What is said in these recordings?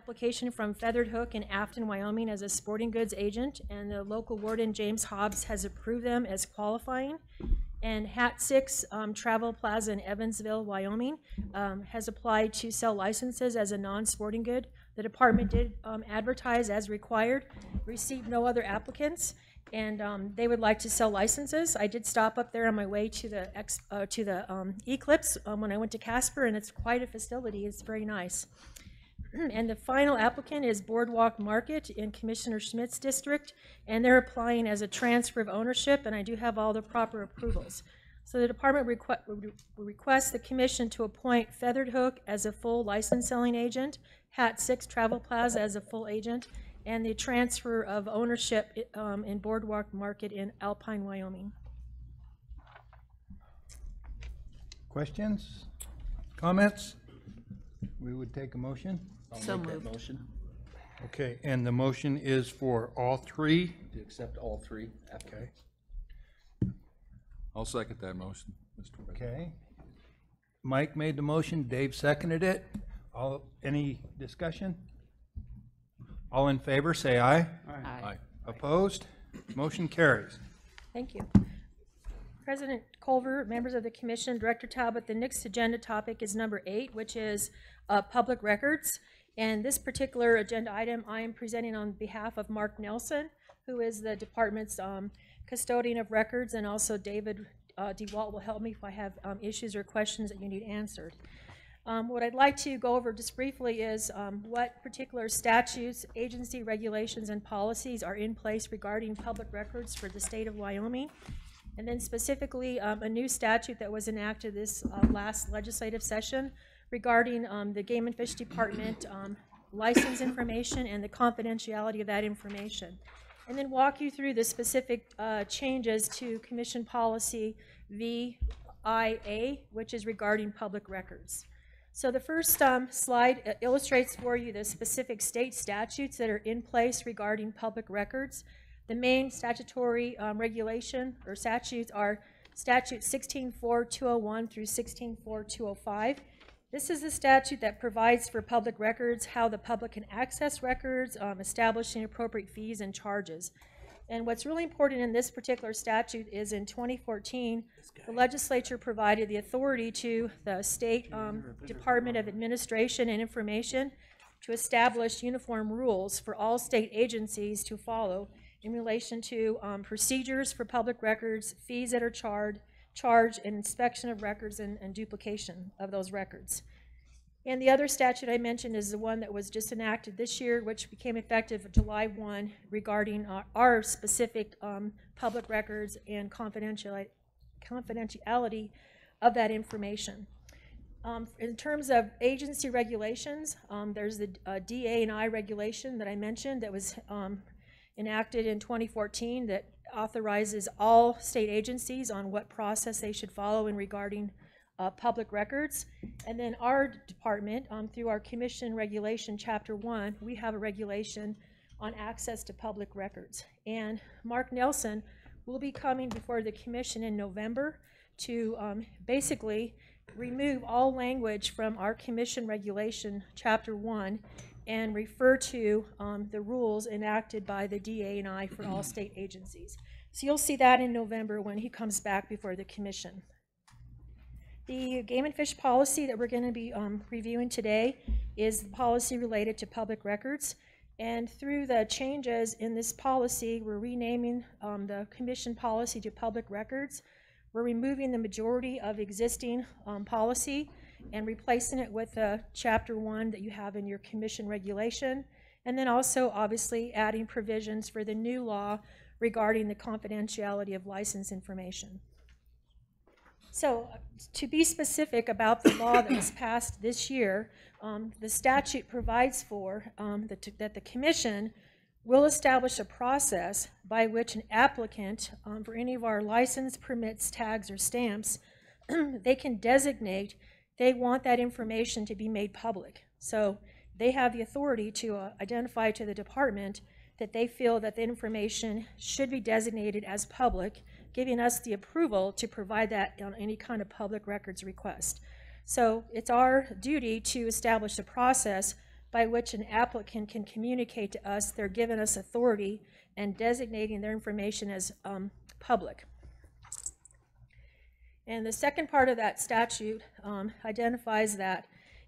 Application from Feathered Hook in Afton, Wyoming as a sporting goods agent, and the local warden, James Hobbs, has approved them as qualifying. And Hat 6 Travel Plaza in Evansville, Wyoming, has applied to sell licenses as a non-sporting good. The department did advertise as required, received no other applicants, and they would like to sell licenses. I did stop up there on my way to the Eclipse when I went to Casper, and it's quite a facility. It's very nice. And the final applicant is Boardwalk Market in Commissioner Schmidt's district, and they're applying as a transfer of ownership, and I do have all the proper approvals. So the department requests the commission to appoint Feathered Hook as a full license selling agent, Hat 6 Travel Plaza as a full agent, and the transfer of ownership in Boardwalk Market in Alpine, Wyoming. Questions? Comments? We would take a motion. So moved. Okay, and the motion is for all three? To accept all three. Okay. I'll second that motion, Mr. President. Okay. Mike made the motion, Dave seconded it. Any discussion? All in favor, say aye. Aye. Opposed? Motion carries. Thank you. President Culver, members of the commission, Director Talbot, the next agenda topic is number 8, which is public records. And this particular agenda item I am presenting on behalf of Mark Nelson, who is the department's custodian of records, and also David DeWalt will help me if I have issues or questions that you need answered. What I'd like to go over just briefly is what particular statutes, agency regulations, and policies are in place regarding public records for the state of Wyoming. And then specifically a new statute that was enacted this last legislative session regarding the Game and Fish Department license information and the confidentiality of that information. And then walk you through the specific changes to Commission Policy VIA, which is regarding public records. So the first slide illustrates for you the specific state statutes that are in place regarding public records. The main statutory regulation or statutes are Statute 16.4.201 through 16.4.205. This is the statute that provides for public records, how the public can access records, establishing appropriate fees and charges. And what's really important in this particular statute is in 2014, the legislature provided the authority to the State Department of Administration and Information to establish uniform rules for all state agencies to follow in relation to procedures for public records, fees that are charged, and inspection of records and duplication of those records. And the other statute I mentioned is the one that was just enacted this year, which became effective July 1, regarding our specific public records and confidentiality of that information. In terms of agency regulations, there's the DA&I regulation that I mentioned that was enacted in 2014 that authorizes all state agencies on what process they should follow in regarding public records. And then our department, through our Commission Regulation Chapter 1, we have a regulation on access to public records. And Mark Nelson will be coming before the Commission in November to basically remove all language from our Commission Regulation Chapter 1 and refer to the rules enacted by the DA&I for all state agencies. So you'll see that in November when he comes back before the Commission. The Game and Fish policy that we're going to be reviewing today is the policy related to public records. And through the changes in this policy, we're renaming the Commission policy to public records. We're removing the majority of existing policy and replacing it with Chapter 1 that you have in your Commission regulation. And then also, obviously, adding provisions for the new law regarding the confidentiality of license information. So, to be specific about the law that was passed this year, the statute provides for that the Commission will establish a process by which an applicant for any of our license, permits, tags, or stamps, they can designate they want that information to be made public. So they have the authority to identify to the department that they feel that the information should be designated as public, giving us the approval to provide that on any kind of public records request. So it's our duty to establish a process by which an applicant can communicate to us they're giving us authority and designating their information as public. And the second part of that statute identifies that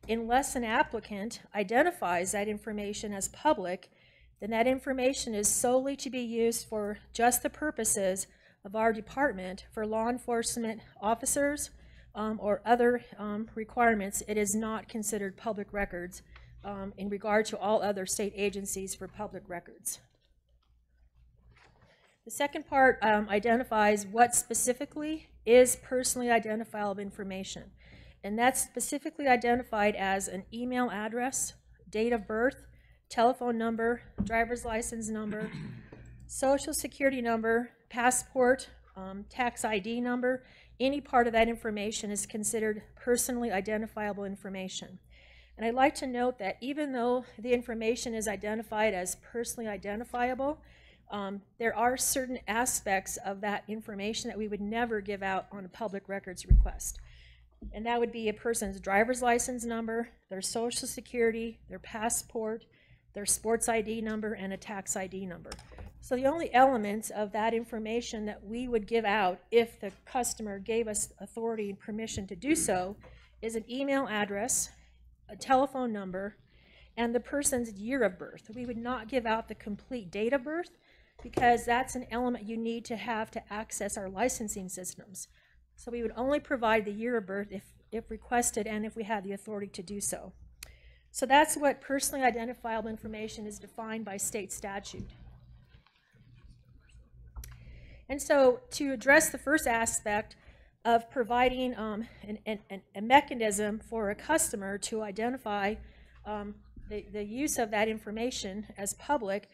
unless an applicant identifies that information as public, then that information is solely to be used for just the purposes of our department for law enforcement officers or other requirements. It is not considered public records in regard to all other state agencies for public records. The second part identifies what specifically is personally identifiable information. And that's specifically identified as an email address, date of birth, telephone number, driver's license number, social security number, passport, tax ID number. Any part of that information is considered personally identifiable information. And I'd like to note that even though the information is identified as personally identifiable, there are certain aspects of that information that we would never give out on a public records request. And that would be a person's driver's license number, their social security, their passport, their sports ID number, and a tax ID number. So the only elements of that information that we would give out if the customer gave us authority and permission to do so is an email address, a telephone number, and the person's year of birth. We would not give out the complete date of birth because that's an element you need to have to access our licensing systems. So we would only provide the year of birth if requested and if we had the authority to do so. So that's what personally identifiable information is defined by state statute. And so to address the first aspect of providing a mechanism for a customer to identify the use of that information as public,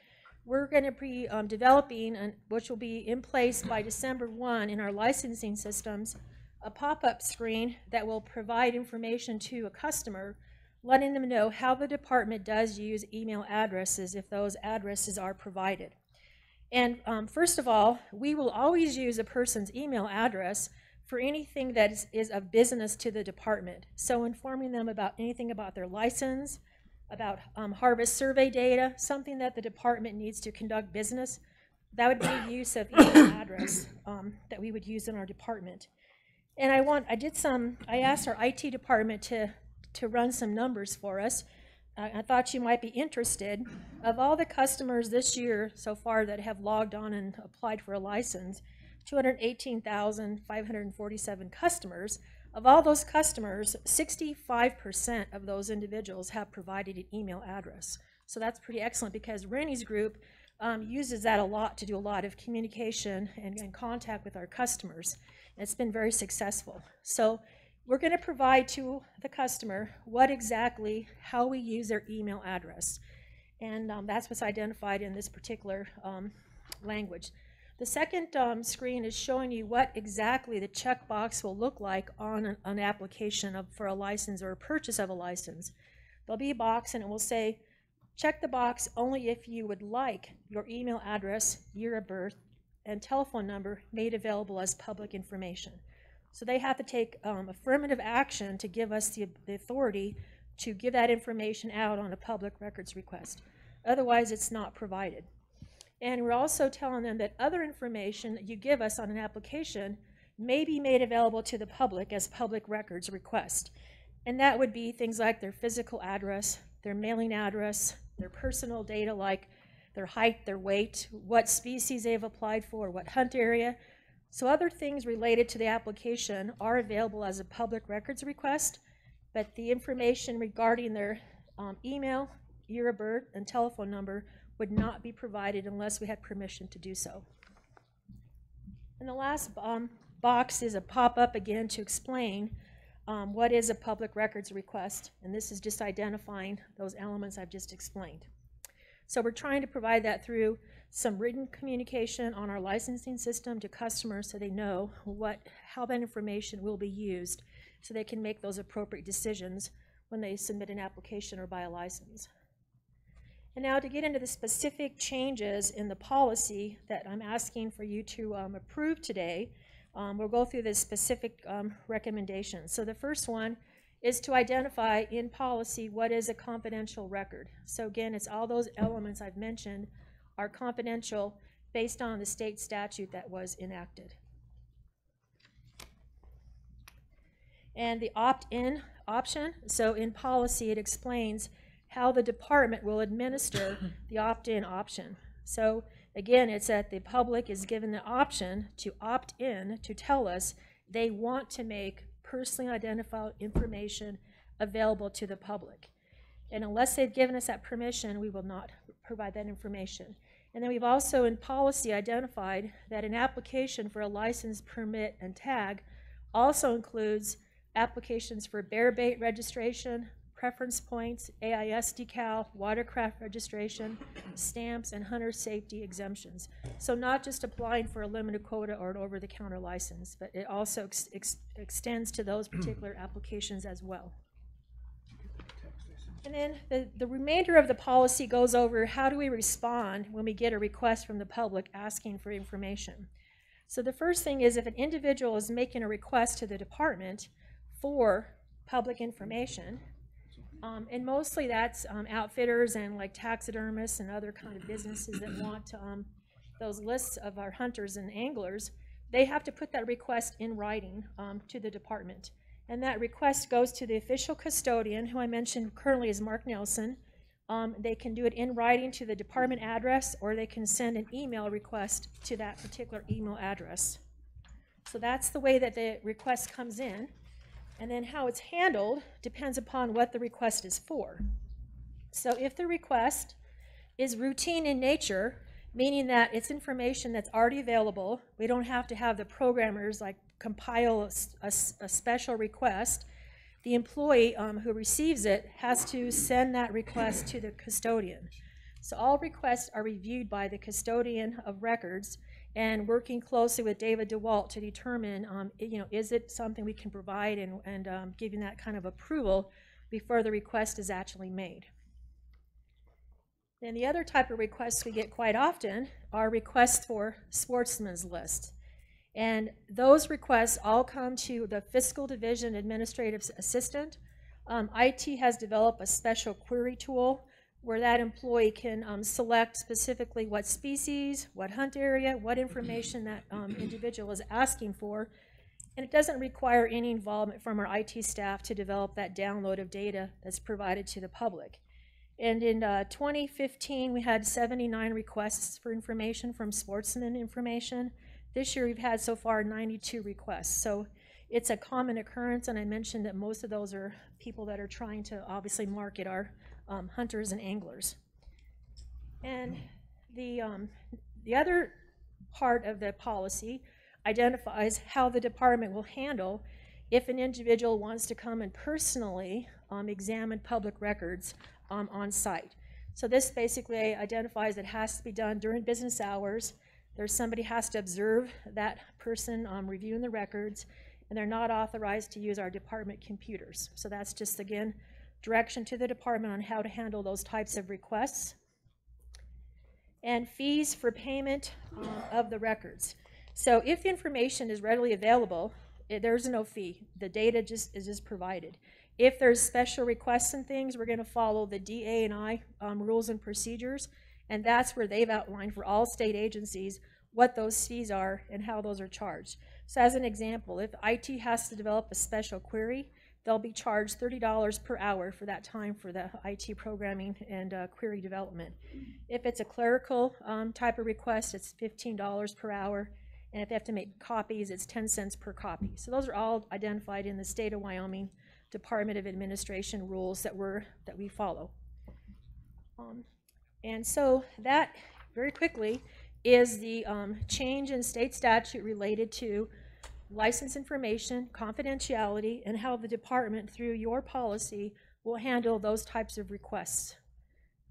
we're going to be developing, which will be in place by December 1 in our licensing systems, a pop-up screen that will provide information to a customer, letting them know how the department does use email addresses if those addresses are provided. And first of all, we will always use a person's email address for anything that is of business to the department. So informing them about anything about their license, about harvest survey data, something that the department needs to conduct business, that would be use of email address that we would use in our department. And I asked our IT department to run some numbers for us. I thought you might be interested. Of all the customers this year so far that have logged on and applied for a license, 218,547 customers, of all those customers, 65% of those individuals have provided an email address. So that's pretty excellent because Rennie's group uses that a lot to do a lot of communication and contact with our customers. And it's been very successful. So we're going to provide to the customer how we use their email address. And that's what's identified in this particular language. The second screen is showing you what exactly the checkbox will look like on an application for a license or a purchase of a license. There'll be a box and it will say, check the box only if you would like your email address, year of birth, and telephone number made available as public information. So they have to take affirmative action to give us the authority to give that information out on a public records request. Otherwise, it's not provided. And we're also telling them that other information that you give us on an application may be made available to the public as public records request. And that would be things like their physical address, their mailing address, their personal data like their height, their weight, what species they've applied for, what hunt area. So other things related to the application are available as a public records request, but the information regarding their email, year of birth, and telephone number would not be provided unless we had permission to do so. And the last box is a pop-up again to explain what is a public records request, and this is just identifying those elements I've just explained. So we're trying to provide that through some written communication on our licensing system to customers so they know how that information will be used so they can make those appropriate decisions when they submit an application or buy a license. And now to get into the specific changes in the policy that I'm asking for you to approve today, we'll go through the specific recommendations. So the first one is to identify in policy what is a confidential record. So again, it's all those elements I've mentioned are confidential based on the state statute that was enacted. And the opt-in option, so in policy it explains how the department will administer the opt-in option. So again, it's that the public is given the option to opt in to tell us they want to make personally identifiable information available to the public. And unless they've given us that permission, we will not provide that information. And then we've also in policy identified that an application for a license, permit, and tag also includes applications for bear bait registration, preference points, AIS decal, watercraft registration, stamps, and hunter safety exemptions. So not just applying for a limited quota or an over-the-counter license, but it also extends to those particular applications as well. And then the remainder of the policy goes over how do we respond when we get a request from the public asking for information. So the first thing is if an individual is making a request to the department for public information, and mostly that's outfitters and like taxidermists and other kind of businesses that want those lists of our hunters and anglers, they have to put that request in writing to the department. And that request goes to the official custodian, who I mentioned currently is Mark Nelson. They can do it in writing to the department address, or they can send an email request to that particular email address. So that's the way that the request comes in. And then how it's handled depends upon what the request is for. So if the request is routine in nature, meaning that it's information that's already available, we don't have to have the programmers like compile a special request. The employee who receives it has to send that request to the custodian. So all requests are reviewed by the custodian of records and working closely with David DeWalt to determine, is it something we can provide and giving that kind of approval before the request is actually made. Then the other type of requests we get quite often are requests for sportsman's lists. And those requests all come to the Fiscal Division Administrative Assistant. IT has developed a special query tool where that employee can select specifically what species, what hunt area, what information that individual is asking for. And it doesn't require any involvement from our IT staff to develop that download of data that's provided to the public. And in 2015, we had 79 requests for information from sportsman information. This year, we've had so far 92 requests. So it's a common occurrence, and I mentioned that most of those are people that are trying to obviously market our hunters and anglers. And the other part of the policy identifies how the department will handle if an individual wants to come and personally examine public records on site. So this basically identifies it has to be done during business hours. There's somebody has to observe that person reviewing the records, and they're not authorized to use our department computers. So that's just, again, direction to the department on how to handle those types of requests. And fees for payment of the records. So if information is readily available, there's no fee. The data is just provided. If there's special requests and things, we're going to follow the DA&I rules and procedures, and that's where they've outlined for all state agencies what those fees are and how those are charged. So as an example, if IT has to develop a special query, they'll be charged $30 per hour for that time for the IT programming and query development. If it's a clerical type of request, it's $15 per hour. And if they have to make copies, it's 10 cents per copy. So those are all identified in the state of Wyoming Department of Administration rules that we follow. And so that, very quickly, is the change in state statute related to license information, confidentiality, and how the department, through your policy, will handle those types of requests.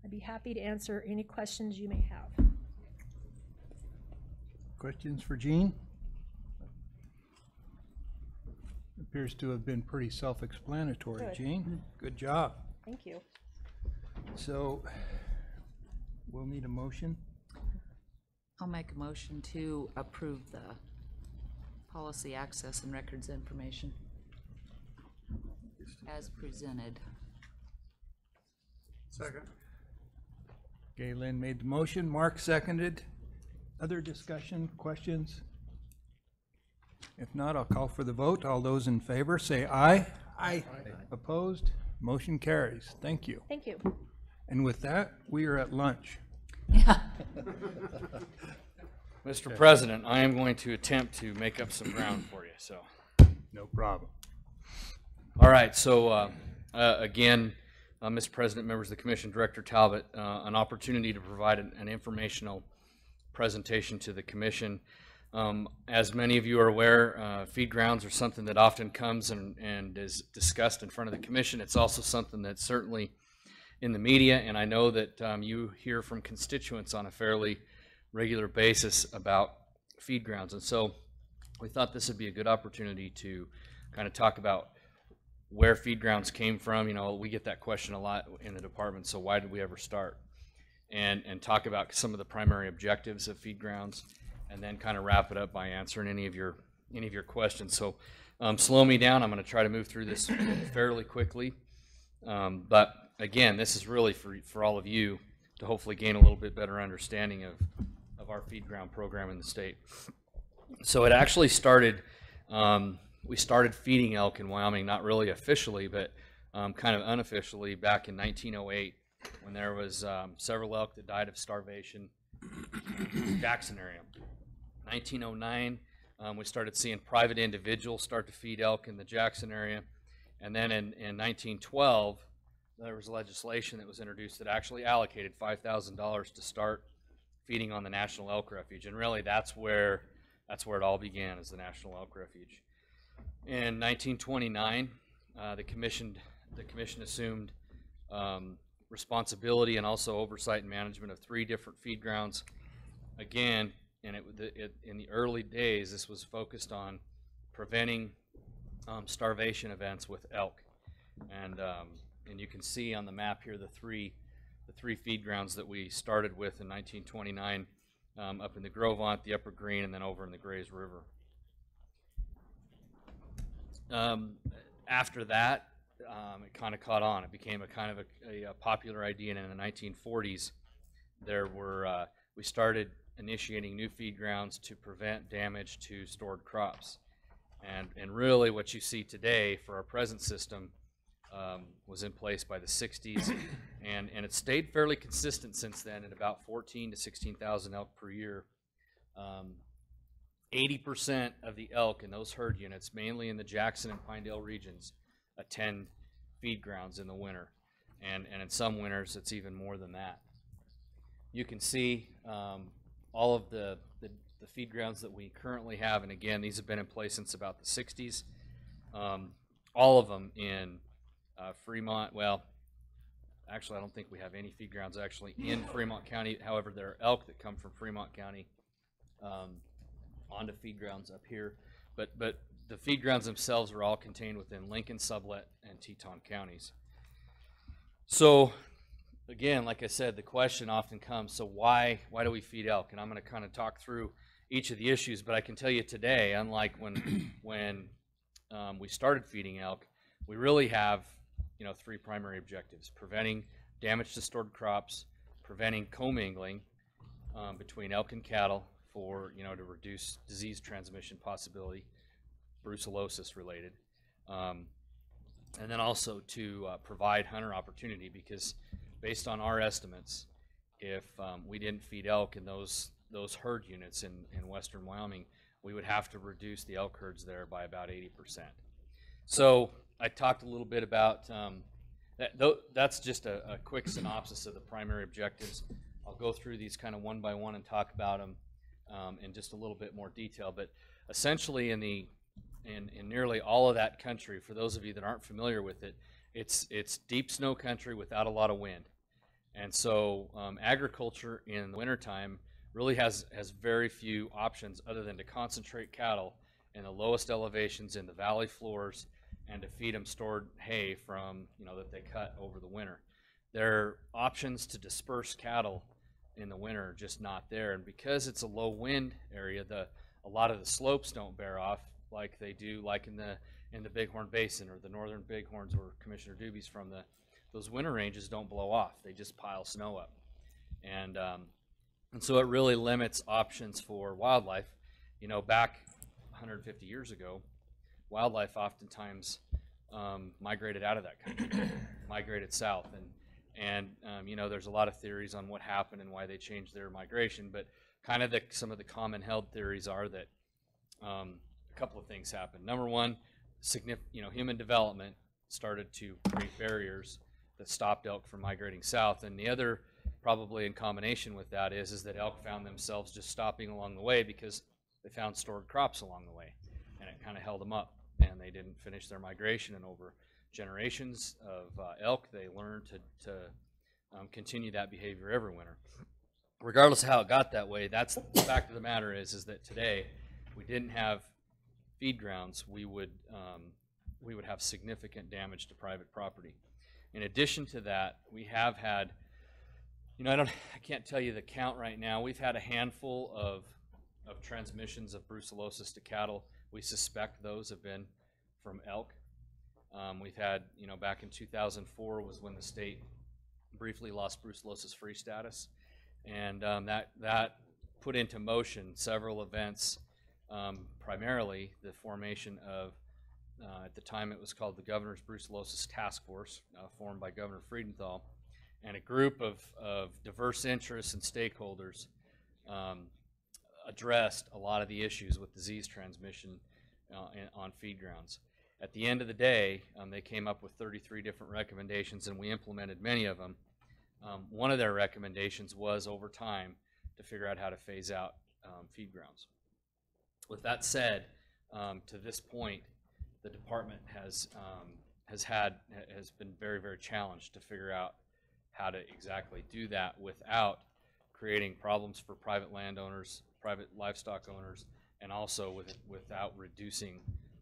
I'd be happy to answer any questions you may have. Questions for Jean? Appears to have been pretty self-explanatory, Good. Jean. Good job. Thank you. So we'll need a motion. I'll make a motion to approve the policy access and records information. as presented. Second. Galen made the motion, Mark seconded. Other discussion, questions? If not, I'll call for the vote. All those in favor, say aye. Aye. Opposed? Motion carries. Thank you. Thank you. And with that, we are at lunch. Mr. President, I am going to attempt to make up some ground for you, so. No problem. All right, so again, Mr. President, members of the Commission, Director Talbot, an opportunity to provide an informational presentation to the Commission. As many of you are aware, feed grounds are something that often comes and is discussed in front of the Commission. It's also something that's certainly in the media, and I know that you hear from constituents on a fairly regular basis about feed grounds. And so we thought this would be a good opportunity to kind of talk about where feed grounds came from. You know, we get that question a lot in the department, so why did we ever start? And talk about some of the primary objectives of feed grounds, and then kind of wrap it up by answering any of your questions. So slow me down. I'm going to try to move through this fairly quickly. But again, this is really for all of you to hopefully gain a little bit better understanding of our feed ground program in the state. So it actually started, we started feeding elk in Wyoming, not really officially, but kind of unofficially back in 1908, when there was several elk that died of starvation in the Jackson area. 1909, we started seeing private individuals start to feed elk in the Jackson area. And then in 1912, there was legislation that was introduced that actually allocated $5,000 to start feeding on the National Elk Refuge. And really that's where it all began, as the National Elk Refuge. In 1929, the commission assumed responsibility and also oversight and management of 3 different feed grounds. Again, in the early days, this was focused on preventing starvation events with elk. And you can see on the map here the three feed grounds that we started with in 1929, up in the Grovant, the Upper Green, and then over in the Grays River. After that, it kind of caught on. It became a kind of a popular idea, and in the 1940s, we started initiating new feed grounds to prevent damage to stored crops. And really what you see today for our present system was in place by the 60s, and it stayed fairly consistent since then at about 14 to 16,000 elk per year. 80% of the elk in those herd units, mainly in the Jackson and Pinedale regions, attend feed grounds in the winter, and in some winters it's even more than that. You can see all of the feed grounds that we currently have, and again, these have been in place since about the 60s. All of them in Fremont. Well, actually, I don't think we have any feed grounds actually in Fremont County. However, there are elk that come from Fremont County onto feed grounds up here. But the feed grounds themselves are all contained within Lincoln, Sublette, and Teton counties. So again, like I said, the question often comes, so why do we feed elk? And I'm going to kind of talk through each of the issues, but I can tell you today, unlike when we started feeding elk, we really have 3 primary objectives: preventing damage to stored crops, preventing commingling between elk and cattle to reduce disease transmission possibility, brucellosis related, and then also to provide hunter opportunity, because based on our estimates, if we didn't feed elk in those herd units in western Wyoming, we would have to reduce the elk herds there by about 80%. So I talked a little bit about that's just a quick synopsis of the primary objectives. I'll go through these kind of one by one and talk about them in just a little bit more detail. But essentially in nearly all of that country, for those of you that aren't familiar with it, it's deep snow country without a lot of wind. And so agriculture in the wintertime really has very few options other than to concentrate cattle in the lowest elevations in the valley floors and to feed them stored hay from that they cut over the winter. There are options to disperse cattle in the winter are just not there, and because it's a low wind area, a lot of the slopes don't bear off, like they do like in the Bighorn Basin or the northern Bighorns where Commissioner Dubie's from. Those winter ranges don't blow off; they just pile snow up, and so it really limits options for wildlife. You know, back 150 years ago, wildlife oftentimes migrated out of that country, migrated south, and you know, there's a lot of theories on what happened and why they changed their migration, but kind of some of the common held theories are that a couple of things happened. Number one, human development started to create barriers that stopped elk from migrating south, and the other, probably in combination with that, is that elk found themselves just stopping along the way because they found stored crops along the way, and it kind of held them up, and they didn't finish their migration. And over generations of elk, they learned to continue that behavior every winter. Regardless of how it got that way, that's the fact of the matter is that today, if we didn't have feed grounds, we would have significant damage to private property. In addition to that, we have had, you know, I can't tell you the count right now. We've had a handful of transmissions of brucellosis to cattle. We suspect those have been from elk. We've had, you know, back in 2004 was when the state briefly lost brucellosis-free status, and that put into motion several events, primarily the formation of, at the time it was called the Governor's Brucellosis Task Force, formed by Governor Friedenthal, and a group of diverse interests and stakeholders addressed a lot of the issues with disease transmission on feed grounds. At the end of the day, they came up with 33 different recommendations, and we implemented many of them. One of their recommendations was, over time, to figure out how to phase out feed grounds. With that said, to this point, the department has been very, very challenged to figure out how to exactly do that without creating problems for private landowners, private livestock owners, and also without reducing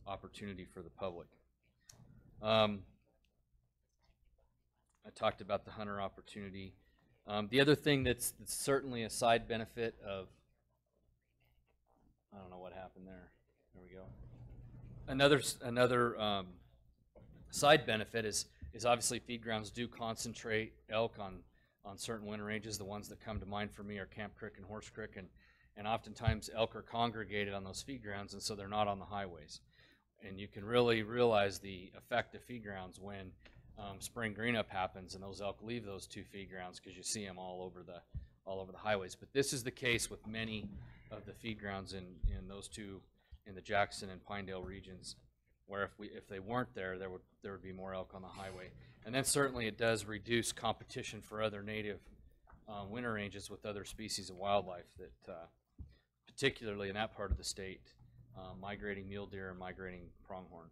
opportunity for the public. I talked about the hunter opportunity. The other thing that's certainly a side benefit of, I don't know what happened there. There we go. Another side benefit is obviously feed grounds do concentrate elk on certain winter ranges. The ones that come to mind for me are Camp Creek and Horse Creek, and oftentimes elk are congregated on those feed grounds, and so they're not on the highways. And you can really realize the effect of feed grounds when spring green-up happens and those elk leave those two feed grounds, because you see them all over the highways. But this is the case with many of the feed grounds in those two, in the Jackson and Pinedale regions, where if they weren't there, there would be more elk on the highway. And then certainly it does reduce competition for other native winter ranges with other species of wildlife that, particularly in that part of the state, migrating mule deer and migrating pronghorn.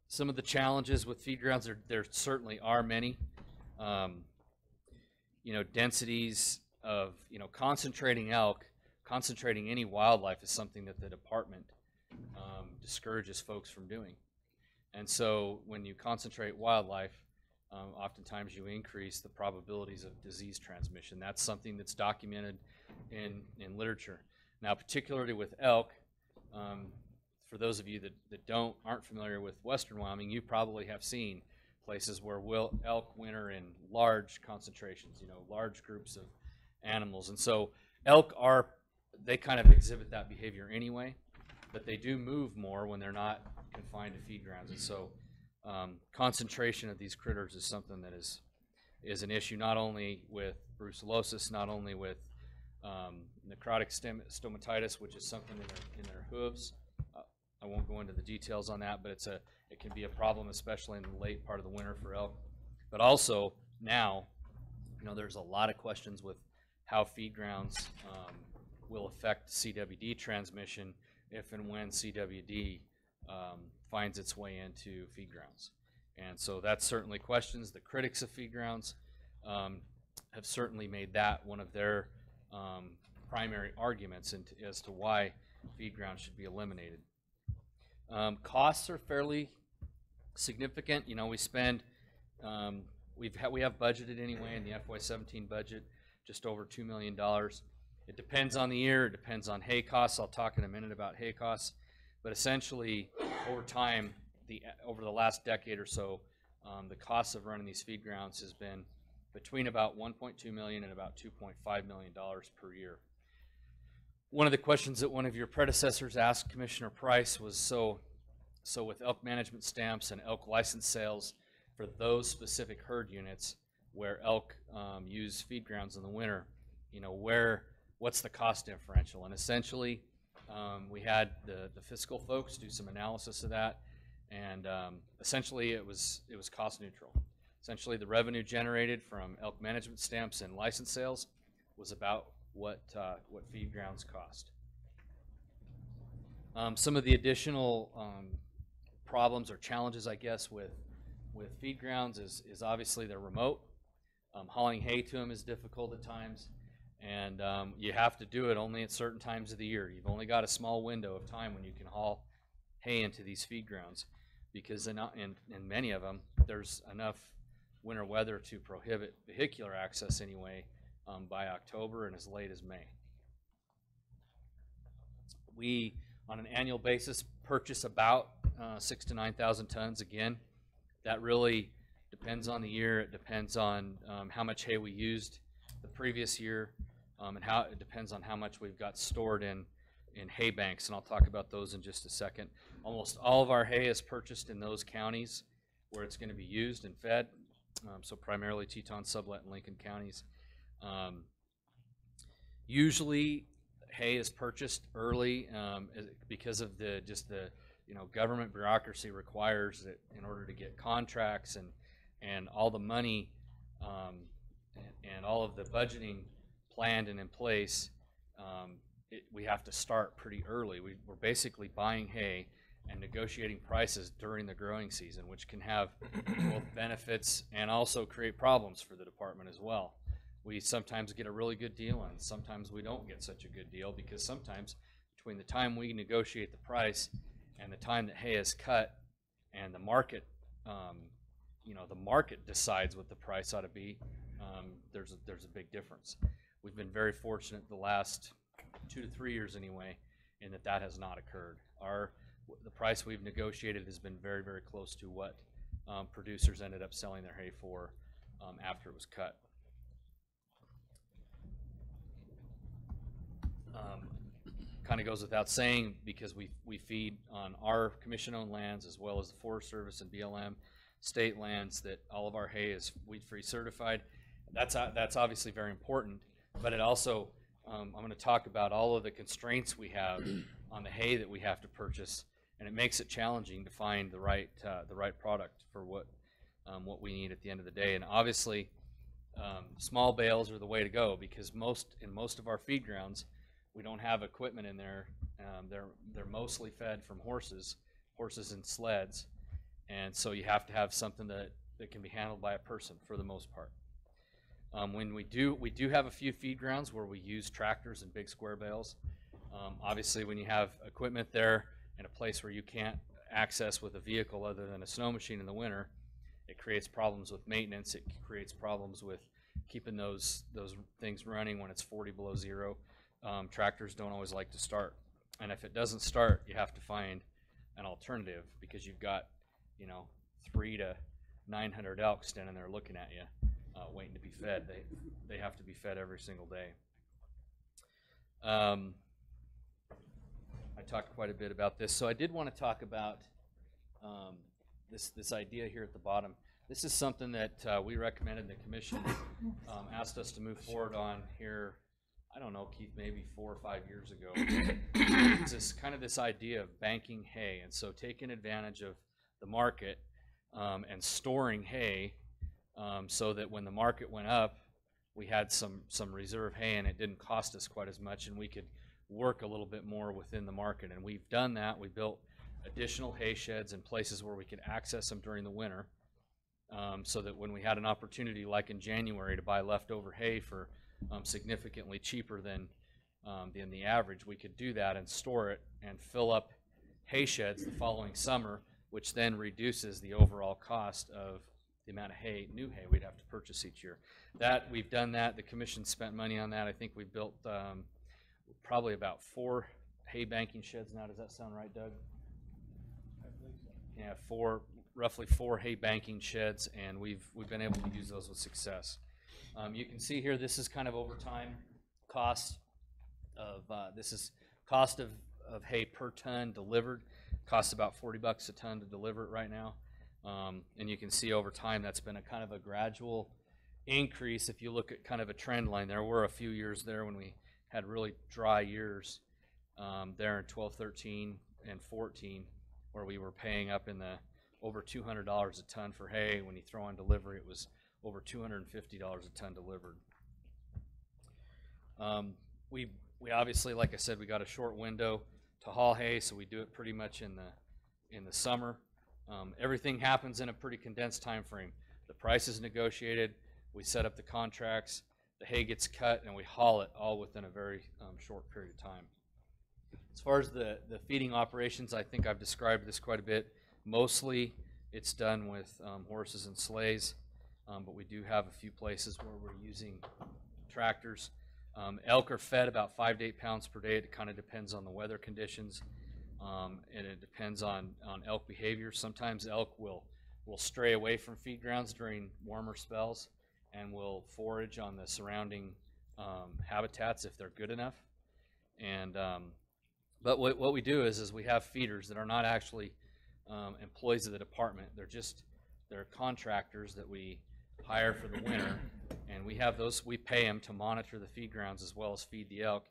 Some of the challenges with feed grounds, there certainly are many. You know, densities of, you know, concentrating elk, concentrating any wildlife is something that the department discourages folks from doing. And so when you concentrate wildlife, oftentimes you increase the probabilities of disease transmission. That's something that's documented in literature. Now, particularly with elk, for those of you that aren't familiar with Western Wyoming, you probably have seen places where elk winter in large concentrations, you know, large groups of animals. And so elk they kind of exhibit that behavior anyway, but they do move more when they're not confined to feed grounds. And so concentration of these critters is something that is an issue, not only with brucellosis, not only with necrotic stomatitis, which is something in their hooves. I won't go into the details on that, but it can be a problem, especially in the late part of the winter for elk. But also now, you know, there's a lot of questions with how feed grounds will affect CWD transmission if and when CWD finds its way into feed grounds. And so that's certainly questions. The critics of feed grounds have certainly made that one of their primary arguments as to why feed grounds should be eliminated. Costs are fairly significant. You know, we spend, we have budgeted anyway in the FY17 budget just over $2 million. It depends on the year, it depends on hay costs. I'll talk in a minute about hay costs. But essentially, over time, over the last decade or so, the cost of running these feed grounds has been between about $1.2 million and about $2.5 million per year. One of the questions that one of your predecessors asked Commissioner Price was, so with elk management stamps and elk license sales for those specific herd units where elk use feed grounds in the winter, you know, what's the cost differential? And essentially, we had the fiscal folks do some analysis of that, and essentially it was cost neutral. Essentially, the revenue generated from elk management stamps and license sales was about what feed grounds cost. Some of the additional problems or challenges, I guess, with feed grounds is obviously they're remote. Hauling hay to them is difficult at times, and you have to do it only at certain times of the year. You've only got a small window of time when you can haul hay into these feed grounds, because in many of them, there's enough winter weather to prohibit vehicular access anyway by October and as late as May. We, on an annual basis, purchase about 6,000 to 9,000 tons. Again, that really depends on the year. It depends on how much hay we used the previous year, and it depends on how much we've got stored in hay banks, and I'll talk about those in just a second. Almost all of our hay is purchased in those counties where it's going to be used and fed, so primarily Teton, Sublette, and Lincoln counties. Usually hay is purchased early because of the government bureaucracy requires that in order to get contracts and all the money and all of the budgeting planned and in place, we have to start pretty early. We're basically buying hay and negotiating prices during the growing season, which can have both benefits and also create problems for the department as well. We sometimes get a really good deal, and sometimes we don't get such a good deal, because sometimes between the time we negotiate the price and the time that hay is cut and the market, the market decides what the price ought to be, there's a big difference. We've been very fortunate the last 2 to 3 years anyway, in that has not occurred. The price we've negotiated has been very, very close to what producers ended up selling their hay for after it was cut. Kind of goes without saying, because we feed on our commission-owned lands as well as the Forest Service and BLM state lands, that all of our hay is weed-free certified. That's obviously very important, but it also, I'm going to talk about all of the constraints we have on the hay that we have to purchase, and it makes it challenging to find the right product for what we need at the end of the day. And obviously, small bales are the way to go, because in most of our feed grounds, we don't have equipment in there. They're mostly fed from horses and sleds, and so you have to have something that can be handled by a person for the most part. When we do have a few feed grounds where we use tractors and big square bales. Obviously, when you have equipment there in a place where you can't access with a vehicle other than a snow machine in the winter, it creates problems with maintenance. It creates problems with keeping those things running when it's 40 below zero. Tractors don't always like to start, and if it doesn't start, you have to find an alternative, because you've got 300 to 900 elk standing there looking at you, waiting to be fed. They have to be fed every single day. I talked quite a bit about this, so I did want to talk about this idea here at the bottom. This is something that we recommended. The commission asked us to move forward on here, I don't know, Keith, maybe 4 or 5 years ago. It's this idea of banking hay, and so taking advantage of the market and storing hay, so that when the market went up, we had some reserve hay, and it didn't cost us quite as much, and we could work a little bit more within the market. And we've done that. We built additional hay sheds in places where we could access them during the winter, so that when we had an opportunity, like in January, to buy leftover hay for significantly cheaper than the average, we could do that and store it and fill up hay sheds the following summer, which then reduces the overall cost of the amount of hay, new hay we'd have to purchase each year. That, we've done that. The commission spent money on that. I think we built probably about 4 hay banking sheds now. Does that sound right, Doug? Yeah, roughly 4 hay banking sheds, and we've been able to use those with success. You can see here, this is kind of over time cost of, this is cost of hay per ton delivered. Costs about $40 a ton to deliver it right now. And you can see over time that's been a kind of a gradual increase. If you look at kind of a trend line, there were a few years there when we had really dry years there in 12, 13, and 14, where we were paying up in the over $200 a ton for hay. When you throw on delivery, it was over $250 a ton delivered. We obviously, like I said, we got a short window to haul hay, so we do it pretty much in the summer. Everything happens in a pretty condensed time frame. The price is negotiated, we set up the contracts, the hay gets cut, and we haul it all within a very short period of time. As far as the feeding operations, I think I've described this quite a bit. Mostly it's done with horses and sleighs, but we do have a few places where we're using tractors. Elk are fed about 5 to 8 pounds per day. It kind of depends on the weather conditions, and it depends on elk behavior. Sometimes elk will stray away from feed grounds during warmer spells and will forage on the surrounding habitats if they're good enough. And but what we do is we have feeders that are not actually employees of the department. They're contractors that we hire for the winter, and we have those. We pay them to monitor the feed grounds as well as feed the elk,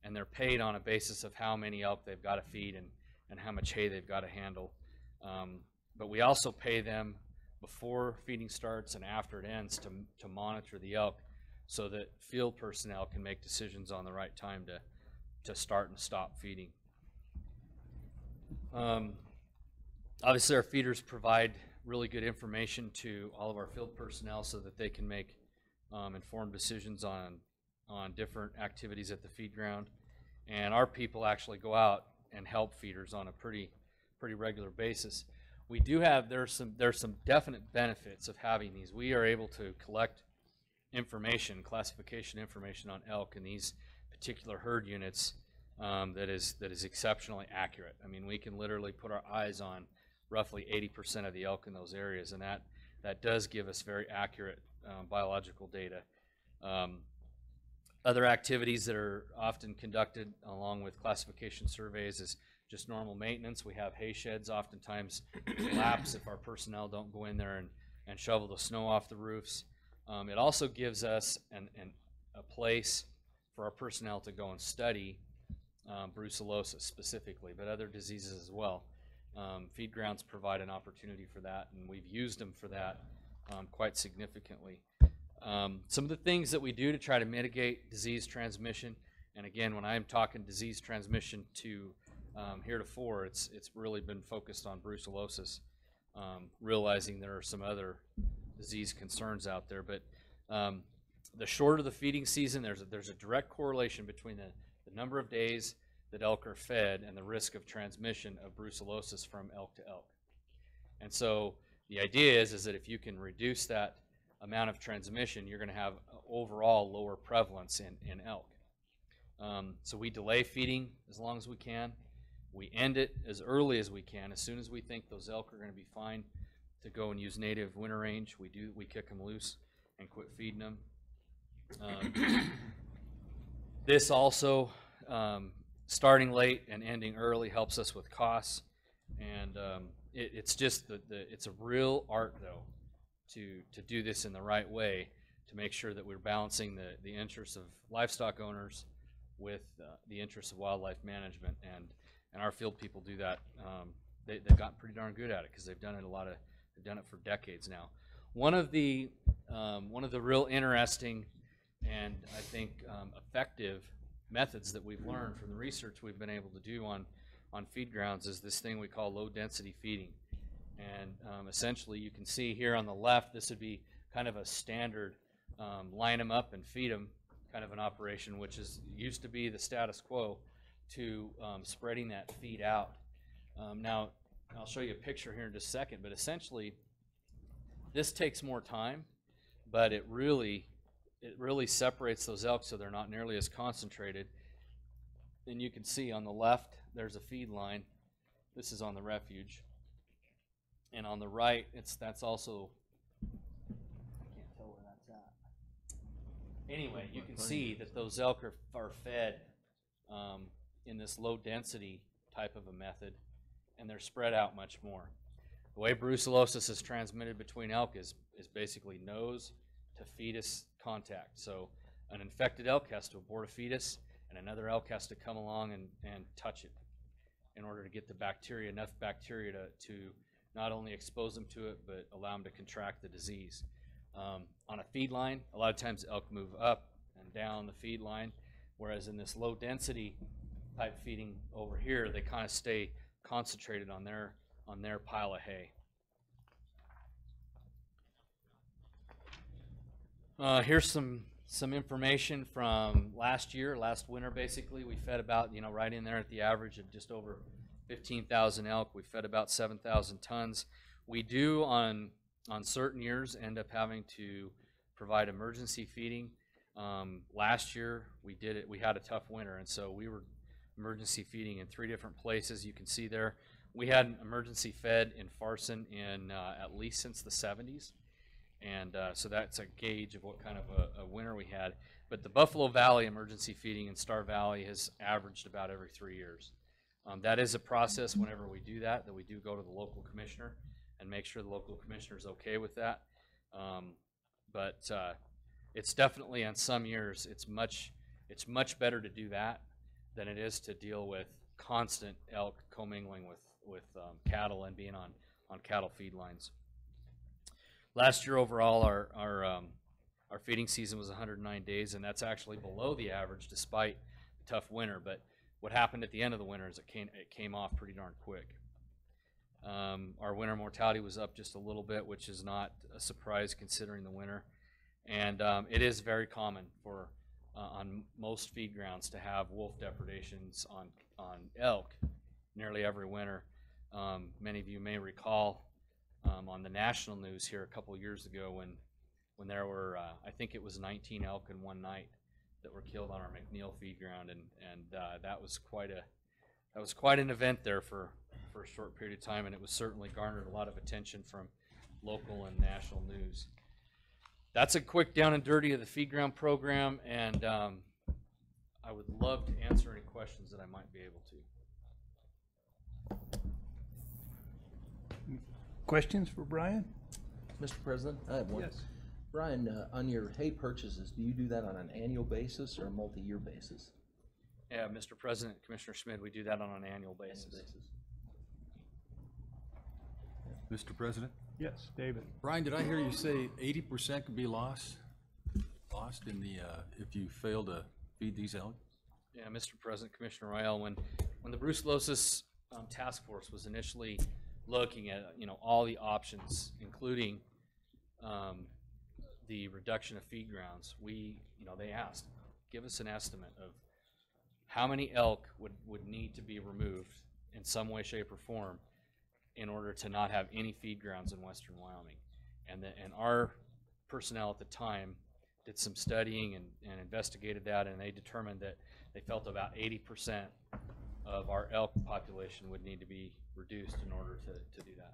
and they're paid on a basis of how many elk they've got to feed and how much hay they've got to handle. But we also pay them before feeding starts and after it ends to monitor the elk, so that field personnel can make decisions on the right time to start and stop feeding. Obviously, our feeders provide really good information to all of our field personnel so that they can make informed decisions on different activities at the feed ground. And our people actually go out and help feeders on a pretty regular basis. We do have, there's some definite benefits of having these. We are able to collect information, classification information on elk in these particular herd units that is exceptionally accurate. I mean, we can literally put our eyes on roughly 80% of the elk in those areas, and that does give us very accurate biological data. Other activities that are often conducted along with classification surveys is just normal maintenance. We have hay sheds oftentimes lapse if our personnel don't go in there and shovel the snow off the roofs. It also gives us a place for our personnel to go and study brucellosis specifically, but other diseases as well. Feed grounds provide an opportunity for that, and we've used them for that quite significantly. Some of the things that we do to try to mitigate disease transmission, and again, when I'm talking disease transmission to heretofore, it's really been focused on brucellosis, realizing there are some other disease concerns out there. But the shorter the feeding season, there's a direct correlation between the number of days that elk are fed and the risk of transmission of brucellosis from elk to elk. And so the idea is that if you can reduce that amount of transmission, you're going to have overall lower prevalence in elk. So we delay feeding as long as we can. We end it as early as we can. As soon as we think those elk are going to be fine to go and use native winter range, we kick them loose and quit feeding them. This also, starting late and ending early, helps us with costs, and it's just it's a real art though to do this in the right way, to make sure that we're balancing the interests of livestock owners with the interests of wildlife management, and our field people do that. They've gotten pretty darn good at it because they've done it for decades now. One of the real interesting and I think effective methods that we've learned from the research we've been able to do on feed grounds is this thing we call low density feeding. And essentially you can see here on the left, this would be kind of a standard line them up and feed them kind of an operation, which used to be the status quo, to spreading that feed out. Now I'll show you a picture here in just a second, but essentially This takes more time, but it really separates those elk so they're not nearly as concentrated. And you can see on the left, there's a feed line. This is on the refuge. And on the right, that's also, I can't tell where that's at. Anyway, you can see that those elk are fed in this low density type of a method, and they're spread out much more. The way brucellosis is transmitted between elk is basically nose to fetus contact. So an infected elk has to abort a fetus, and another elk has to come along and touch it in order to get the bacteria, enough bacteria to not only expose them to it, but allow them to contract the disease. On a feed line, a lot of times elk move up and down the feed line, whereas in this low density type feeding over here, they kind of stay concentrated on their pile of hay. Here's some information from last winter basically. We fed about, right in there at the average of just over 15,000 elk. We fed about 7,000 tons. We do on certain years end up having to provide emergency feeding. Last year we had a tough winter, and so we were emergency feeding in 3 different places. You can see there. We had emergency fed in Farson in at least since the 70s. And so that's a gauge of what kind of a winter we had. But the Buffalo Valley emergency feeding in Star Valley has averaged about every 3 years. That is a process whenever we do that we do go to the local commissioner and make sure the local commissioner is okay with that. But it's definitely, on some years, it's much better to do that than it is to deal with constant elk commingling with cattle and being on cattle feed lines. Last year overall, our feeding season was 109 days, and that's actually below the average despite the tough winter. But what happened at the end of the winter is it came off pretty darn quick. Our winter mortality was up just a little bit, which is not a surprise considering the winter. And it is very common for on most feed grounds to have wolf depredations on elk nearly every winter. Many of you may recall on the national news here a couple years ago when there were I think it was 19 elk in one night that were killed on our McNeil feed ground, and that was quite an event there for a short period of time, and it was certainly garnered a lot of attention from local and national news. That's a quick down and dirty of the feed ground program, and I would love to answer any questions that I might be able to. Questions for Brian? Mr. President, I have one. Yes. Brian, on your hay purchases, do you do that on an annual basis or a multi-year basis? Yeah, Mr. President, Commissioner Schmidt, we do that on an annual basis. Mr. President? Yes, David. Brian, did I hear you say 80% could be lost in the, if you fail to feed these elk? Yeah, Mr. President, Commissioner Royale, when the brucellosis task force was initially looking at all the options, including the reduction of feed grounds, they asked, give us an estimate of how many elk would need to be removed in some way, shape, or form in order to not have any feed grounds in western Wyoming. And our personnel at the time did some studying and investigated that, and they determined that they felt about 80% of our elk population would need to be reduced in order to do that.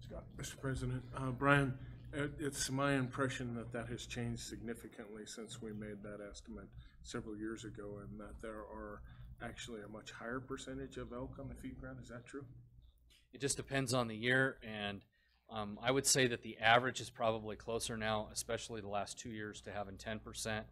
Scott. Mr. President, Brian, it's my impression that has changed significantly since we made that estimate several years ago, and that there are actually a much higher percentage of elk on the feed ground. Is that true? It just depends on the year, and I would say that the average is probably closer now, especially the last 2 years, to having 10%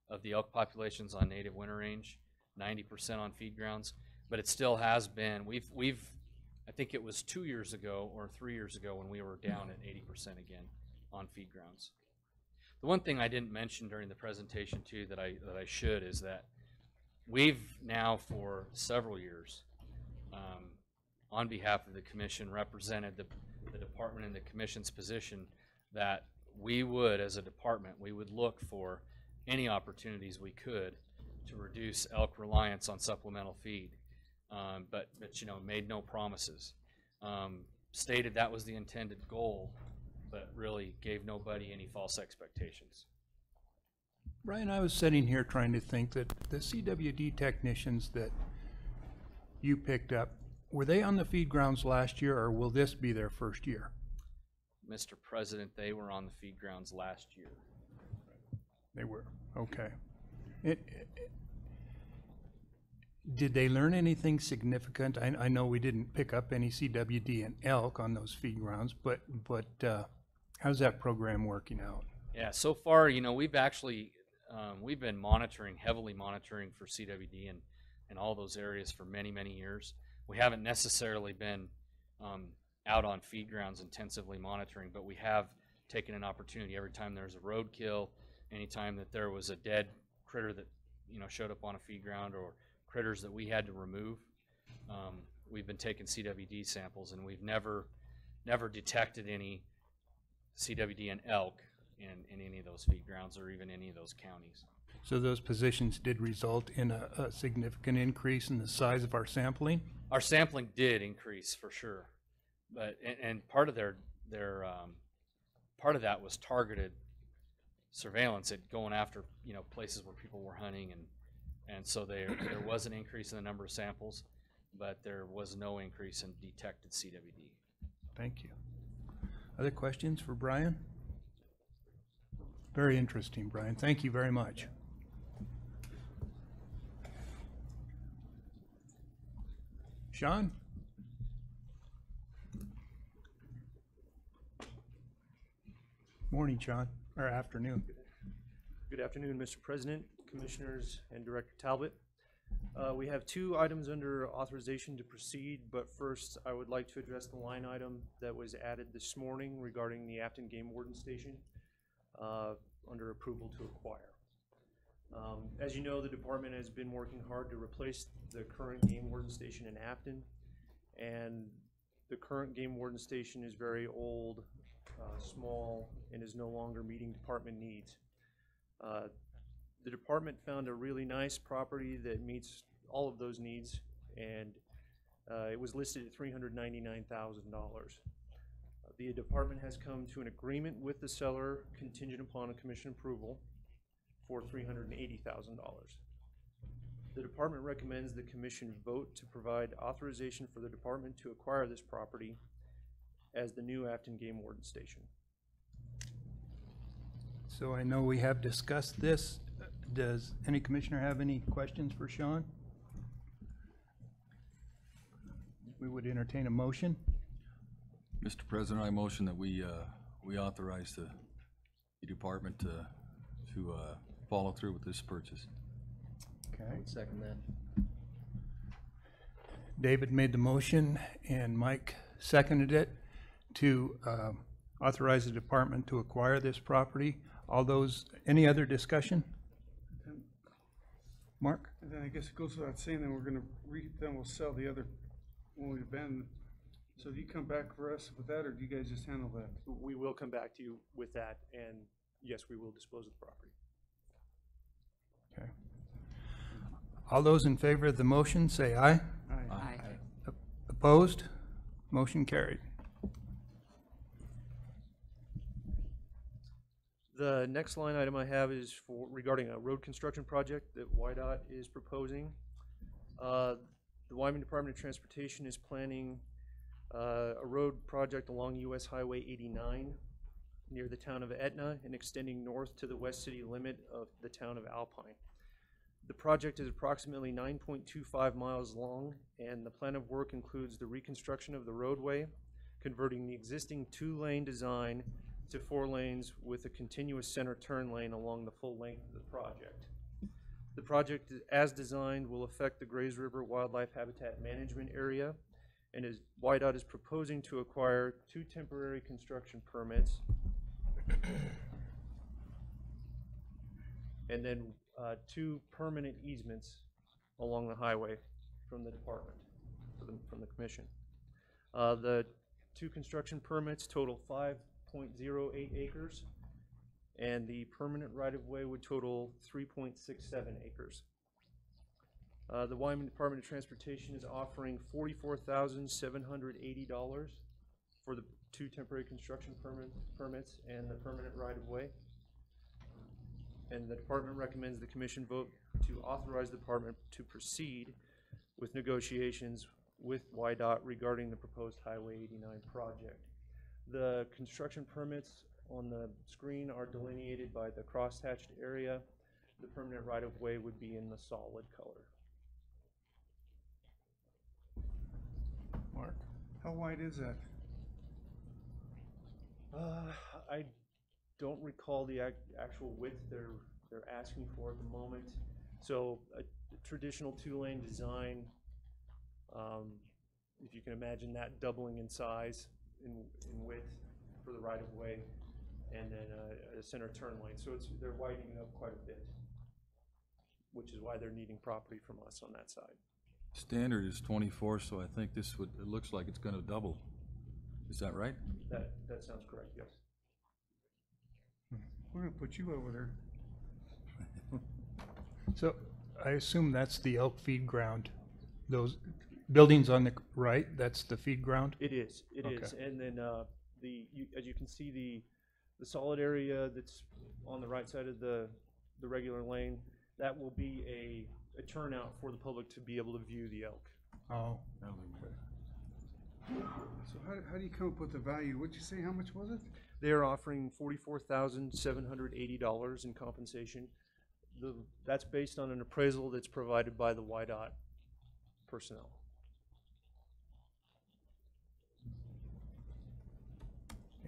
of the elk populations on native winter range, 90% on feed grounds. But it still has been, I think it was 2 years ago or 3 years ago when we were down at 80% again on feed grounds. The one thing I didn't mention during the presentation too that I should is that we've now for several years on behalf of the commission represented the department in the commission's position that we would, as a department, we would look for any opportunities we could to reduce elk reliance on supplemental feed, but made no promises. Stated that was the intended goal, but really gave nobody any false expectations. Brian, I was sitting here trying to think that the CWD technicians that you picked up, were they on the feed grounds last year, or will this be their first year? Mr. President, they were on the feed grounds last year. They were, okay. Did they learn anything significant? I know we didn't pick up any CWD and elk on those feed grounds, but how's that program working out? Yeah, so far, you know, we've actually, we've been heavily monitoring for CWD in all those areas for many, many years. We haven't necessarily been out on feed grounds intensively monitoring, but we have taken an opportunity every time there's a roadkill, anytime that there was a dead critter that, you know, showed up on a feed ground, or critters that we had to remove. We've been taking CWD samples, and we've never detected any CWD and elk in any of those feed grounds or even any of those counties. So those positions did result in a significant increase in the size of our sampling? Our sampling did increase for sure, but and part of part of that was targeted surveillance at going after, you know, places where people were hunting, and so there was an increase in the number of samples, but there was no increase in detected CWD. Thank you. Other questions for Brian? Very interesting, Brian. Thank you very much. Sean? Morning, Sean, or afternoon. Good afternoon, Mr. President, Commissioners, and Director Talbot. We have two items under authorization to proceed, but first I would like to address the line item that was added this morning regarding the Afton Game Warden Station under approval to acquire. As you know, the department has been working hard to replace the current Game Warden Station in Afton, and the current Game Warden Station is very old, small, and is no longer meeting department needs. The department found a really nice property that meets all of those needs, and it was listed at $399,000. The department has come to an agreement with the seller contingent upon a commission approval for $380,000. The department recommends the commission vote to provide authorization for the department to acquire this property as the new Afton Game Warden Station. So I know we have discussed this. Does any commissioner have any questions for Sean? We would entertain a motion. Mr. President, I motion that we authorize the department to follow through with this purchase. I Okay. would second that. David made the motion and Mike seconded it to authorize the department to acquire this property. All those, any other discussion? Mark? And then I guess it goes without saying, then we're gonna then we'll sell the other when we've been. So do you come back for us with that, or do you guys just handle that? We will come back to you with that, and yes, we will dispose of the property. Okay. All those in favor of the motion, say aye. Aye. Opposed? Motion carried. The next line item I have is regarding a road construction project that WYDOT is proposing. The Wyoming Department of Transportation is planning a road project along US Highway 89 near the town of Etna and extending north to the west city limit of the town of Alpine. The project is approximately 9.25 miles long, and the plan of work includes the reconstruction of the roadway, converting the existing 2-lane design to 4 lanes with a continuous center turn lane along the full length of the project. The project, as designed, will affect the Grays River Wildlife Habitat Management Area, and WYDOT is proposing to acquire 2 temporary construction permits and then 2 permanent easements along the highway from the department, from the commission. The 2 construction permits total 5.08 acres, and the permanent right-of-way would total 3.67 acres. The Wyoming Department of Transportation is offering $44,780 for the 2 temporary construction permits and the permanent right-of-way. And the department recommends the commission vote to authorize the department to proceed with negotiations with YDOT regarding the proposed Highway 89 project. The construction permits on the screen are delineated by the cross-hatched area. The permanent right-of-way would be in the solid color. Mark? How wide is that? I don't recall the actual width they're asking for at the moment. So a traditional 2-lane design, if you can imagine that doubling in size in width for the right-of-way, and then a center turn lane. So they're widening it up quite a bit, which is why they're needing property from us on that side. Standard is 24, so I think this would, it looks like it's gonna double. Is that right? That sounds correct, yes. We're gonna put you over there. So I assume that's the elk feed ground. Those buildings on the right, that's the feed ground? It is, it is. Okay. And then as you can see, the solid area that's on the right side of the regular lane, that will be a turnout for the public to be able to view the elk. Oh, So how do you come up with the value? What'd you say, how much was it? They are offering $44,780 in compensation. That's based on an appraisal that's provided by the YDOT personnel.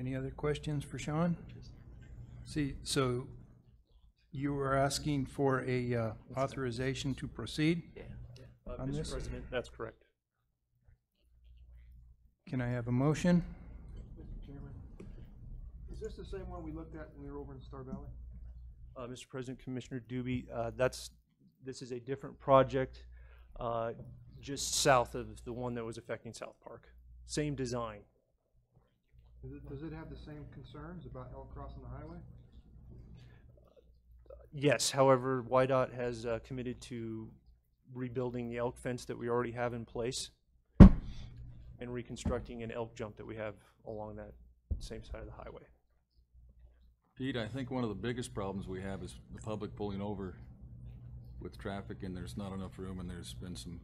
any other questions for Sean? See, so you were asking for a authorization to proceed? On Mr. this? President, that's correct. Can I have a motion? Mr. Chairman, is this the same one we looked at when we were over in Star Valley? Mr. President, Commissioner Doobie, this is a different project just south of the one that was affecting South Park. Same design. Does it have the same concerns about elk crossing the highway? Yes, however, YDOT has committed to rebuilding the elk fence that we already have in place and reconstructing an elk jump that we have along that same side of the highway. Pete, I think one of the biggest problems we have is the public pulling over with traffic, and there's not enough room, and there's been some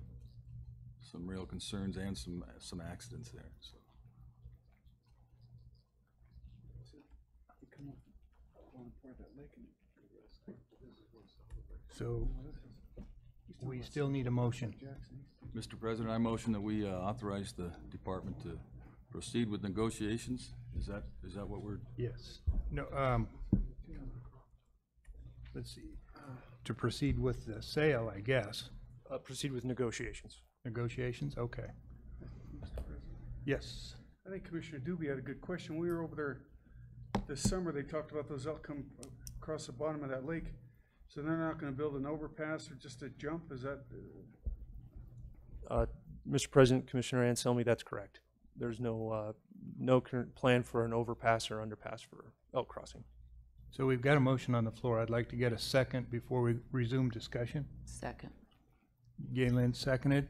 real concerns and some accidents there, so. So we still need a motion. Mr. President, I motion that we authorize the department to proceed with negotiations. Is that what we're? Yes. No, let's see, to proceed with the sale, I guess. Proceed with negotiations. Negotiations, okay. Yes. I think Commissioner Doobie had a good question. We were over there this summer, they talked about those elk come across the bottom of that lake. So they're not gonna build an overpass or just a jump, is that? Mr. President, Commissioner Anselmi, that's correct. There's no current plan for an overpass or underpass for elk crossing. So we've got a motion on the floor. I'd like to get a second before we resume discussion. Second. Galen seconded.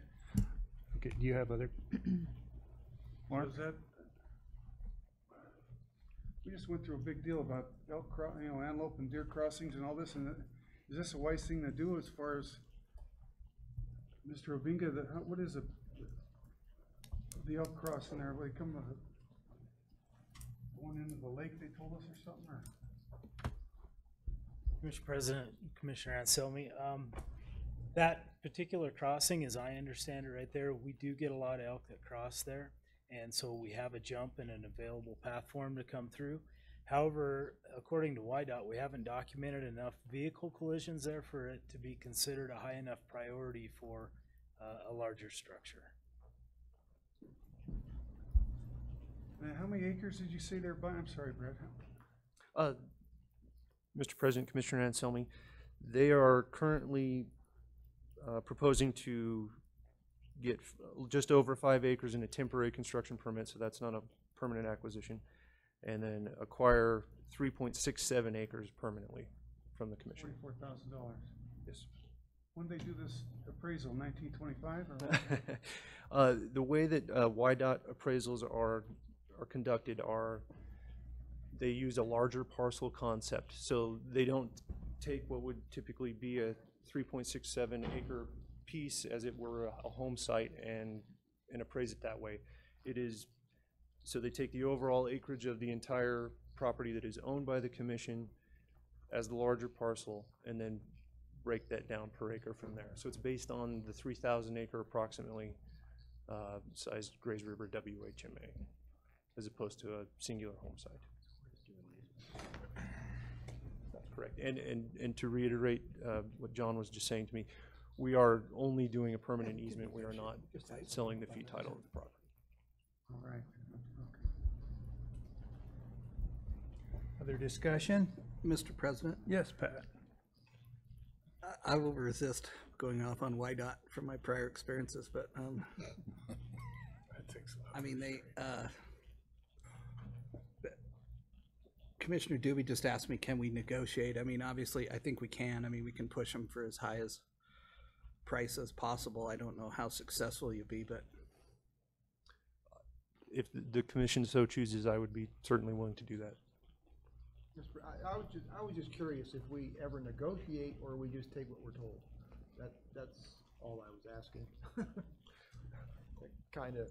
Okay, do you have other? Mark? Was that? We just went through a big deal about elk antelope and deer crossings and all this, and is this a wise thing to do as far as Mr. Obinga, what is the elk crossing there? They come to one end of the lake, they told us, or something, or? Mr. President, Commissioner Anselmi, that particular crossing, as I understand it right there, we do get a lot of elk that cross there. And so we have a jump and an available path for them to come through. However, according to YDOT, we haven't documented enough vehicle collisions there for it to be considered a high enough priority for a larger structure. How many acres did you say they're buying? I'm sorry, Brett. Mr. President, Commissioner Anselmi, they are currently proposing to get just over 5 acres in a temporary construction permit, so that's not a permanent acquisition, and then acquire 3.67 acres permanently from the commission. $44,000. Yes. When did they do this appraisal, 1925 or? The way that YDOT appraisals are are conducted are, they use a larger parcel concept. So they don't take what would typically be a 3.67 acre piece as it were a home site and appraise it that way. It is, so they take the overall acreage of the entire property that is owned by the commission as the larger parcel and then break that down per acre from there. So it's based on the 3,000 acre approximately sized Grays River WHMA as opposed to a singular home site. That's correct. And to reiterate what John was just saying to me, we are only doing a permanent easement. We are not selling the fee title of the property. All right. Other discussion? Mr. President, Yes, Pat. I will resist going off on YDOT from my prior experiences, but, I mean, Commissioner Doobie just asked me, can we negotiate? I mean, obviously, I think we can. I mean, we can push them for as high as price as possible. I don't know how successful you'll be, but If the commission so chooses, I would be certainly willing to do that. I was just curious if we ever negotiate or we just take what we're told. That's all I was asking. Kind of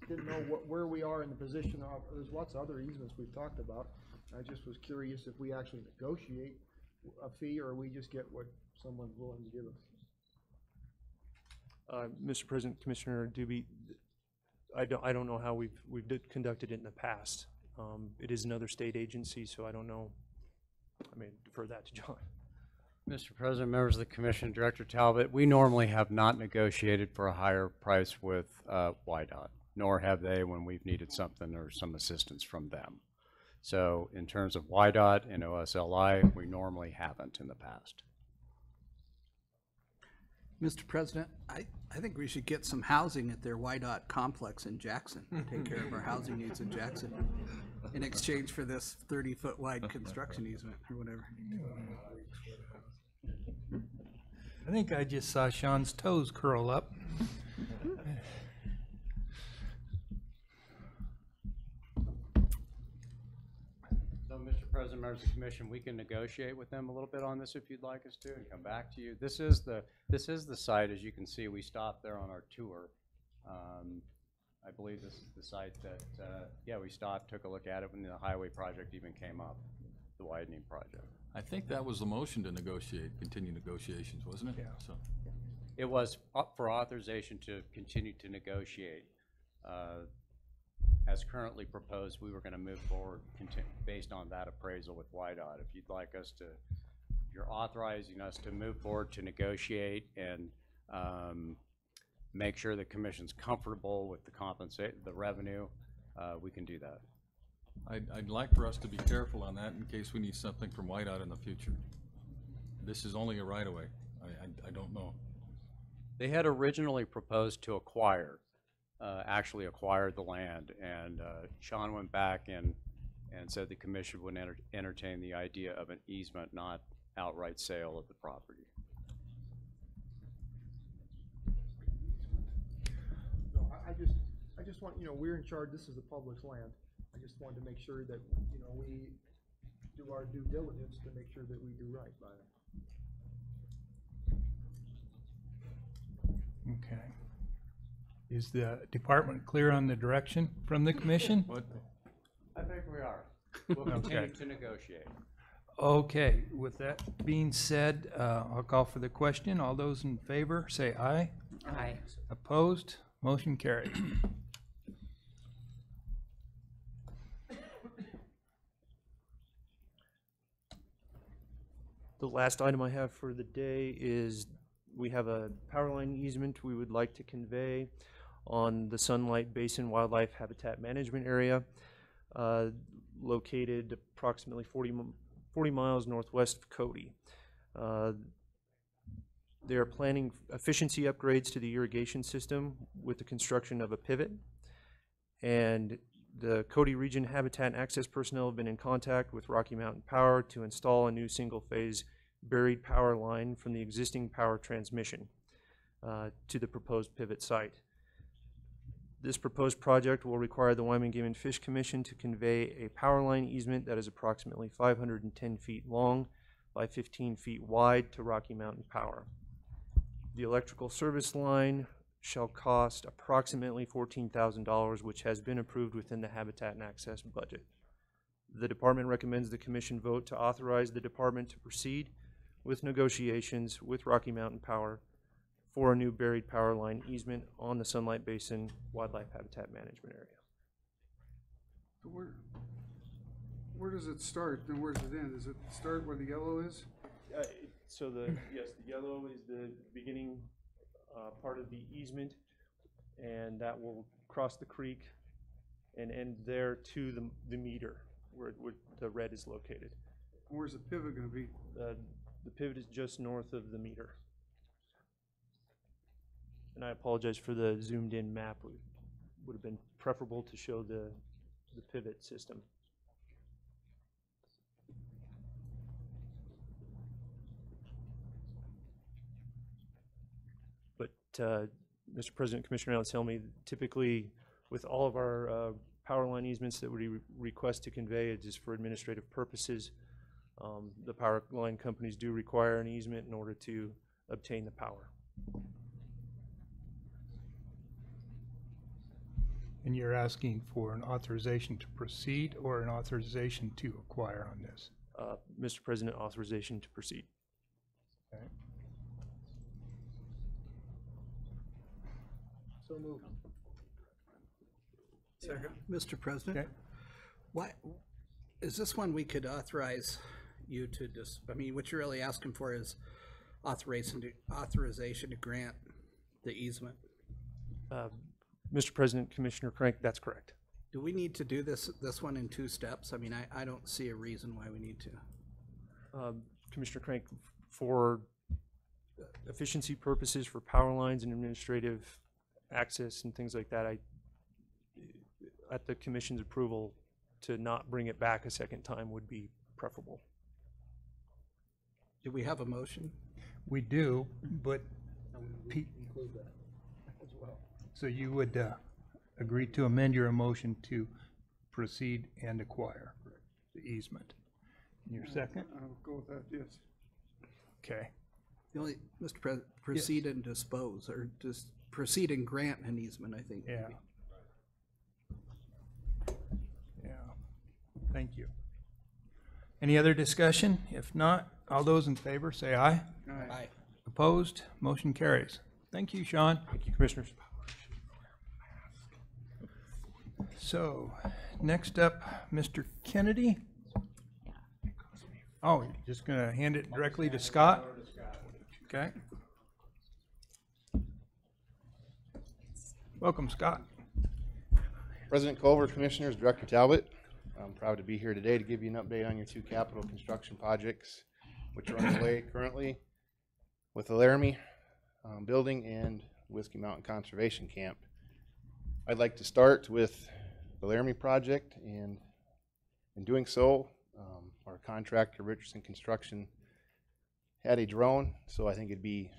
didn't know where we are in the position of, there's lots of other easements we've talked about. I just was curious if we actually negotiate a fee or we just get what someone's willing to give us. Mr. President, Commissioner Doobie, I don't know how we've conducted it in the past. It is another state agency, so I don't know. I mean, defer that to John. Mr. President, members of the Commission, Director Talbot, we normally have not negotiated for a higher price with YDOT, nor have they when we've needed something or some assistance from them. So in terms of YDOT and OSLI, we normally haven't in the past. Mr. President, I think we should get some housing at their YDOT complex in Jackson, take care of our housing needs in Jackson in exchange for this 30-foot wide construction easement or whatever. I think I just saw Sean's toes curl up. So, Mr. President, members of the Commission, we can negotiate with them a little bit on this if you'd like us to, and come back to you. This is the site, as you can see. We stopped there on our tour. I believe this is the site that, yeah, we stopped, took a look at it when the highway project even came up, the widening project. I think that was the motion to negotiate, continue negotiations, wasn't it? Yeah. So, It was up for authorization to continue to negotiate. As currently proposed, we were going to move forward based on that appraisal with YDOT. If you'd like us to, if you're authorizing us to move forward to negotiate and make sure the commission's comfortable with the revenue, we can do that. I'd like for us to be careful on that in case we need something from YDOT in the future. This is only a right-of-way. I don't know. They had originally proposed to actually acquire the land, and Sean went back and said the commission would entertain the idea of an easement, not outright sale of the property. No, I just want, we're in charge, this is the public's land. I just wanted to make sure that, we do our due diligence to make sure that we do right by them. Okay. Is the department clear on the direction from the commission? What? I think we are. We'll continue Okay. to negotiate. Okay, with that being said, I'll call for the question. All those in favor, say aye. Aye. Opposed? Motion carried. The last item I have for the day is we have a power line easement we would like to convey on the Sunlight Basin Wildlife Habitat Management Area, located approximately 40 miles northwest of Cody. They are planning efficiency upgrades to the irrigation system with the construction of a pivot. And the Cody Region Habitat and Access personnel have been in contact with Rocky Mountain Power to install a new single-phase buried power line from the existing power transmission to the proposed pivot site. This proposed project will require the Wyoming Game and Fish Commission to convey a power line easement that is approximately 510 feet long by 15 feet wide to Rocky Mountain Power. The electrical service line shall cost approximately $14,000, which has been approved within the Habitat and Access budget. The department recommends the commission vote to authorize the department to proceed with negotiations with Rocky Mountain Power for a new buried power line easement on the Sunlight Basin Wildlife Habitat Management Area. So where does it start and where does it end? Does it start where the yellow is? So the yellow is the beginning part of the easement, and that will cross the creek and end there to the meter where the red is located. Where's the pivot gonna be? The pivot is just north of the meter. And I apologize for the zoomed in map. It would have been preferable to show the pivot system. But Mr. President, Commissioner Allen, typically with all of our power line easements that we request to convey, it is for administrative purposes. The power line companies do require an easement in order to obtain the power. And you're asking for an authorization to proceed or an authorization to acquire on this? Mr. President, authorization to proceed. Okay. So moved. Second. Mr. President? Okay. Why, is this one we could authorize you to just, I mean, what you're really asking for is authorization to grant the easement? Mr. President, Commissioner Crank, that's correct. Do we need to do this one in 2 steps? I mean, I don't see a reason why we need to. Commissioner Crank, for efficiency purposes, for power lines and administrative access and things like that, at the commission's approval, to not bring it back a second time would be preferable. Do we have a motion? We do, but Include that as well. so you would agree to amend your motion to proceed and acquire the easement. Your second? I'll go with that, yes. Okay. The only, Mr. President, proceed and dispose, or just proceed and grant an easement, I think. Yeah. maybe. Yeah. Thank you. Any other discussion? If not, all those in favor say aye. Aye. Opposed? Motion carries. Thank you, Sean. Thank you, Commissioners. So, next up, Mr. Kennedy. Oh, you're just gonna hand it directly to Scott? Okay. Welcome, Scott. President Culver, Commissioners, Director Talbot, I'm proud to be here today to give you an update on your 2 capital construction projects, which are underway currently with the Laramie building and Whiskey Mountain Conservation Camp. I'd like to start with the Laramie project, and in doing so, our contractor, Richardson Construction, had a drone, so I think it'd be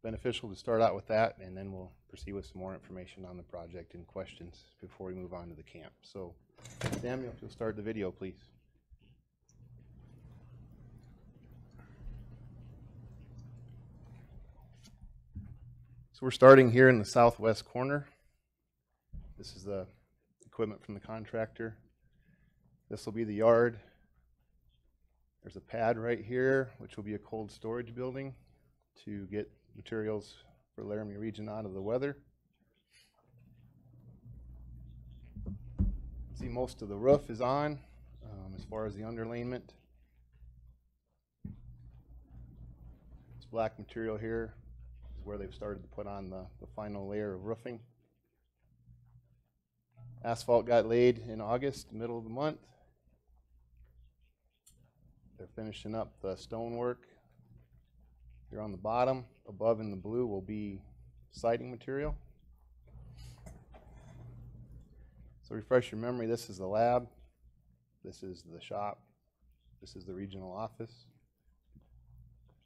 beneficial to start out with that, and then we'll proceed with some more information on the project and questions before we move on to the camp. So, Samuel, if you'll start the video, please. So we're starting here in the southwest corner. This is the equipment from the contractor. This will be the yard. There's a pad right here, which will be a cold storage building to get materials for Laramie region out of the weather. See, most of the roof is on as far as the underlayment. This black material here is where they've started to put on the final layer of roofing. Asphalt got laid in August, middle of the month. They're finishing up the stonework. Here on the bottom, above in the blue, will be siding material. So refresh your memory, this is the lab, this is the shop, this is the regional office.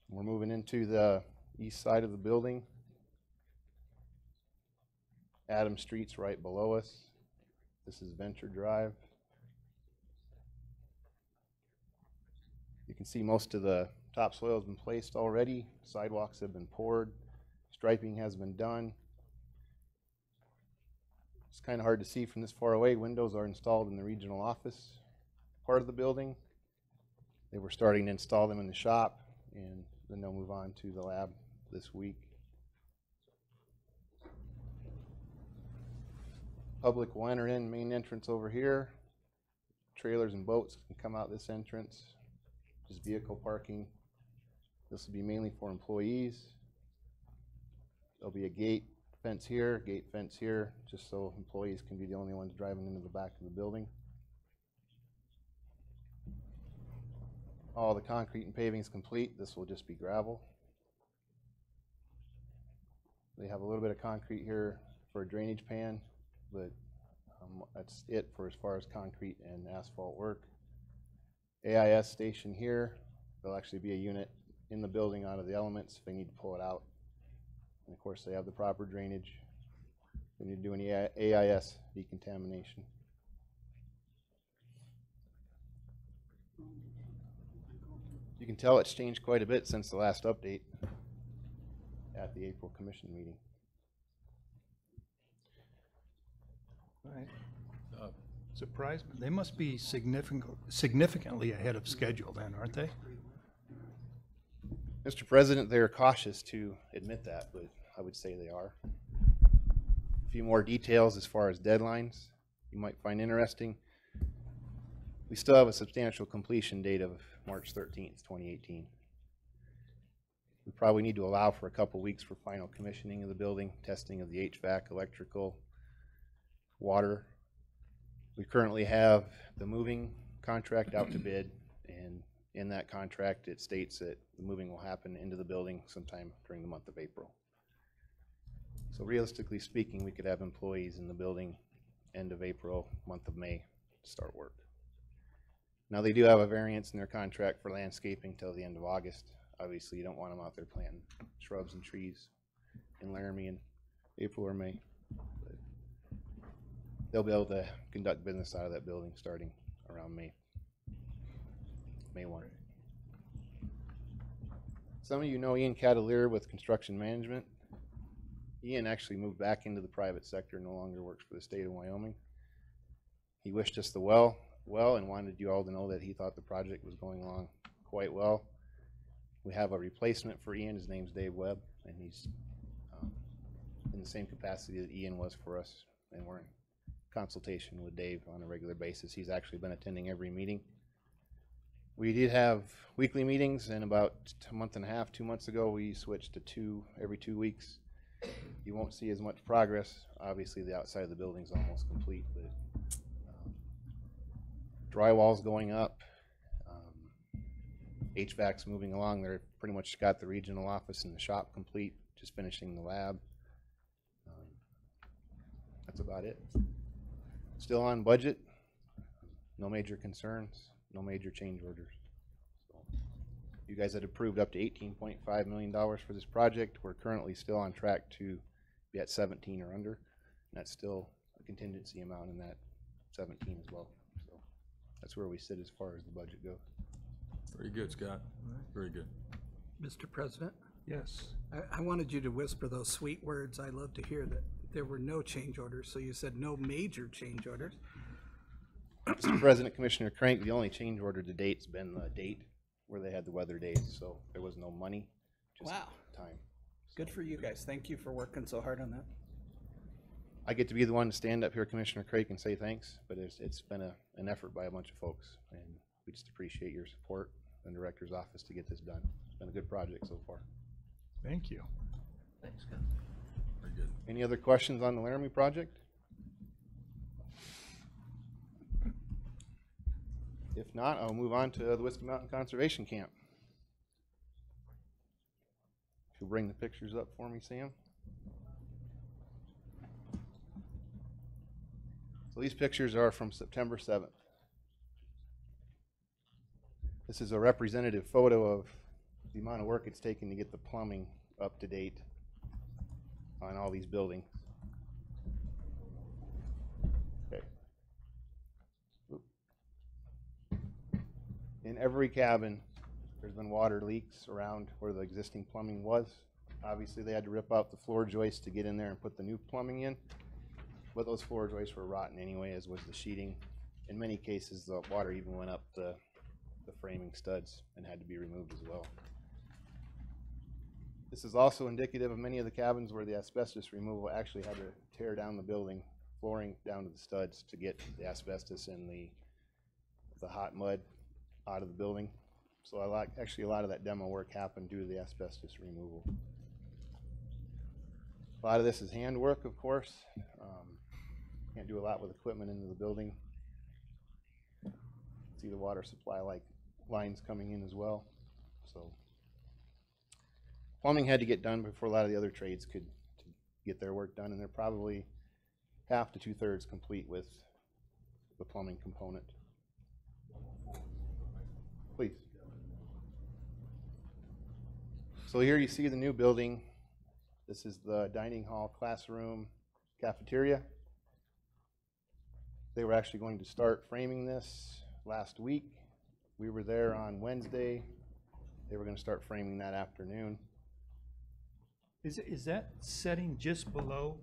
We're moving into the east side of the building. Adams Street's right below us. This is Venture Drive. You can see most of the topsoil has been placed already. Sidewalks have been poured. Striping has been done. It's kind of hard to see from this far away. Windows are installed in the regional office part of the building. They were starting to install them in the shop, and then they'll move on to the lab this week. Public will enter in main entrance over here. Trailers and boats can come out this entrance. Just vehicle parking. This will be mainly for employees. There'll be a gate fence here, just so employees can be the only ones driving into the back of the building. All the concrete and paving is complete. This will just be gravel. They have a little bit of concrete here for a drainage pan, but that's it for as far as concrete and asphalt work. AIS station here. There'll actually be a unit in the building out of the elements if they need to pull it out. And of course they have the proper drainage. They need to do any AIS decontamination. You can tell it's changed quite a bit since the last update at the April Commission meeting. Right. Surprised, they must be significantly ahead of schedule then, aren't they? Mr. President, they are cautious to admit that, but I would say they are. A few more details as far as deadlines you might find interesting. We still have a substantial completion date of March 13th, 2018. We probably need to allow for a couple weeks for final commissioning of the building, testing of the HVAC, electrical, water. We currently have the moving contract out to bid, and in that contract it states that the moving will happen into the building sometime during the month of April. So realistically speaking, we could have employees in the building end of April, month of May to start work. Now they do have a variance in their contract for landscaping till the end of August. Obviously you don't want them out there planting shrubs and trees in Laramie in April or May. But they'll be able to conduct business out of that building starting around May 1. Some of you know Ian Cavalier with Construction Management. Ian actually moved back into the private sector, no longer works for the state of Wyoming. He wished us the well and wanted you all to know that he thought the project was going along quite well. We have a replacement for Ian. His name's Dave Webb, and he's in the same capacity that Ian was for us, and we're in consultation with Dave on a regular basis. He's actually been attending every meeting. We did have weekly meetings, and about a month and a half, 2 months ago, we switched to 2 every 2 weeks. You won't see as much progress. Obviously, the outside of the building's almost complete, but drywall's going up. HVAC's moving along. They're pretty much got the regional office and the shop complete, just finishing the lab. That's about it. Still on budget. No major concerns. No major change orders. So you guys had approved up to $18.5 million for this project. We're currently still on track to be at 17 or under. And that's still a contingency amount in that 17 as well. So that's where we sit as far as the budget goes. Very good, Scott. Very good. Mr. President, Yes. I wanted you to whisper those sweet words. I love to hear that there were no change orders, so you said no major change orders. Mr. President, Commissioner Crank, the only change order to date's been the date where they had the weather days, so there was no money, just Wow. time. Good for you guys. Thank you for working so hard on that. I get to be the one to stand up here, Commissioner Craig, and say thanks, but it's been an effort by a bunch of folks, and we just appreciate your support in the Director's office to get this done. It's been a good project so far. Thank you. Thanks, Scott. Very good. Any other questions on the Laramie project? If not, I'll move on to the Whiskey Mountain Conservation Camp. If you'll bring the pictures up for me, Sam. So these pictures are from September 7th. This is a representative photo of the amount of work it's taken to get the plumbing up to date on all these buildings. In every cabin, there's been water leaks around where the existing plumbing was. Obviously, they had to rip out the floor joists to get in there and put the new plumbing in. But those floor joists were rotten anyway, as was the sheeting. In many cases, the water even went up the framing studs and had to be removed as well. This is also indicative of many of the cabins where the asbestos removal actually had to tear down the building, flooring down to the studs to get the asbestos and the hot mud out of the building. So actually a lot of that demo work happened due to the asbestos removal. A lot of this is handwork, of course. Can't do a lot with equipment into the building. See the water supply lines coming in as well. So plumbing had to get done before a lot of the other trades could get their work done, and they're probably half to 2/3 complete with the plumbing component. Please. So here you see the new building. This is the dining hall, classroom, cafeteria. They were actually going to start framing this last week. We were there on Wednesday. They were going to start framing that afternoon. Is that setting just below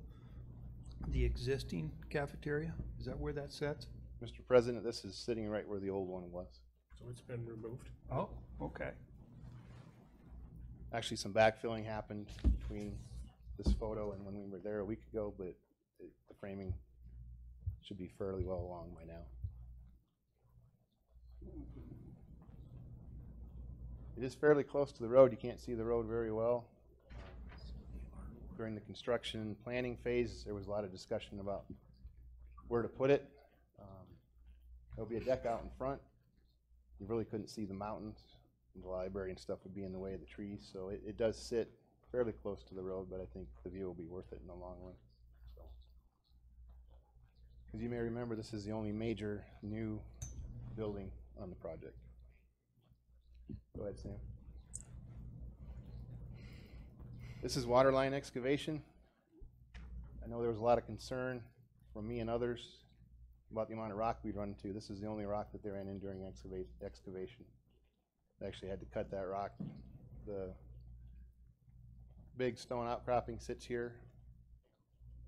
the existing cafeteria? Is that where that sets? Mr. President, this is sitting right where the old one was. So it's been removed? Oh, okay. Actually, some backfilling happened between this photo and when we were there a week ago, but the framing should be fairly well along by now. It is fairly close to the road. You can't see the road very well. During the construction planning phase, there was a lot of discussion about where to put it. There'll be a deck out in front. You really couldn't see the mountains. The library and stuff would be in the way of the trees, so it does sit fairly close to the road, but I think the view will be worth it in the long run. So, as you may remember, this is the only major new building on the project. Go ahead, Sam. This is water line excavation. I know there was a lot of concern from me and others about the amount of rock we'd run into. This is the only rock that they ran in during excavation. They actually had to cut that rock. The big stone outcropping sits here.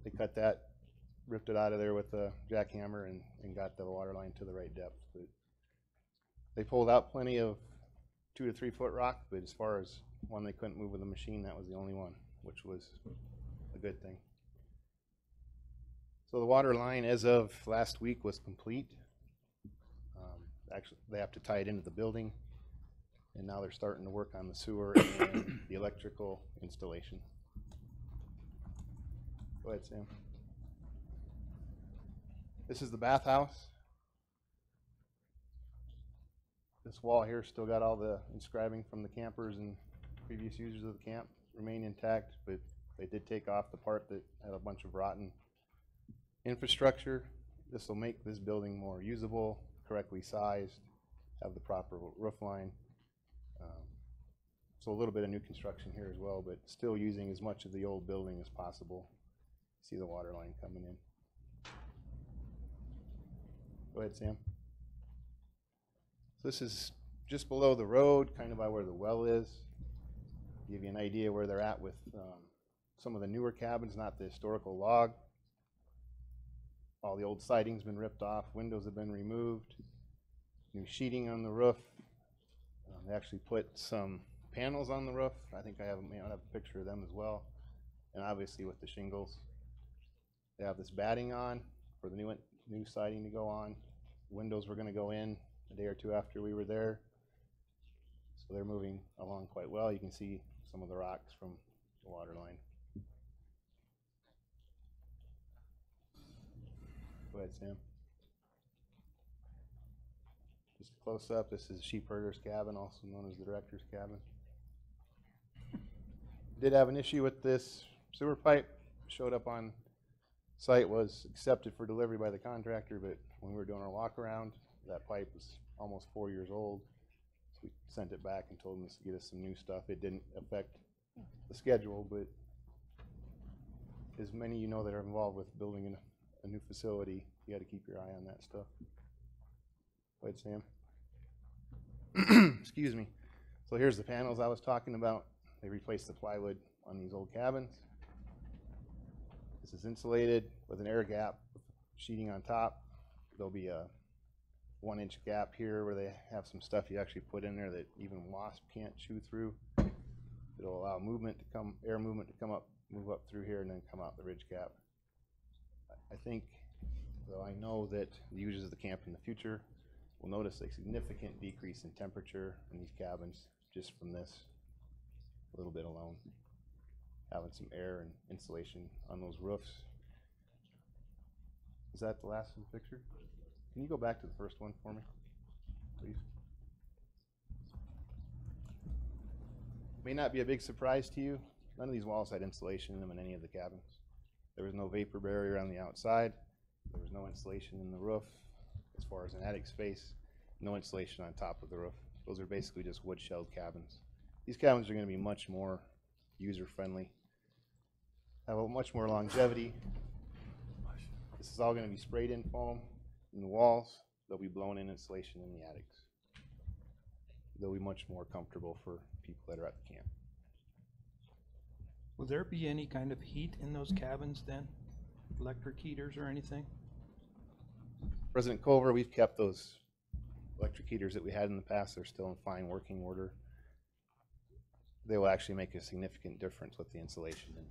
They cut that, ripped it out of there with a jackhammer and got the water line to the right depth. But they pulled out plenty of 2 to 3 foot rock, but as far as one they couldn't move with a machine, that was the only one, which was a good thing. So the water line as of last week was complete. Actually, they have to tie it into the building, and now they're starting to work on the sewer and the electrical installation. Go ahead, Sam. This is the bathhouse. This wall here still got all the inscribing from the campers and previous users of the camp remain intact, but they did take off the part that had a bunch of rotten infrastructure. This will make this building more usable, correctly sized, have the proper roof line. So a little bit of new construction here as well, but still using as much of the old building as possible. See the water line coming in. Go ahead, Sam. So this is just below the road, kind of by where the well is. Give you an idea where they're at with some of the newer cabins, not the historical log. All the old siding's been ripped off, windows have been removed, new sheeting on the roof. They actually put some panels on the roof. I think I have a picture of them as well. And obviously with the shingles, they have this batting on for the new siding to go on. Windows were going to go in a day or two after we were there. So they're moving along quite well. You can see some of the rocks from the water line. Go ahead, Sam. Just a close up, this is sheep herder's cabin, also known as the director's cabin. Did have an issue with this sewer pipe. Showed up on site, was accepted for delivery by the contractor, but when we were doing our walk around, that pipe was almost 4 years old. So we sent it back and told them to get us some new stuff. It didn't affect the schedule, but as many of you know that are involved with building a new facility, you got to keep your eye on that stuff. Go ahead, Sam. Excuse me. So here's the panels I was talking about. They replaced the plywood on these old cabins. This is insulated with an air gap, sheeting on top. There'll be a 1-inch gap here where they have some stuff you actually put in there that even wasp can't chew through. It'll allow movement to come, air movement to come up, move up through here and then come out the ridge cap. I think, though I know that the users of the camp in the future will notice a significant decrease in temperature in these cabins just from this little bit alone. Having some air and insulation on those roofs. Is that the last of the picture? Can you go back to the first one for me, please? May not be a big surprise to you. None of these walls had insulation in them in any of the cabins. There was no vapor barrier on the outside. There was no insulation in the roof as far as an attic space. No insulation on top of the roof. Those are basically just wood shelled cabins. These cabins are going to be much more user friendly, have a much more longevity. This is all going to be sprayed in foam in the walls. There'll be blown in insulation in the attics. They'll be much more comfortable for people that are at the camp. Will there be any kind of heat in those cabins then? Electric heaters or anything? President Culver, we've kept those electric heaters that we had in the past. They're still in fine working order. They will actually make a significant difference with the insulation and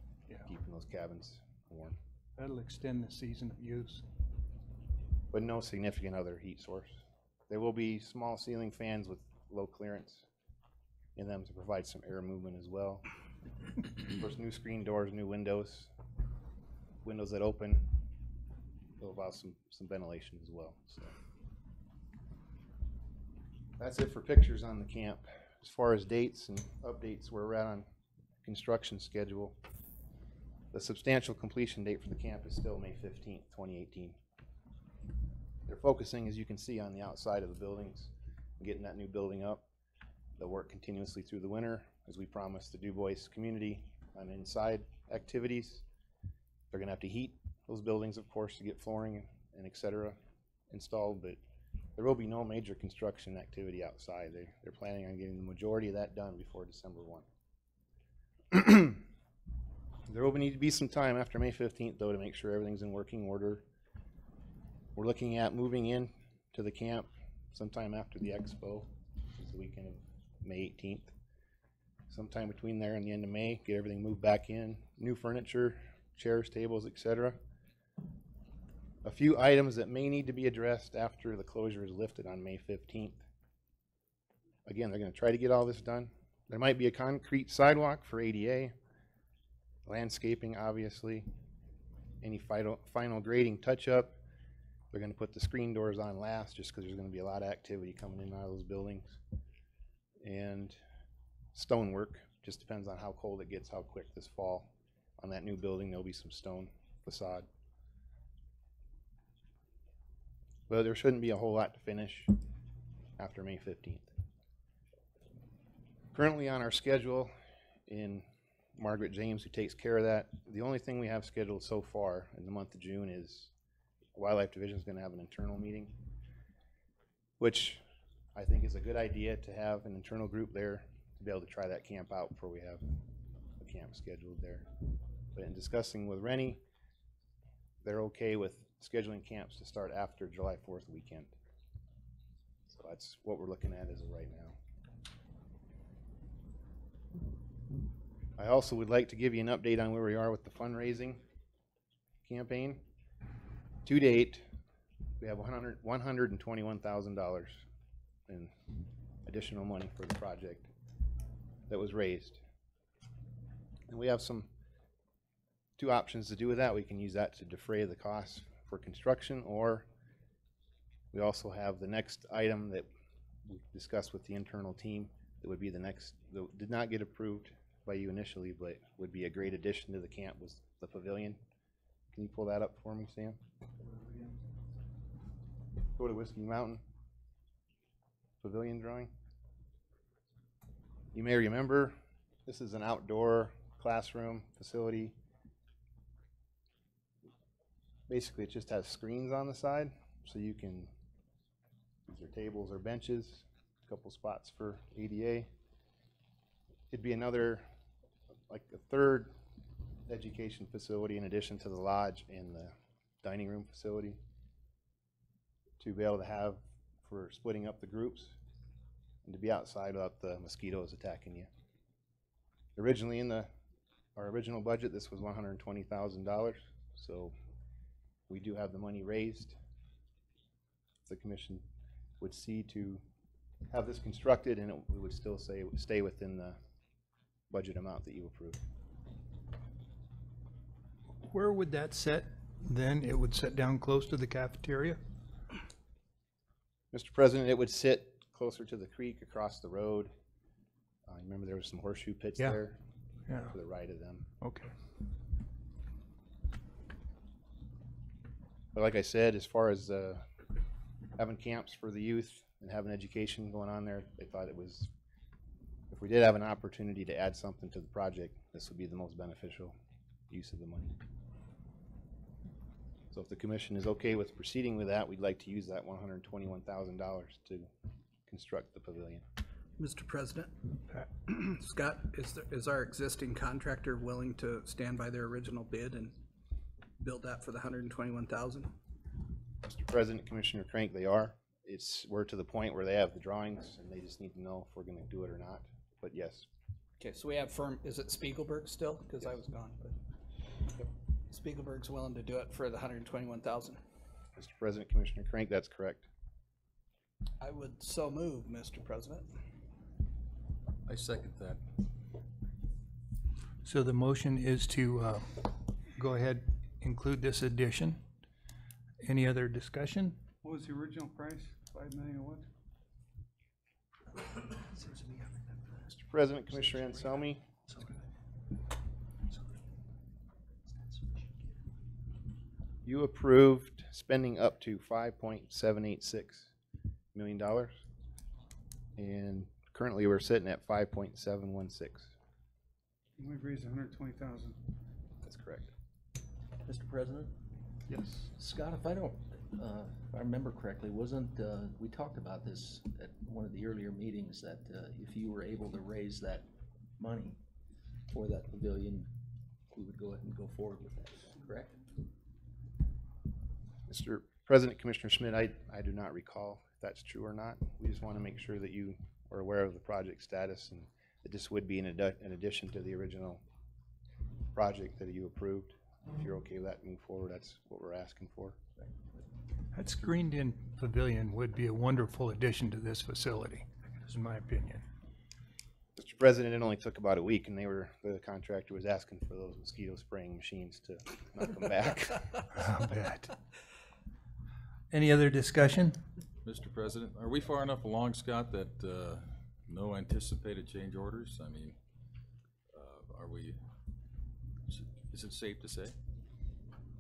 keeping those cabins warm. That'll extend the season of use. But no significant other heat source. There will be small ceiling fans with low clearance in them to provide some air movement as well. Of course, new screen doors, new windows, windows that open. They'll allow some ventilation as well. So that's it for pictures on the camp. As far as dates and updates, where we're at on construction schedule. The substantial completion date for the camp is still May 15th, 2018. They're focusing, as you can see, on the outside of the buildings, getting that new building up. They'll work continuously through the winter, as we promised the Du Bois community on inside activities. They're going to have to heat those buildings, of course, to get flooring and et cetera installed, but there will be no major construction activity outside. They're planning on getting the majority of that done before December 1. There will need to be some time after May 15th, though, to make sure everything's in working order. We're looking at moving in to the camp sometime after the expo, which is the weekend of May 18th. Sometime between there and the end of May, get everything moved back in. New furniture, chairs, tables, etc. A few items that may need to be addressed after the closure is lifted on May 15th. Again, they're going to try to get all this done. There might be a concrete sidewalk for ADA, landscaping, obviously, any final grading touch-up. They're going to put the screen doors on last just because there's going to be a lot of activity coming in and out of those buildings. And stonework, just depends on how cold it gets, how quick this fall. On that new building, there'll be some stone facade. But there shouldn't be a whole lot to finish after May 15th. Currently on our schedule in Margaret James, who takes care of that, the only thing we have scheduled so far in the month of June is Wildlife Division is going to have an internal meeting, which I think is a good idea to have an internal group there to be able to try that camp out before we have a camp scheduled there. But in discussing with Rennie, they're okay with scheduling camps to start after July 4th weekend. So that's what we're looking at as of right now. I also would like to give you an update on where we are with the fundraising campaign. To date, we have $121,000 in additional money for the project that was raised. And we have two options to do with that. We can use that to defray the costs for construction, or we also have the next item that we discussed with the internal team that would be the next, that did not get approved by you initially, but would be a great addition to the camp, was the pavilion. Can you pull that up for me, Sam? Go to Whiskey Mountain. Pavilion drawing. You may remember, this is an outdoor classroom facility. Basically, it just has screens on the side, so you can, these are tables or benches, couple spots for ADA. It'd be another, like a third education facility in addition to the lodge and the dining room facility to be able to have for splitting up the groups and to be outside without the mosquitoes attacking you. Originally in our original budget, this was $120,000, so we do have the money raised. The commission would see to have this constructed, and we would still say it would stay within the budget amount that you approved. Where would that sit then? It would sit down close to the cafeteria? Mr. President, it would sit closer to the creek across the road. Remember there was some horseshoe pits there? Yeah. To the right of them. Okay. But like I said, as far as having camps for the youth and having education going on there, they thought it was, if we did have an opportunity to add something to the project, this would be the most beneficial use of the money. So if the commission is okay with proceeding with that, we'd like to use that $121,000 to construct the pavilion. Mr. President, Scott, is our existing contractor willing to stand by their original bid and build that for the $121,000? Mr. President, Commissioner Crank, they are. We're to the point where they have the drawings and they just need to know if we're going to do it or not. But yes. Okay, so we have firm, is it Spiegelberg still? Because I was gone, but Spiegelberg's willing to do it for the $121,000. Mr. President, Commissioner Crank, that's correct. I would so move, Mr. President. I second that. So the motion is to go ahead, include this addition. Any other discussion? What was the original price? 5 million or what? Mr. President, Commissioner Anselmi. You approved spending up to $5.786 million, and currently we're sitting at 5.716. We've raised 120,000. That's correct. Mr. President? Yes. Scott, if I remember correctly, wasn't, we talked about this at one of the earlier meetings, that if you were able to raise that money for that pavilion, we would go ahead and go forward with that, correct? Mr. President, Commissioner Schmidt, I do not recall if that's true or not. We just want to make sure that you are aware of the project status and that this would be in addition to the original project that you approved. If you're okay with that, move forward. That's what we're asking for. That screened-in pavilion would be a wonderful addition to this facility, in my opinion. Mr. President, it only took about a week, and the contractor was asking for those mosquito spraying machines to knock them back. I'll bet. Any other discussion? Mr. President, are we far enough along, Scott, that no anticipated change orders? I mean, are we, is it safe to say?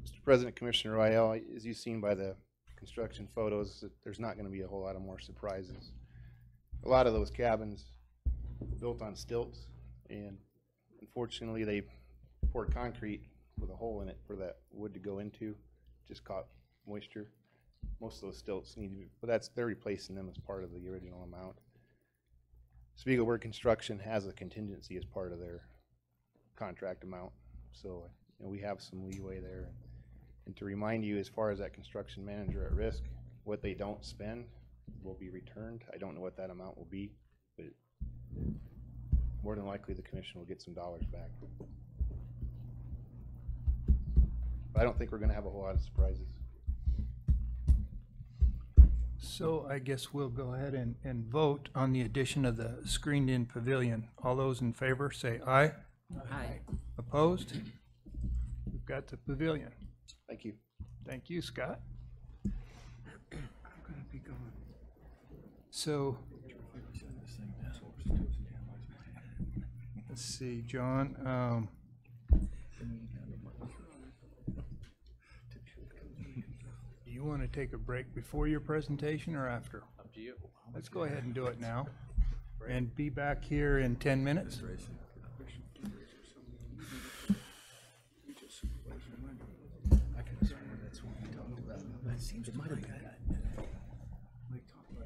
Mr. President, Commissioner Royale, as you've seen by the construction photos, there's not going to be a whole lot of more surprises. A lot of those cabins were built on stilts, and unfortunately they poured concrete with a hole in it for that wood to go into, just caught moisture. Most of those stilts need to be, but they're replacing them as part of the original amount. Spiegelberg Construction has a contingency as part of their contract amount, so we have some leeway there. And to remind you, as far as that construction manager at risk, what they don't spend will be returned. I don't know what that amount will be, but more than likely the commission will get some dollars back. But I don't think we're going to have a whole lot of surprises. So I guess we'll go ahead and vote on the addition of the screened-in pavilion. All those in favor say aye. Aye. Opposed? We've got the pavilion. Thank you. Thank you, Scott. I'm gonna be gone. So, let's see, John. Do you want to take a break before your presentation or after? Up to you. Let's go ahead and do it now. And be back here in 10 minutes.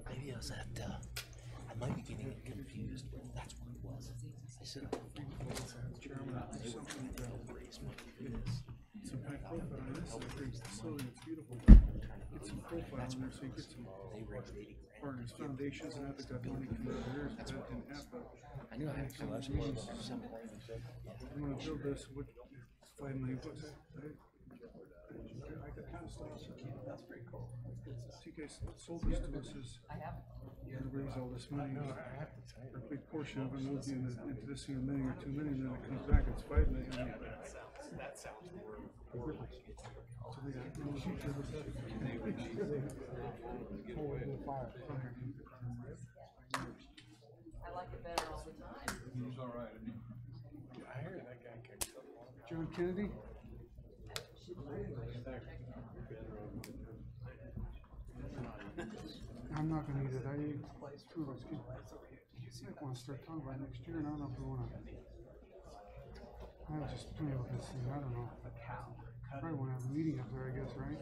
Maybe I was at, I Chairman, or something that some high profile on this, it's a great facility, it's beautiful. Get some profile in there, so you get some partners, foundations, and that got money coming out of theirs, but that didn't happen. I knew I had some meetings at some point. I'm gonna build this, what, it's 5 million bucks, right? I got kind of stuff. That's pretty cool. You guys sold this to us as, to raise all this money. For a big portion of it will be into this thing, $1 million or 2 million, then it comes back, it's 5 million. That sounds horrible. So they got no future with that. I like it better all the time. He's all right, isn't he? I heard that guy kicked up. John Kennedy? I'm not gonna eat it, I ate two of those. I wanna start talking about next year, and I don't know if we wanna. I was just playing with this thing, I don't know. Probably wanna have a meeting up there, I guess, right?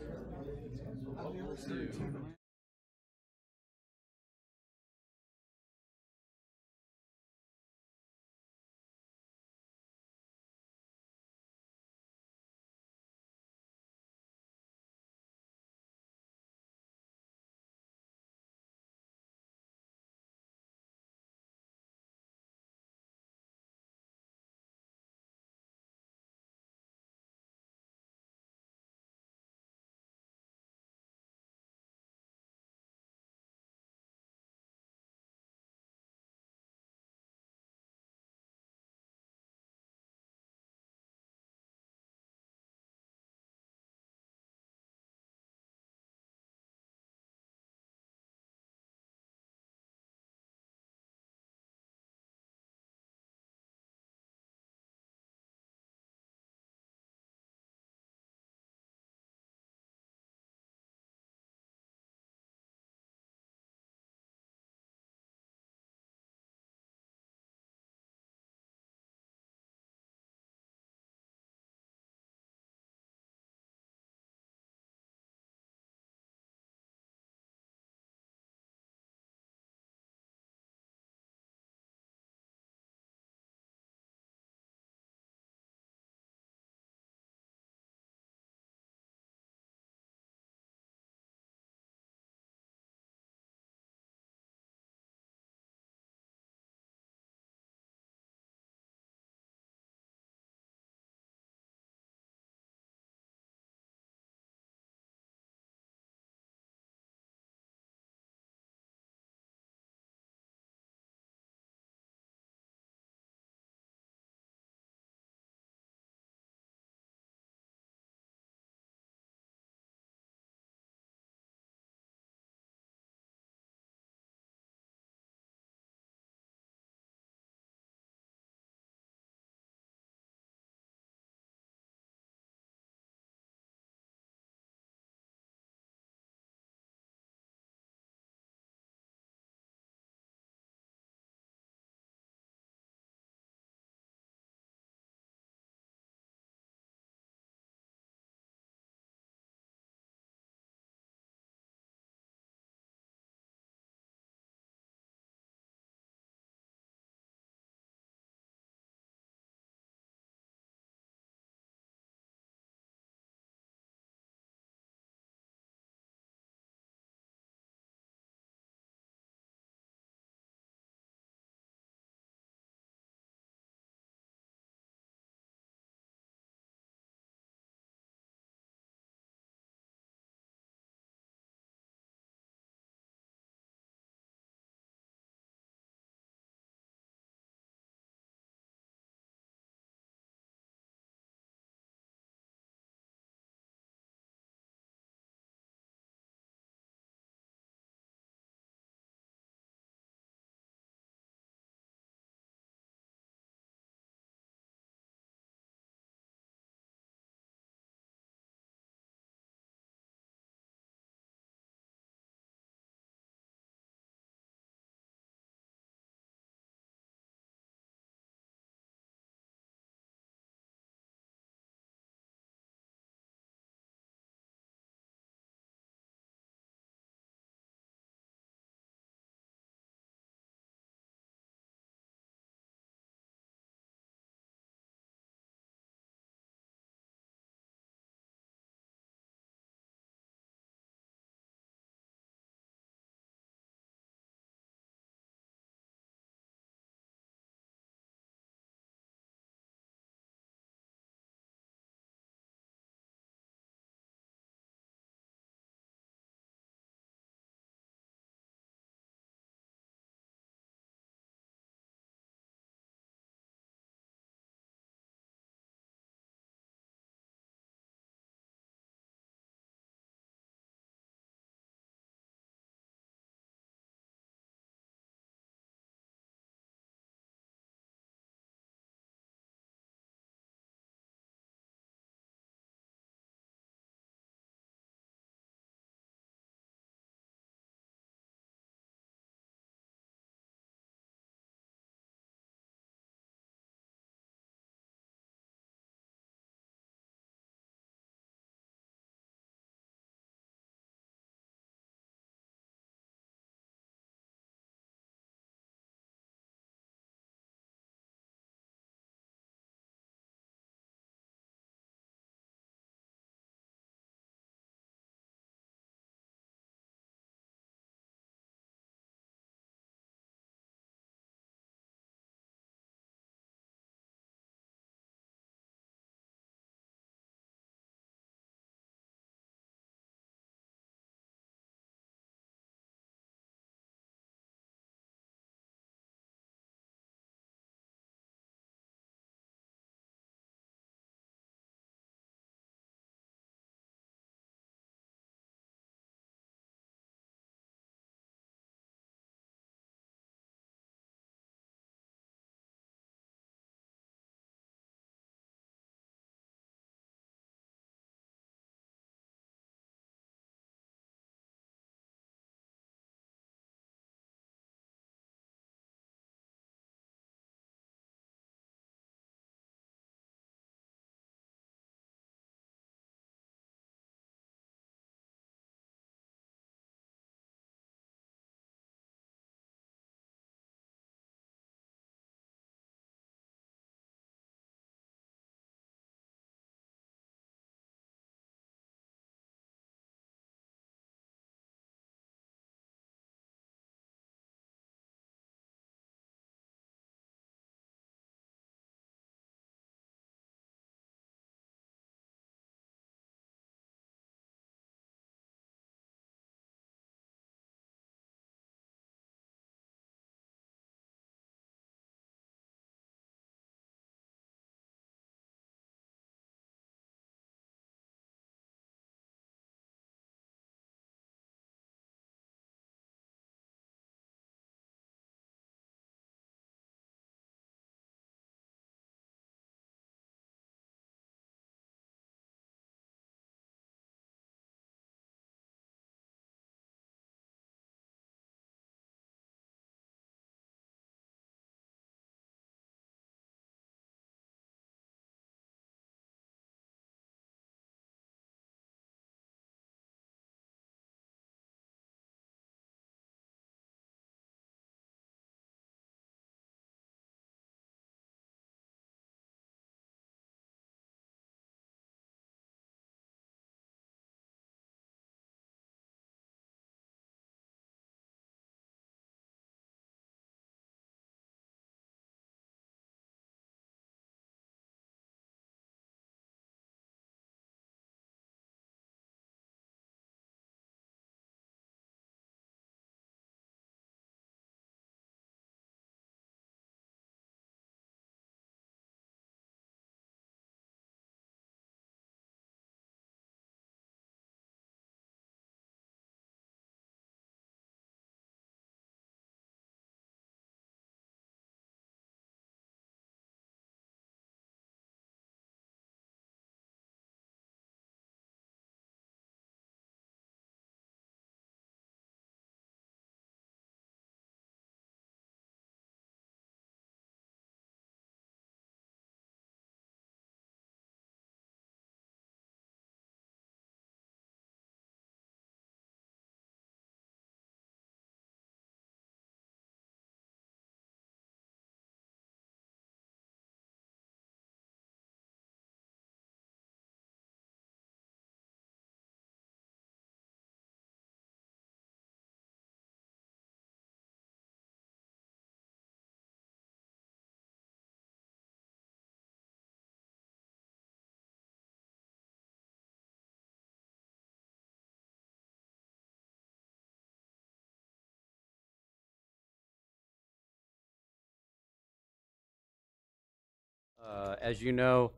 As you know,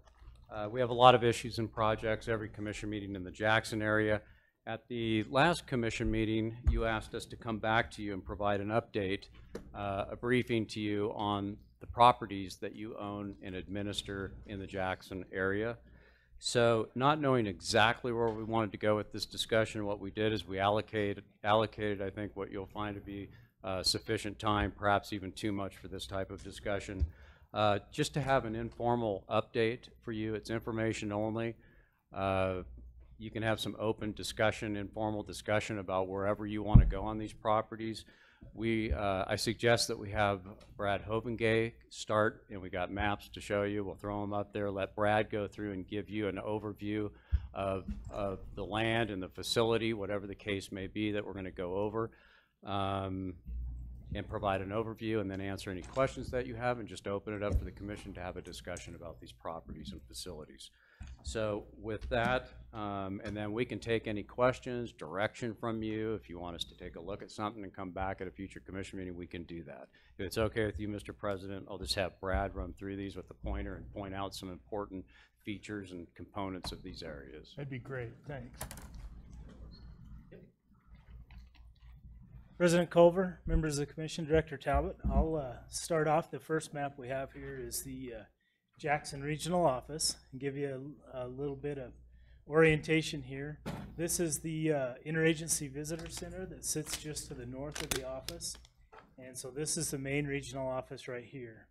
we have a lot of issues and projects, every commission meeting in the Jackson area. At the last commission meeting, you asked us to come back to you and provide an update, a briefing to you on the properties that you own and administer in the Jackson area. So not knowing exactly where we wanted to go with this discussion, what we did is we allocated, I think, what you'll find to be sufficient time, perhaps even too much for this type of discussion, just to have an informal update for you. It's information only. You can have some open discussion, informal discussion about wherever you want to go on these properties. I suggest that we have Brad Hovengay start, and we got maps to show you. We'll throw them up there. Let Brad go through and give you an overview of the land and the facility, whatever the case may be that we're going to go over, and provide an overview, and then answer any questions that you have, and just open it up for the commission to have a discussion about these properties and facilities. So with that, and then we can take any questions, direction from you. If you want us to take a look at something and come back at a future commission meeting, we can do that. If it's okay with you, Mr. President, I'll just have Brad run through these with the pointer and point out some important features and components of these areas. That'd be great, thanks. President Culver, members of the commission, Director Talbot, I'll start off. The first map we have here is the Jackson Regional Office, and give you a little bit of orientation here. This is the Interagency Visitor Center that sits just to the north of the office, and so this is the main regional office right here.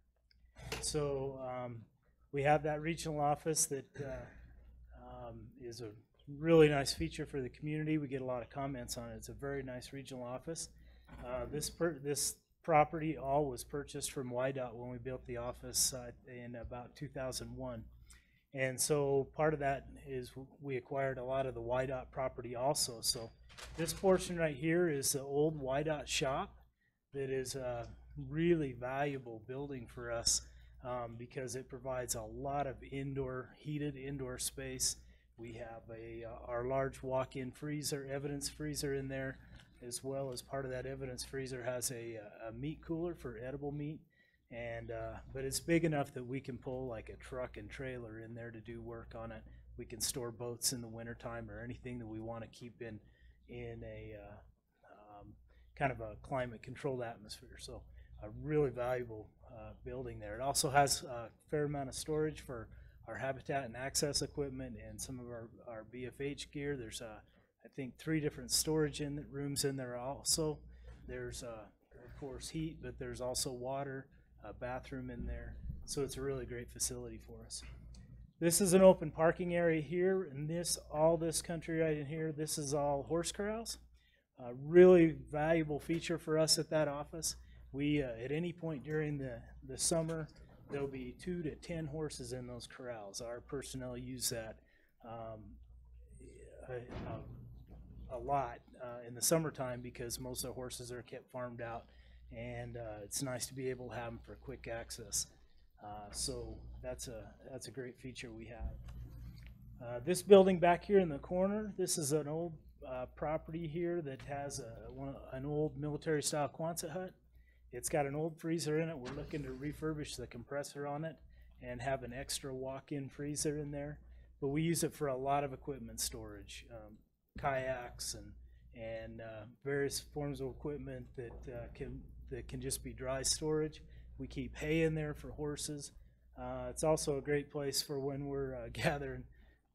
So we have that regional office that is a really nice feature for the community. We get a lot of comments on it. It's a very nice regional office. This property all was purchased from WYDOT when we built the office in about 2001. And so part of that is we acquired a lot of the WYDOT property also. So this portion right here is the old WYDOT shop that is a really valuable building for us because it provides a lot of heated indoor space. We have our large walk-in freezer, evidence freezer in there, as well as part of that evidence freezer has a meat cooler for edible meat. And but it's big enough that we can pull like a truck and trailer in there to do work on it. We can store boats in the wintertime or anything that we want to keep in a kind of a climate controlled atmosphere. So a really valuable building there. It also has a fair amount of storage for our habitat and access equipment and some of our BFH gear. There's I think 3 different storage rooms in there also. There's of course heat, but there's also water, a bathroom in there. So it's a really great facility for us. This is an open parking area here, and all this country right in here, this is all horse corrals. A really valuable feature for us at that office. We at any point during the summer, there'll be 2 to 10 horses in those corrals. Our personnel use that a lot in the summertime because most of the horses are kept farmed out, and it's nice to be able to have them for quick access. So that's a great feature we have. This building back here in the corner, this is an old property here that has an old military style Quonset hut. It's got an old freezer in it. We're looking to refurbish the compressor on it and have an extra walk-in freezer in there. But we use it for a lot of equipment storage, kayaks and various forms of equipment that can just be dry storage. We keep hay in there for horses. It's also a great place for when we're gathering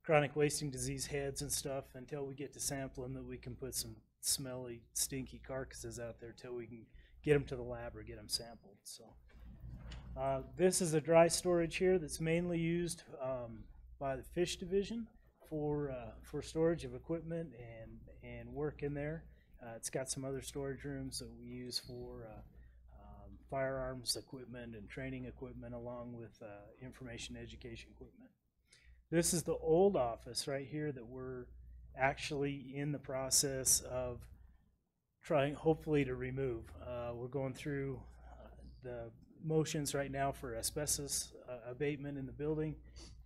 chronic wasting disease heads and stuff until we get to sample them, that we can put some smelly, stinky carcasses out there till we can get them to the lab or get them sampled. So this is a dry storage here that's mainly used by the fish division for storage of equipment and work in there. It's got some other storage rooms that we use for firearms equipment and training equipment, along with information education equipment. This is the old office right here that we're actually in the process of trying, hopefully, to remove. We're going through the motions right now for asbestos abatement in the building,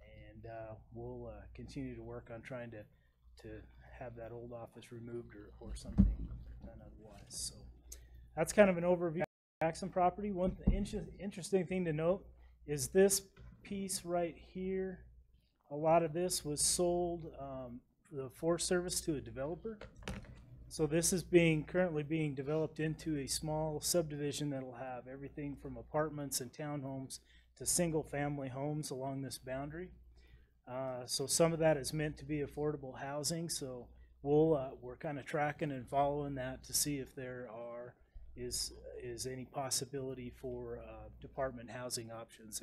and we'll continue to work on trying to have that old office removed or something done otherwise. So that's kind of an overview of the Jackson property. One interesting thing to note is this piece right here, a lot of this was sold the Forest Service to a developer. So this is currently being developed into a small subdivision that'll have everything from apartments and townhomes to single-family homes along this boundary. So some of that is meant to be affordable housing. So we're kind of tracking and following that to see if there is any possibility for department housing options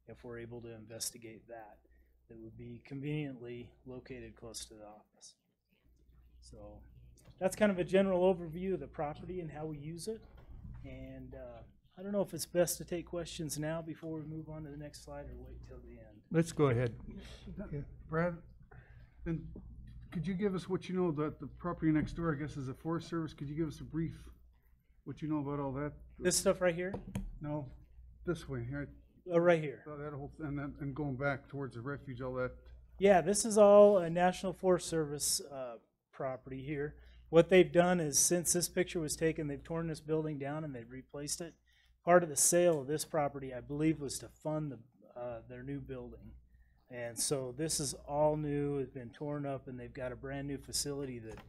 if we're able to investigate that would be conveniently located close to the office. So that's kind of a general overview of the property and how we use it. And I don't know if it's best to take questions now before we move on to the next slide or wait till the end. Let's go ahead. Brad, and could you give us what you know about the property next door, I guess, is a Forest Service? Could you give us a brief, what you know about all that? This stuff right here? No, this way, right? Oh, right here. That whole, and going back towards the refuge, all that. Yeah, this is all a National Forest Service property here. What they've done is, since this picture was taken, they've torn this building down and they've replaced it. Part of the sale of this property, I believe, was to fund their new building. And so this is all new, it's been torn up, and they've got a brand new facility that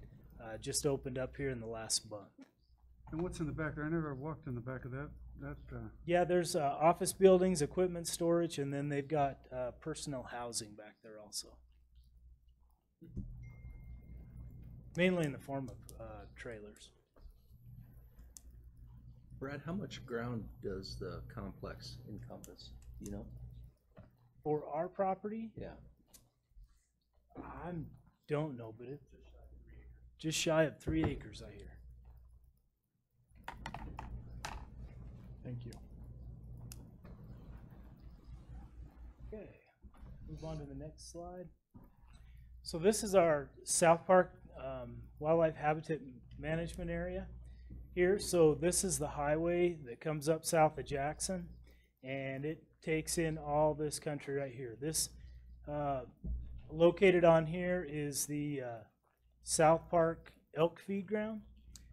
just opened up here in the last month. And what's in the back there? I never walked in the back of that. Yeah, there's office buildings, equipment storage, and then they've got personnel housing back there also. Mainly in the form of trailers. Brad, how much ground does the complex encompass? You know? For our property? Yeah. I don't know, but it's just shy of 3 acres, I hear. Thank you. Okay, move on to the next slide. So this is our South Park Wildlife Habitat Management area here. So this is the highway that comes up south of Jackson, and it takes in all this country right here. This located on here is the South Park elk feed ground.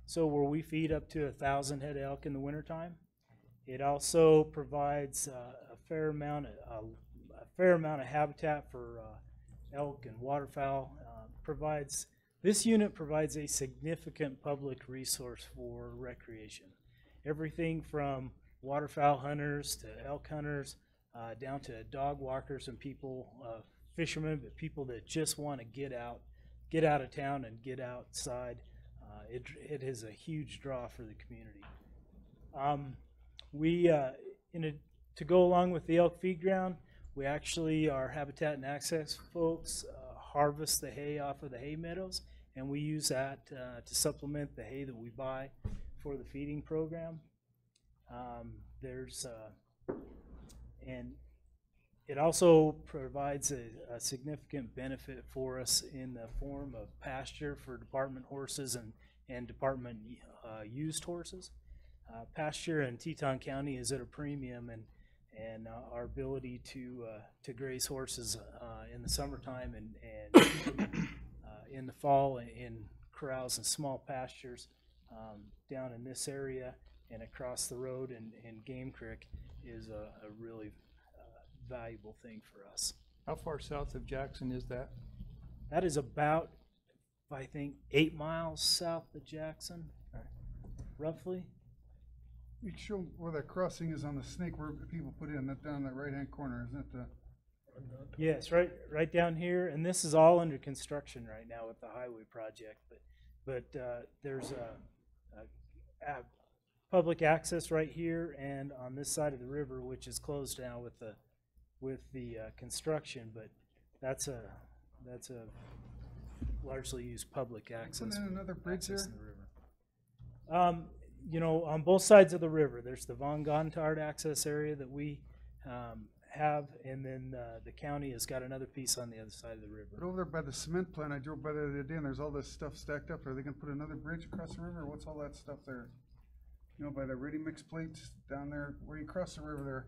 So where we feed up to 1,000 head of elk in the wintertime. It also provides a fair amount of habitat for elk and waterfowl. This unit provides a significant public resource for recreation. Everything from waterfowl hunters to elk hunters, down to dog walkers and people, fishermen, but people that just want to get out of town and get outside. It is a huge draw for the community. To go along with the elk feed ground, we actually, our habitat and access folks, harvest the hay off of the hay meadows, and we use that to supplement the hay that we buy for the feeding program. And it also provides a significant benefit for us in the form of pasture for department horses and department used horses. Pasture in Teton County is at a premium, and our ability to graze horses in the summertime and in the fall in corrals and small pastures down in this area and across the road in Game Creek is a really valuable thing for us. How far south of Jackson is that? That is about, I think, 8 miles south of Jackson, roughly. You can show where that crossing is on the Snake, where people put in that down that right-hand corner, isn't it? Yes, right down here, and this is all under construction right now with the highway project. But there's a public access right here and on this side of the river, which is closed now with the construction. But that's a largely used public access. Isn't there another bridge there? The river. You know, on both sides of the river, there's the Von Gontard access area that we have, and then the county has got another piece on the other side of the river. But over there by the cement plant, I drove by there the other day, and there's all this stuff stacked up. Are they gonna put another bridge across the river, or what's all that stuff there? You know, by the ready mix plates down there, where you cross the river there,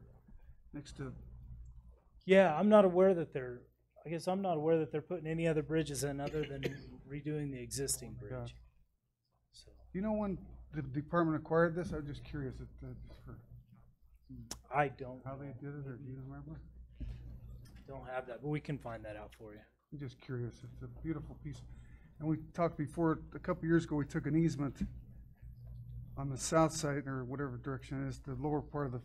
next to. Yeah, I'm not aware that they're putting any other bridges in other than redoing the existing bridge. So. You know when the department acquired this? I'm just curious. I don't. How they did it, or do you remember? don't have that, but we can find that out for you. I'm just curious. It's a beautiful piece. And we talked before, a couple years ago, we took an easement on the south side, or whatever direction it is, the lower part of the,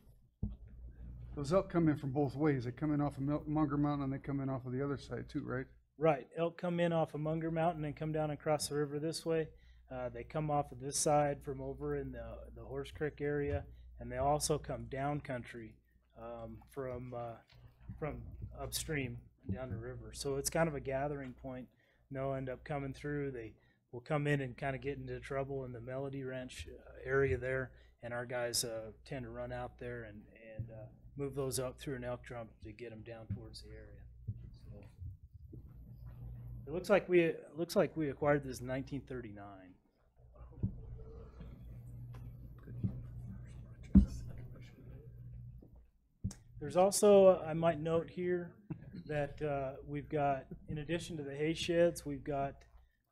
those elk come in from both ways. They come in off of Munger Mountain and they come in off of the other side too, right? Right, elk come in off of Munger Mountain and come down across the river this way. They come off of this side from over in the Horse Creek area, and they also come down country from upstream down the river. So it's kind of a gathering point. And they'll end up coming through. They will come in and kind of get into trouble in the Melody Ranch area there, and our guys tend to run out there and move those up through an elk jump to get them down towards the area. So it looks like we acquired this in 1939. There's also, I might note here, that we've got, in addition to the hay sheds, we've got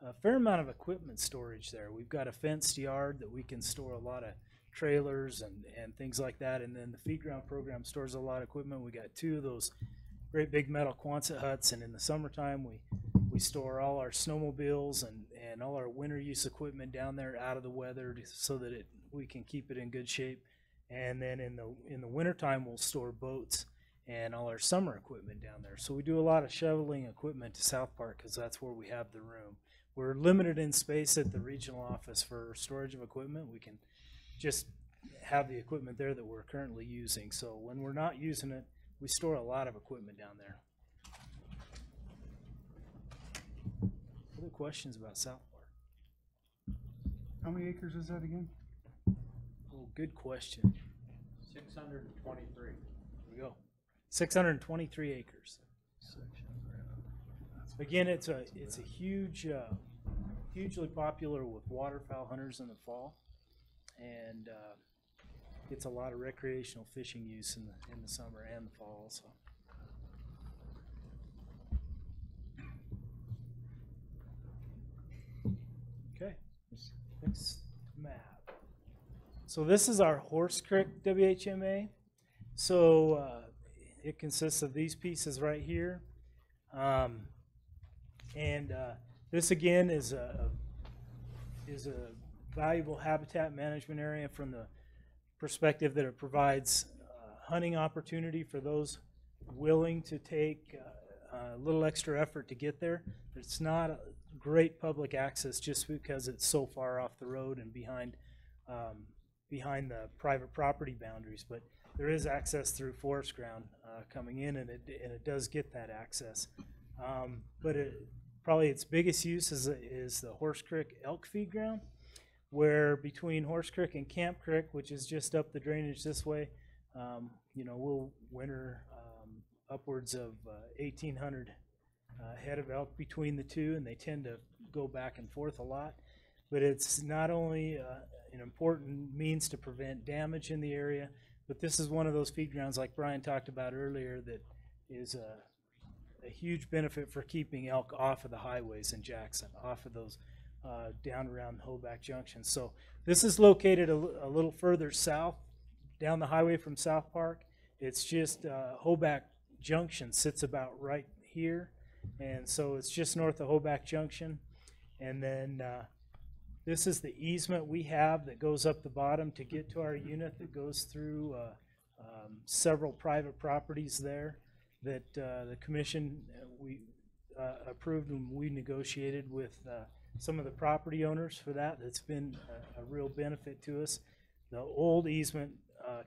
a fair amount of equipment storage there. We've got a fenced yard that we can store a lot of trailers and things like that, and then the feed ground program stores a lot of equipment. We got 2 of those great big metal Quonset huts, and in the summertime we store all our snowmobiles and all our winter use equipment down there out of the weather so that we can keep it in good shape. And then in the wintertime, we'll store boats and all our summer equipment down there. So we do a lot of shoveling equipment to South Park because that's where we have the room. We're limited in space at the regional office for storage of equipment. We can just have the equipment there that we're currently using. So when we're not using it, we store a lot of equipment down there. Other questions about South Park? How many acres is that again? Oh, good question. 623. There we go. 623 acres. Again, it's a huge, hugely popular with waterfowl hunters in the fall, and gets a lot of recreational fishing use in the summer and the fall also. Okay, next map. So this is our Horse Creek WHMA. So it consists of these pieces right here. This again is a valuable habitat management area from the perspective that it provides hunting opportunity for those willing to take a little extra effort to get there. It's not a great public access just because it's so far off the road and behind the private property boundaries, but there is access through forest ground coming in, and it does get that access. But probably its biggest use is the Horse Creek elk feed ground, where between Horse Creek and Camp Creek, which is just up the drainage this way, we'll winter upwards of 1,800 head of elk between the two, and they tend to go back and forth a lot. But it's not only an important means to prevent damage in the area, but this is one of those feed grounds like Brian talked about earlier that is a huge benefit for keeping elk off of the highways in Jackson, off of those down around Hoback Junction. So this is located a little further south, down the highway from South Park. It's just Hoback Junction sits about right here, and so it's just north of Hoback Junction. And then this is the easement we have that goes up the bottom to get to our unit that goes through several private properties there that the commission approved, and we negotiated with some of the property owners for that. That's been a real benefit to us. The old easement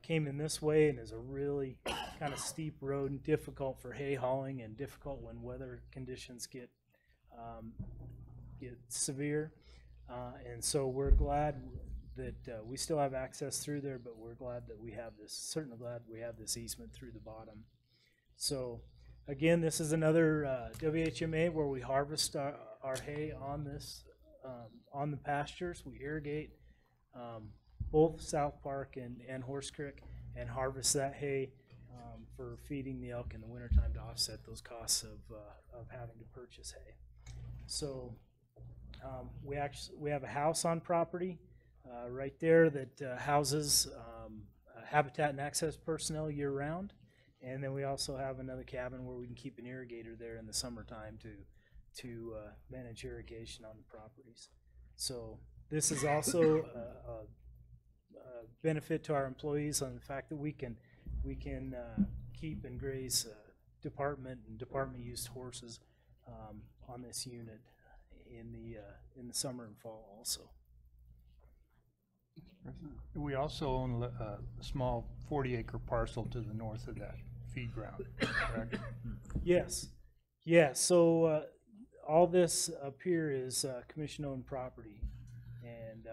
came in this way and is a really kind of steep road and difficult for hay hauling and difficult when weather conditions get severe. And so we're glad that we still have access through there, but we're glad that we have this, certainly glad we have this easement through the bottom. So again, this is another WHMA where we harvest our hay on this, on the pastures. We irrigate both South Park and Horse Creek and harvest that hay for feeding the elk in the wintertime to offset those costs of having to purchase hay. So we have a house on property right there that houses Habitat and Access personnel year-round, And then we also have another cabin where we can keep an irrigator there in the summertime to manage irrigation on the properties. So this is also a benefit to our employees on the fact that we can keep and graze department and department used horses on this unit in the summer and fall also. We also own a small 40-acre parcel to the north of that feed ground, correct? Yes, yeah. So all this up here is commission-owned property, and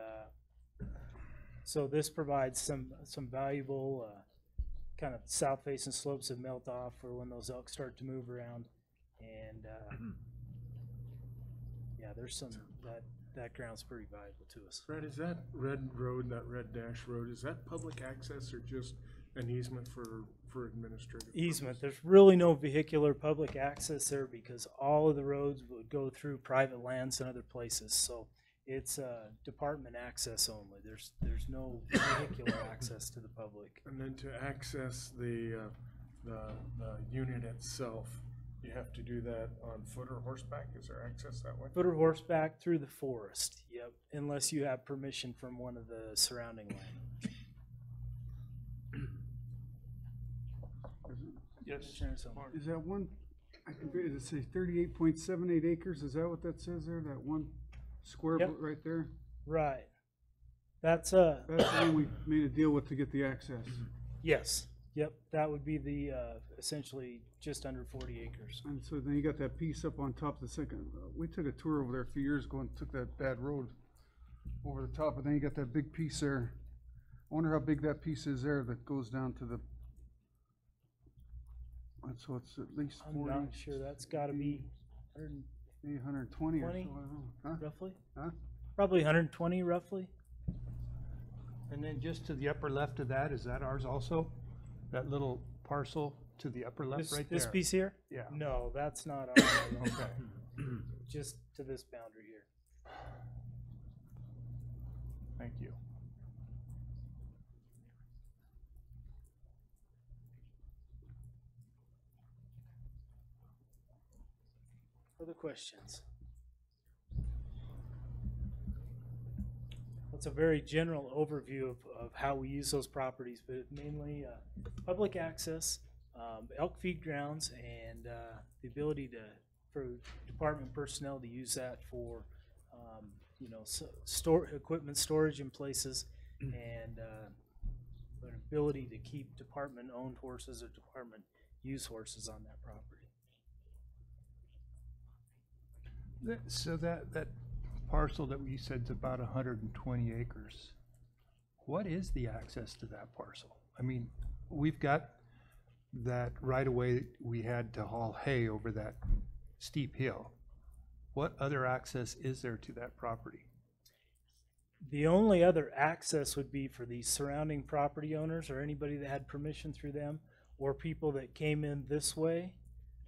so this provides some valuable kind of south-facing slopes that melt off for when those elk start to move around, and yeah, there's some that ground's pretty valuable to us. Fred, is that red road, that red dash road, is that public access or just an easement for administrative Easement. purposes? There's really no vehicular public access there because all of the roads would go through private lands and other places. So it's department access only. There's no vehicular access to the public. And then to access the unit itself, you have to do that on foot or horseback? Is there access that way? Foot or horseback through the forest, yep, unless you have permission from one of the surrounding landowners. Yes. Is that one, I can, does it say 38.78 acres? Is that what that says there? That one square Yep. foot right there? Right. That's That's the one we made a deal with to get the access. yes, yep. That would be the essentially just under 40 acres. And so then you got that piece up on top of the second. We took a tour over there a few years ago and took that bad road over the top, and then you got that big piece there. I wonder how big that piece is there that goes down to the. So it's at least I'm 40. not sure. That's got to be 100, Maybe 120 or so. I 20? don't know. Huh? roughly. Huh? Probably 120 roughly. And then just to the upper left of that, is that ours also? That little parcel to the upper left right there? This piece here? Yeah. No, that's not ours. Okay. Just to this boundary here. Thank you. Other questions? That's a very general overview of how we use those properties, but mainly public access, elk feed grounds, and the ability for department personnel to use that for store equipment storage in places, and an ability to keep department-owned horses or department-used horses on that property. So that parcel that we said is about 120 acres, what is the access to that parcel? I mean, we've got that right away we had to haul hay over that steep hill. What other access is there to that property? The only other access would be for the surrounding property owners or anybody that had permission through them, or people that came in this way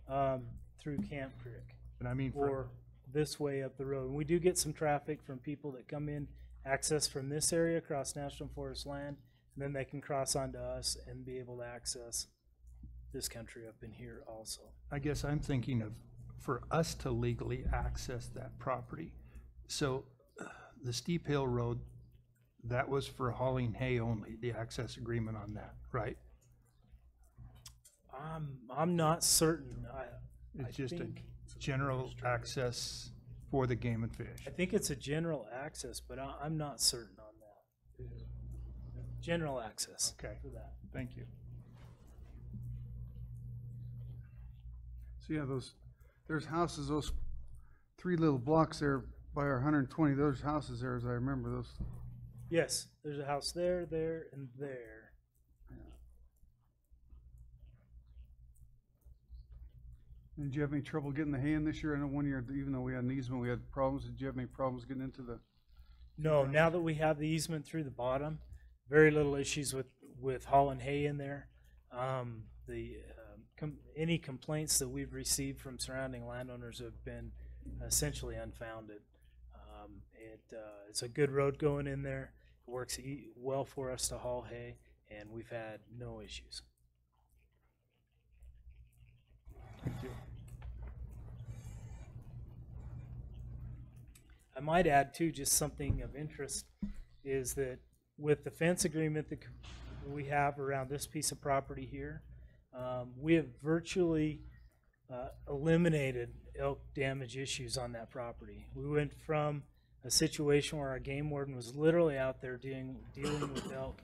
through Camp Creek, And I mean, or this way up the road. And we do get some traffic from people that come in, access from this area across National Forest land, and then they can cross onto us and be able to access this country up in here also. I guess I'm thinking of, for us to legally access that property. So the steep hill road, that was for hauling hay only, the access agreement on that, right? I'm not certain. It's just a think- general access for the game and fish. I think it's a general access, but I'm not certain on that. General access Okay, for that. thank you. So yeah, there's houses, those 3 little blocks there by our 120, those houses there, as I remember those. Yes, there's a house there, there, and there. And did you have any trouble getting the hay in this year? I know one year, even though we had an easement, we had problems. Did you have any problems getting into the? No, now that we have the easement through the bottom, very little issues with hauling hay in there. Any complaints that we've received from surrounding landowners have been essentially unfounded. It's a good road going in there. It works well for us to haul hay, and we've had no issues. Thank you. I might add too, just something of interest, is that with the fence agreement that we have around this piece of property here, we have virtually eliminated elk damage issues on that property. We went from a situation where our game warden was literally out there dealing with elk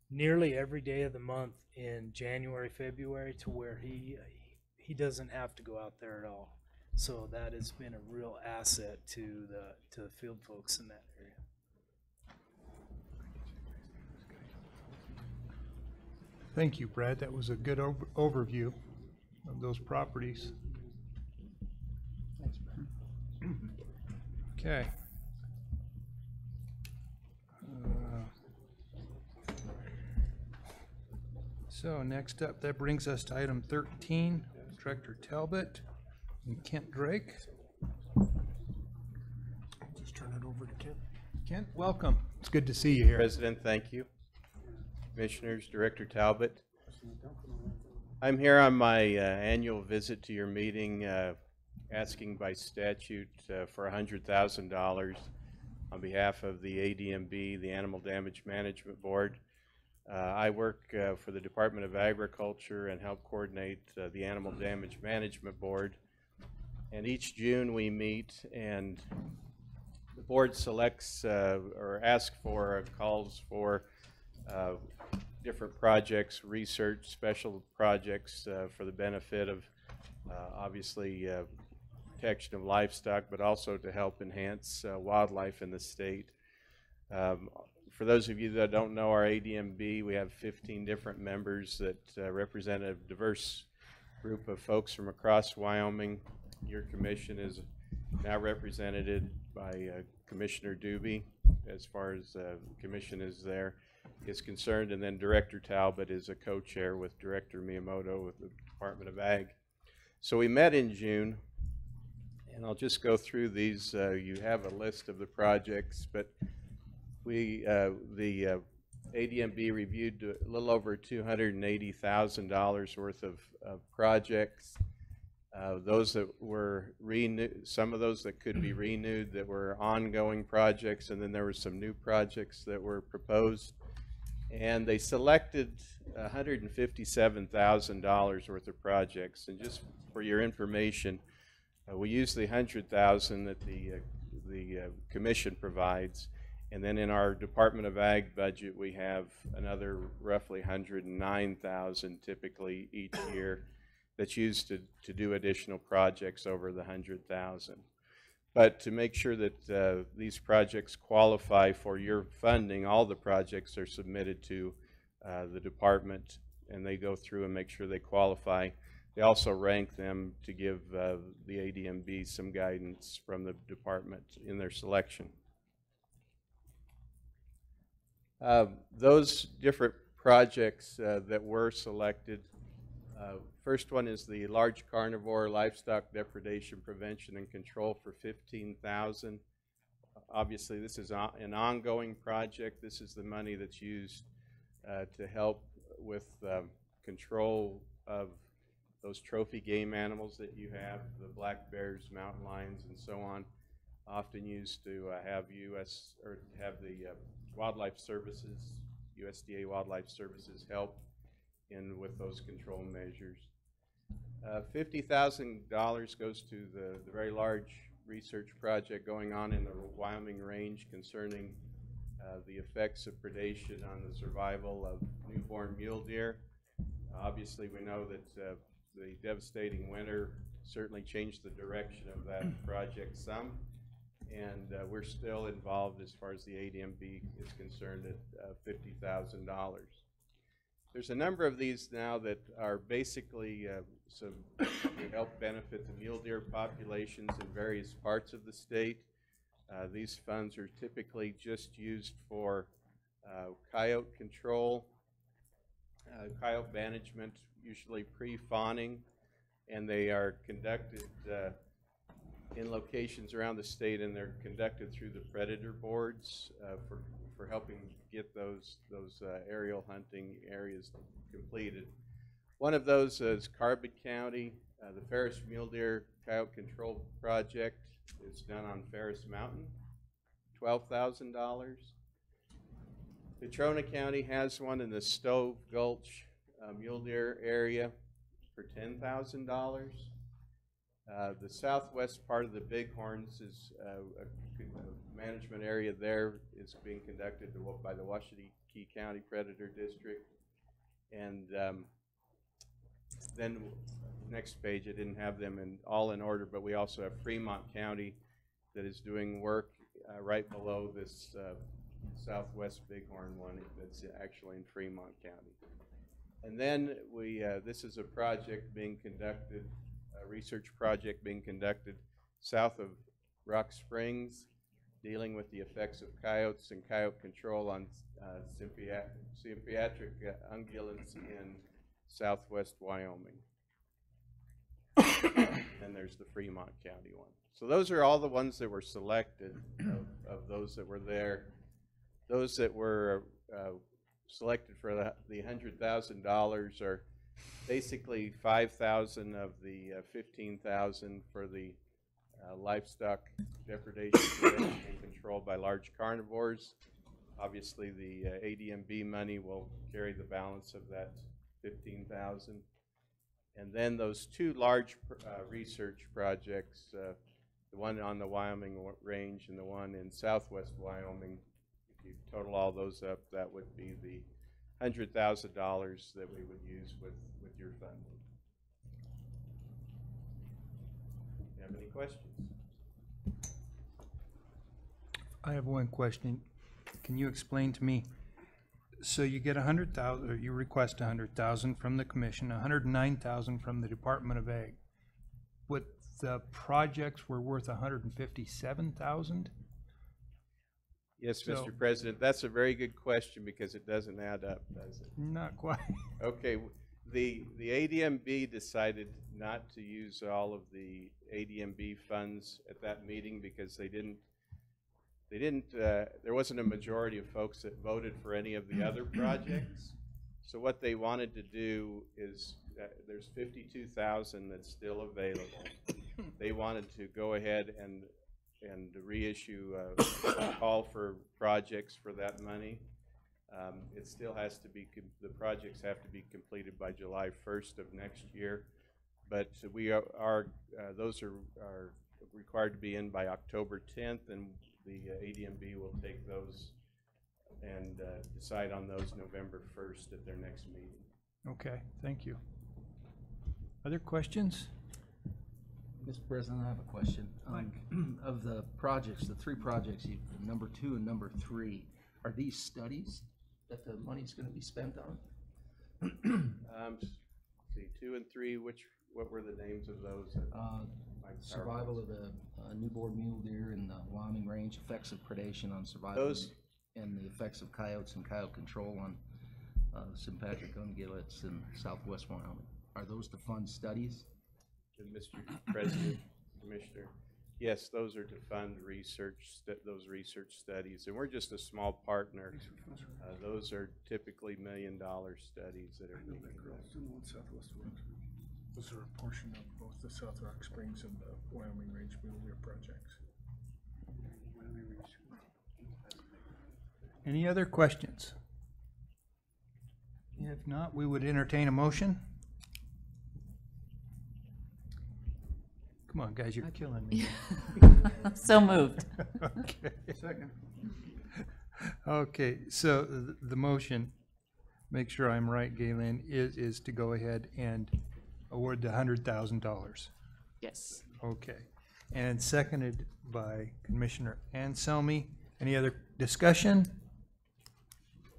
nearly every day of the month in January, February, to where he doesn't have to go out there at all. So that has been a real asset to the field folks in that area. Thank you, Brad. That was a good overview of those properties. Thanks, Brad. Okay. So next up, that brings us to item 13, Director Talbot and Kent Drake. Just turn it over to Ken. Kent, welcome. It's good to see you here. President, thank you. Commissioners, Director Talbot. I'm here on my annual visit to your meeting, asking by statute for $100,000 on behalf of the ADMB, the Animal Damage Management Board. I work for the Department of Agriculture and help coordinate the Animal Damage Management Board. And each June we meet and the board selects or asks for calls for different projects, research, special projects for the benefit of obviously protection of livestock, but also to help enhance wildlife in the state. For those of you that don't know our ADMB, we have 15 different members that represent a diverse group of folks from across Wyoming. Your commission is now represented by Commissioner Doobie, as far as the commission is concerned, and then Director Talbot is a co-chair with Director Miyamoto with the Department of Ag. So we met in June, and I'll just go through these. You have a list of the projects, but the ADMB reviewed a little over $280,000 worth of projects. Those that were renewed, some of those that could be renewed, that were ongoing projects, and then there were some new projects that were proposed. And they selected $157,000 worth of projects. And just for your information, we use the $100,000 that the commission provides. And then in our Department of Ag budget, we have another roughly $109,000 typically each year that's used to do additional projects over the $100,000. But to make sure that these projects qualify for your funding, all the projects are submitted to the department, and they go through and make sure they qualify. They also rank them to give the ADMB some guidance from the department in their selection. Those different projects that were selected, first one is the large carnivore livestock depredation prevention and control for $15,000. Obviously, this is an ongoing project. This is the money that's used to help with control of those trophy game animals that you have, the black bears, mountain lions, and so on, often used to have the Wildlife Services, USDA Wildlife Services help in with those control measures. $50,000 goes to the very large research project going on in the Wyoming range concerning the effects of predation on the survival of newborn mule deer. Obviously, we know that the devastating winter certainly changed the direction of that project some, and we're still involved as far as the ADMB is concerned at $50,000. There's a number of these now that are basically to help benefit the mule deer populations in various parts of the state. These funds are typically just used for coyote control, coyote management, usually pre-fawning, and they are conducted in locations around the state, and they're conducted through the predator boards for helping get those aerial hunting areas completed. One of those is Carbon County. The Ferris Mule Deer Coyote Control Project is done on Ferris Mountain, $12,000. Petrona County has one in the Stove Gulch Mule Deer area for $10,000. The southwest part of the Bighorns is a management area there is being conducted by the Washakie County Predator District. And then next page, I didn't have them all in order, but we also have Fremont County that is doing work right below this southwest Bighorn one that's actually in Fremont County. And then this is a project being conducted, a research project being conducted south of Rock Springs, dealing with the effects of coyotes and coyote control on sympatric ungulates in southwest Wyoming. And there's the Fremont County one. So those are all the ones that were selected of those that were there. Those that were selected for the $100,000 are basically 5,000 of the 15,000 for the livestock depredation prevention and control by large carnivores. Obviously, the ADMB money will carry the balance of that 15,000. And then those two large research projects, the one on the Wyoming range and the one in southwest Wyoming, if you total all those up, that would be the $100,000 that we would use with your funding. Do you have any questions? I have one question. Can you explain to me, so you get 100,000, or you request 100,000 from the commission, 109,000 from the Department of Ag. But the projects were worth 157,000? Yes, Mr. President, that's a very good question because it doesn't add up, does it? Not quite. Okay, the ADMB decided not to use all of the ADMB funds at that meeting because there wasn't a majority of folks that voted for any of the other projects. So what they wanted to do is, there's 52,000 that's still available. They wanted to go ahead and reissue a call for projects for that money. It still has to be, the projects have to be completed by July 1st of next year. But those are required to be in by October 10th, and the ADMB will take those and decide on those November 1st at their next meeting. Okay, thank you. Other questions? Mr. President, I have a question. Of the projects, the three projects, number 2 and number 3, are these studies that the money's going to be spent on? See, 2 and 3, what were the names of those? Survival of the newborn mule deer in the Wyoming range, effects of predation on survival, and the effects of coyotes and coyote control on sympatric ungulates in southwest Wyoming. Are those to fund studies? Mr. President, Commissioner, yes, those are to fund those research studies, and we're just a small partner. Those are typically $1 million studies that are being done. Was there a portion of both the South Rock Springs and the Wyoming Range Mule Deer projects? Any other questions? If not, we would entertain a motion. Come on, guys, you're killing me. So moved. Okay. Second. Okay, so the motion, make sure I'm right, Galen, is to go ahead and award the $100,000. Yes. Okay, and seconded by Commissioner Anselmi. Any other discussion?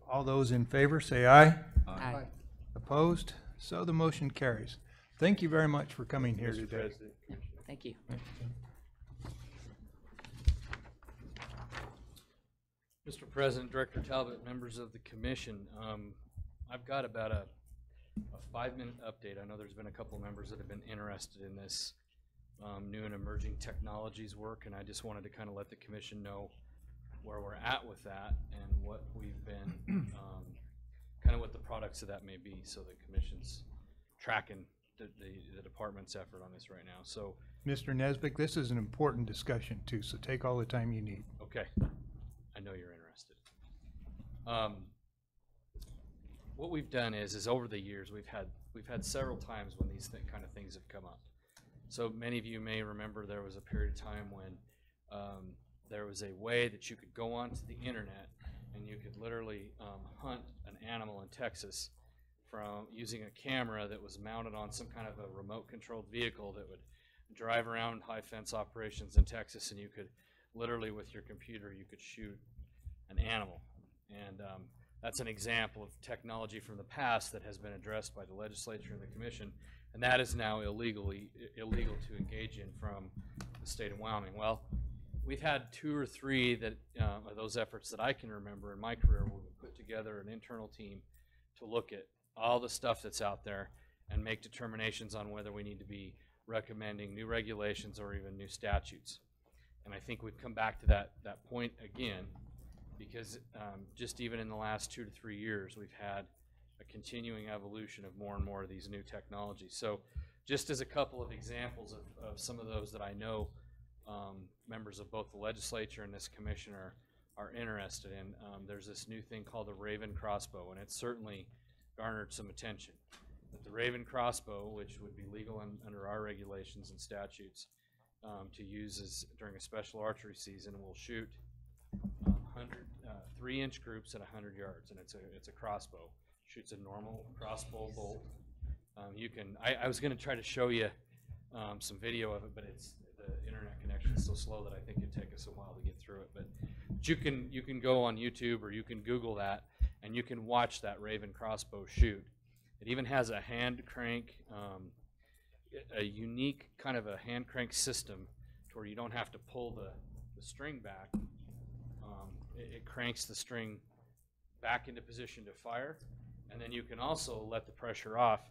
All those in favor say aye. Aye. Opposed? So the motion carries. Thank you very much for coming here Mr. today. President, Thank you. Mr. President, Director Talbot, members of the commission, I've got about a 5-minute update. I know there's been a couple members that have been interested in this new and emerging technologies work, and I just wanted to kind of let the commission know where we're at with that and what we've been, kind of what the products of that may be, so the commission's tracking the department's effort on this right now. So, Mr. Nesbitt, this is an important discussion too, so take all the time you need. okay, I know you're interested. What we've done is over the years we've had several times when these kind of things have come up. So many of you may remember there was a period of time when there was a way that you could go onto the internet and you could literally hunt an animal in Texas from using a camera that was mounted on some kind of a remote controlled vehicle that would drive around high fence operations in Texas, and you could literally with your computer you could shoot an animal. And that's an example of technology from the past that has been addressed by the legislature and the commission, and that is now illegal to engage in from the state of Wyoming. Well, we've had 2 or 3 that of those efforts that I can remember in my career where we put together an internal team to look at all the stuff that's out there and make determinations on whether we need to be recommending new regulations or even new statutes. And I think we've come back to that point again, because just even in the last 2 to 3 years, we've had a continuing evolution of more and more of these new technologies. So just as a couple of examples of some of those that I know members of both the legislature and this commission are interested in, there's this new thing called the Raven crossbow, and it's certainly garnered some attention. But the Raven crossbow, which would be legal under our regulations and statutes to use during a special archery season, will shoot 3-inch groups at 100 yards, and it's a crossbow. Shoots a normal crossbow bolt. I was going to try to show you some video of it, but the internet connection is so slow that I think it'd take us a while to get through it. But you can go on YouTube or you can Google that, and you can watch that Raven crossbow shoot. It even has a hand crank, a unique kind of a hand crank system to where you don't have to pull the string back. It cranks the string back into position to fire, and then you can also let the pressure off.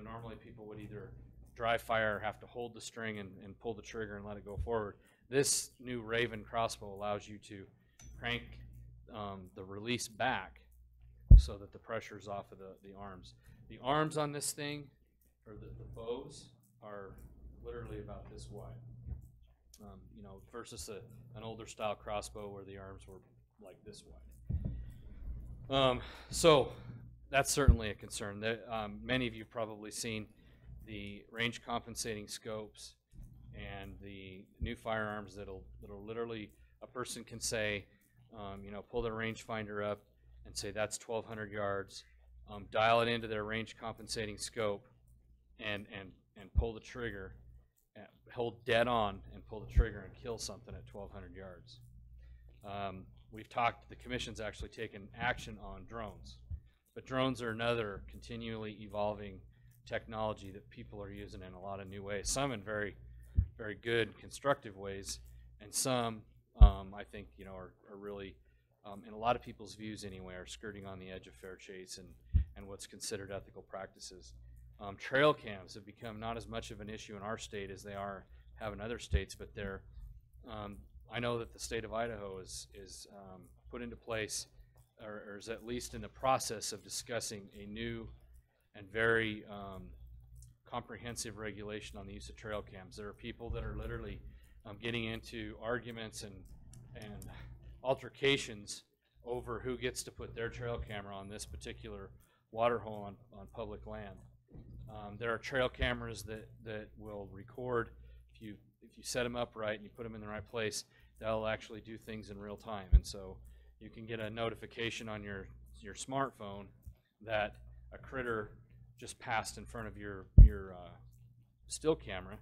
Normally people would either dry fire or have to hold the string and pull the trigger and let it go forward. This new Raven crossbow allows you to crank the release back so that the pressure is off of the arms. The arms on this thing, or the bows, are literally about this wide. Versus an older style crossbow where the arms were like this wide. So that's certainly a concern. Many of you have probably seen the range compensating scopes and the new firearms that'll literally, a person can say, pull their rangefinder up and say that's 1,200 yards, dial it into their range compensating scope and pull the trigger, hold dead on and pull the trigger and kill something at 1,200 yards. The commission's actually taken action on drones, but drones are another continually evolving technology that people are using in a lot of new ways, some in very, very good constructive ways, and some I think are really, in a lot of people's views anyway, are skirting on the edge of fair chase and what's considered ethical practices. Trail cams have become not as much of an issue in our state as they have in other states, but I know that the state of Idaho is put into place, or is at least in the process of discussing a new and very comprehensive regulation on the use of trail cams. There are people that are literally getting into arguments and altercations over who gets to put their trail camera on this particular water hole on public land. There are trail cameras that will record. If you set them up right and you put them in the right place, they'll actually do things in real time. And so you can get a notification on your smartphone that a critter just passed in front of your still camera,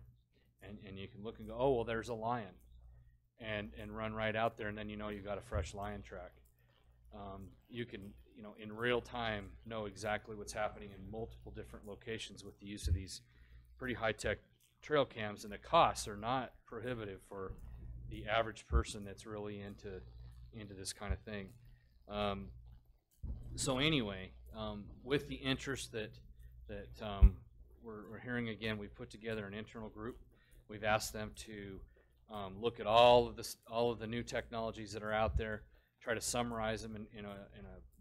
and you can look and go, oh, well, there's a lion, and run right out there, and then you've got a fresh lion track. You can, in real time know exactly what's happening in multiple different locations with the use of these pretty high-tech trail cams, and the costs are not prohibitive for the average person that's really into this kind of thing. So anyway, with the interest that we're hearing again, we've put together an internal group. We've asked them to look at all of the new technologies that are out there, try to summarize them in a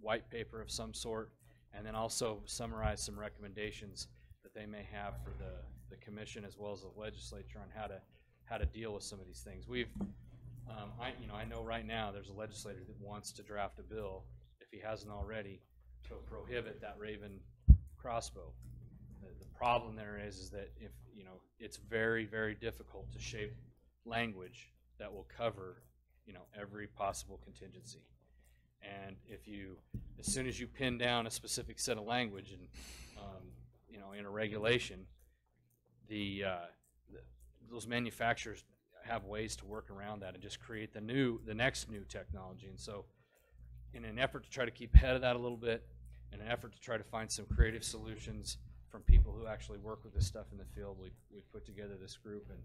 white paper of some sort, and then also summarize some recommendations that they may have for the commission as well as the legislature on how to deal with some of these things. We've, I know right now there's a legislator that wants to draft a bill, if he hasn't already, to prohibit that Raven crossbow. The problem there is that if, it's very, very difficult to shape language that will cover, every possible contingency. And if you, as soon as you pin down a specific set of language and, in a regulation, those manufacturers have ways to work around that and just create the next new technology. And so in an effort to try to keep ahead of that a little bit, in an effort to try to find some creative solutions from people who actually work with this stuff in the field, we've put together this group, and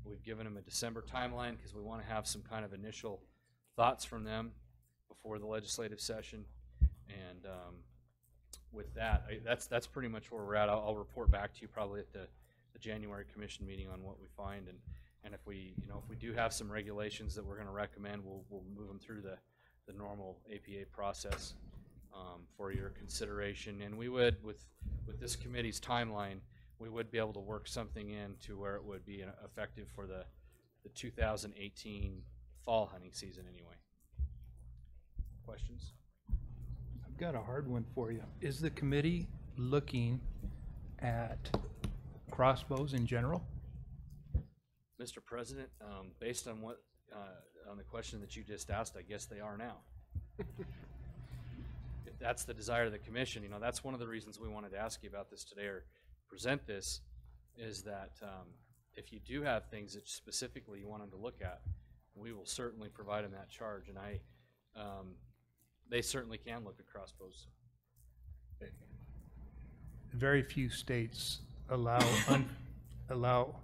we've given them a December timeline because we want to have some kind of initial thoughts from them before the legislative session. And with that, that's pretty much where we're at. I'll report back to you probably at the January commission meeting on what we find, and if we do have some regulations that we're going to recommend, we'll move them through the normal APA process for your consideration. And we would, with this committee's timeline, we would be able to work something in to where it would be effective for the 2018 fall hunting season anyway. Questions? I've got a hard one for you. Is the committee looking at crossbows in general? Mr. President, based on what on the question that you just asked, I guess they are now. If that's the desire of the commission, that's one of the reasons we wanted to ask you about this today or present this, is that if you do have things that specifically you want them to look at, we will certainly provide them that charge. And they certainly can look at crossbows. Very few states allow allow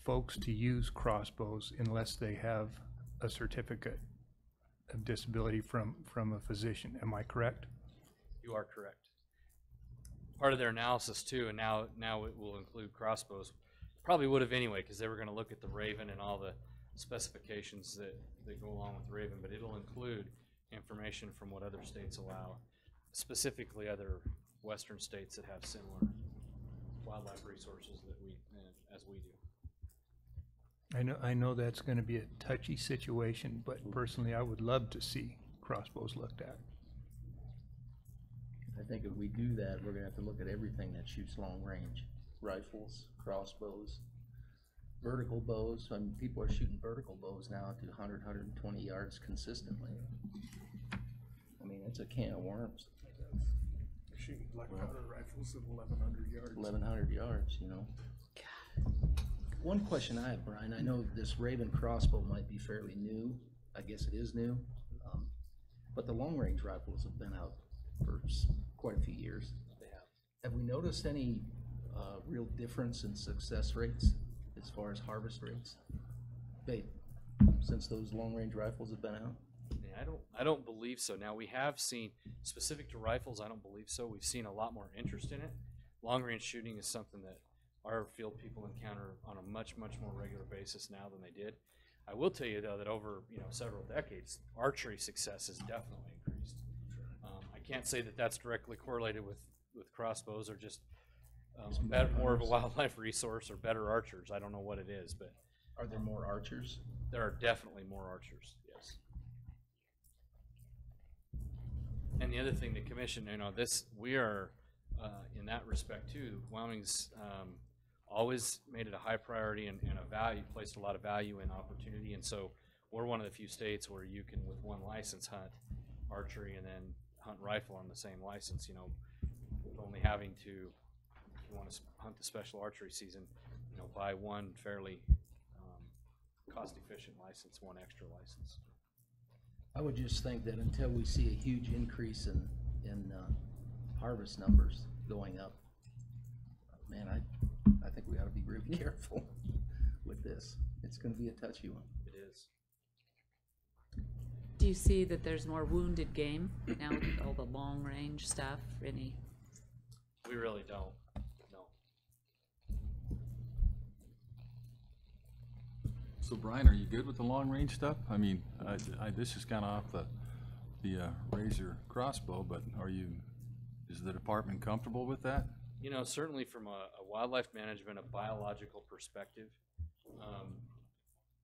folks to use crossbows unless they have a certificate of disability from a physician. Am I correct? You are correct. Part of their analysis too, and now it will include crossbows. Probably would have anyway, because they were going to look at the Raven and all the specifications that go along with the Raven, but it'll include information from what other states allow, specifically other western states that have similar wildlife resources that as we do. I know that's going to be a touchy situation, but personally I would love to see crossbows looked at. I think if we do that, we're gonna have to look at everything that shoots long range. Rifles, crossbows, vertical bows. I mean, people are shooting vertical bows now to 100, 120 yards consistently. I mean, it's a can of worms. Shooting black powder rifles at 1,100 yards. 1,100 yards, One question I have, Brian, I know this Raven crossbow might be fairly new. I guess it is new. But the long range rifles have been out for quite a few years. They have. Have we noticed any real difference in success rates as far as harvest rates since those long range rifles have been out? Yeah, I don't believe so. Now we have seen, specific to rifles, I don't believe so. We've seen a lot more interest in it. Long range shooting is something that our field people encounter on a much, much more regular basis now than they did. I will tell you though that over several decades, archery success has definitely increased. I can't say that that's directly correlated with crossbows or just more of a wildlife resource or better archers. I don't know what it is, but are there more archers? There are definitely more archers. Yes. And the other thing, the commission, we are in that respect too. Wyoming's always made it a high priority and a value, placed a lot of value in opportunity, and so we're one of the few states where you can, with one license, hunt archery and then hunt rifle on the same license. With only having to, if you want to hunt the special archery season, buy one fairly cost-efficient license, one extra license. I would just think that until we see a huge increase in harvest numbers going up, man, I think we ought to be really careful with this. It's going to be a touchy one. It is. Do you see that there's more wounded game now with all the long range stuff? We really don't. No. So Brian, are you good with the long range stuff? I mean, this is kind of off the razor crossbow, but is the department comfortable with that? You know, certainly from a wildlife management, a biological perspective,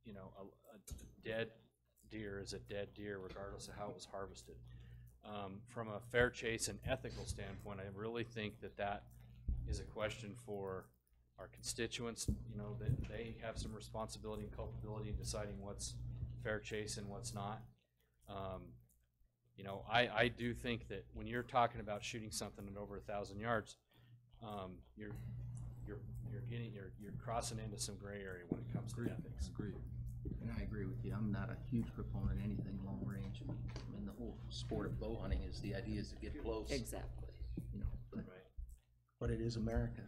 you know, a dead deer is a dead deer regardless of how it was harvested. From a fair chase and ethical standpoint, I really think that that is a question for our constituents. You know, that they have some responsibility and culpability in deciding what's fair chase and what's not. You know, I do think that when you're talking about shooting something at over 1,000 yards, you're crossing into some gray area when it comes to ethics. Agreed. And I agree with you. I'm not a huge proponent of anything long range. I mean, the whole sport of bow hunting is the idea is to get close. Exactly. You know, but it is America.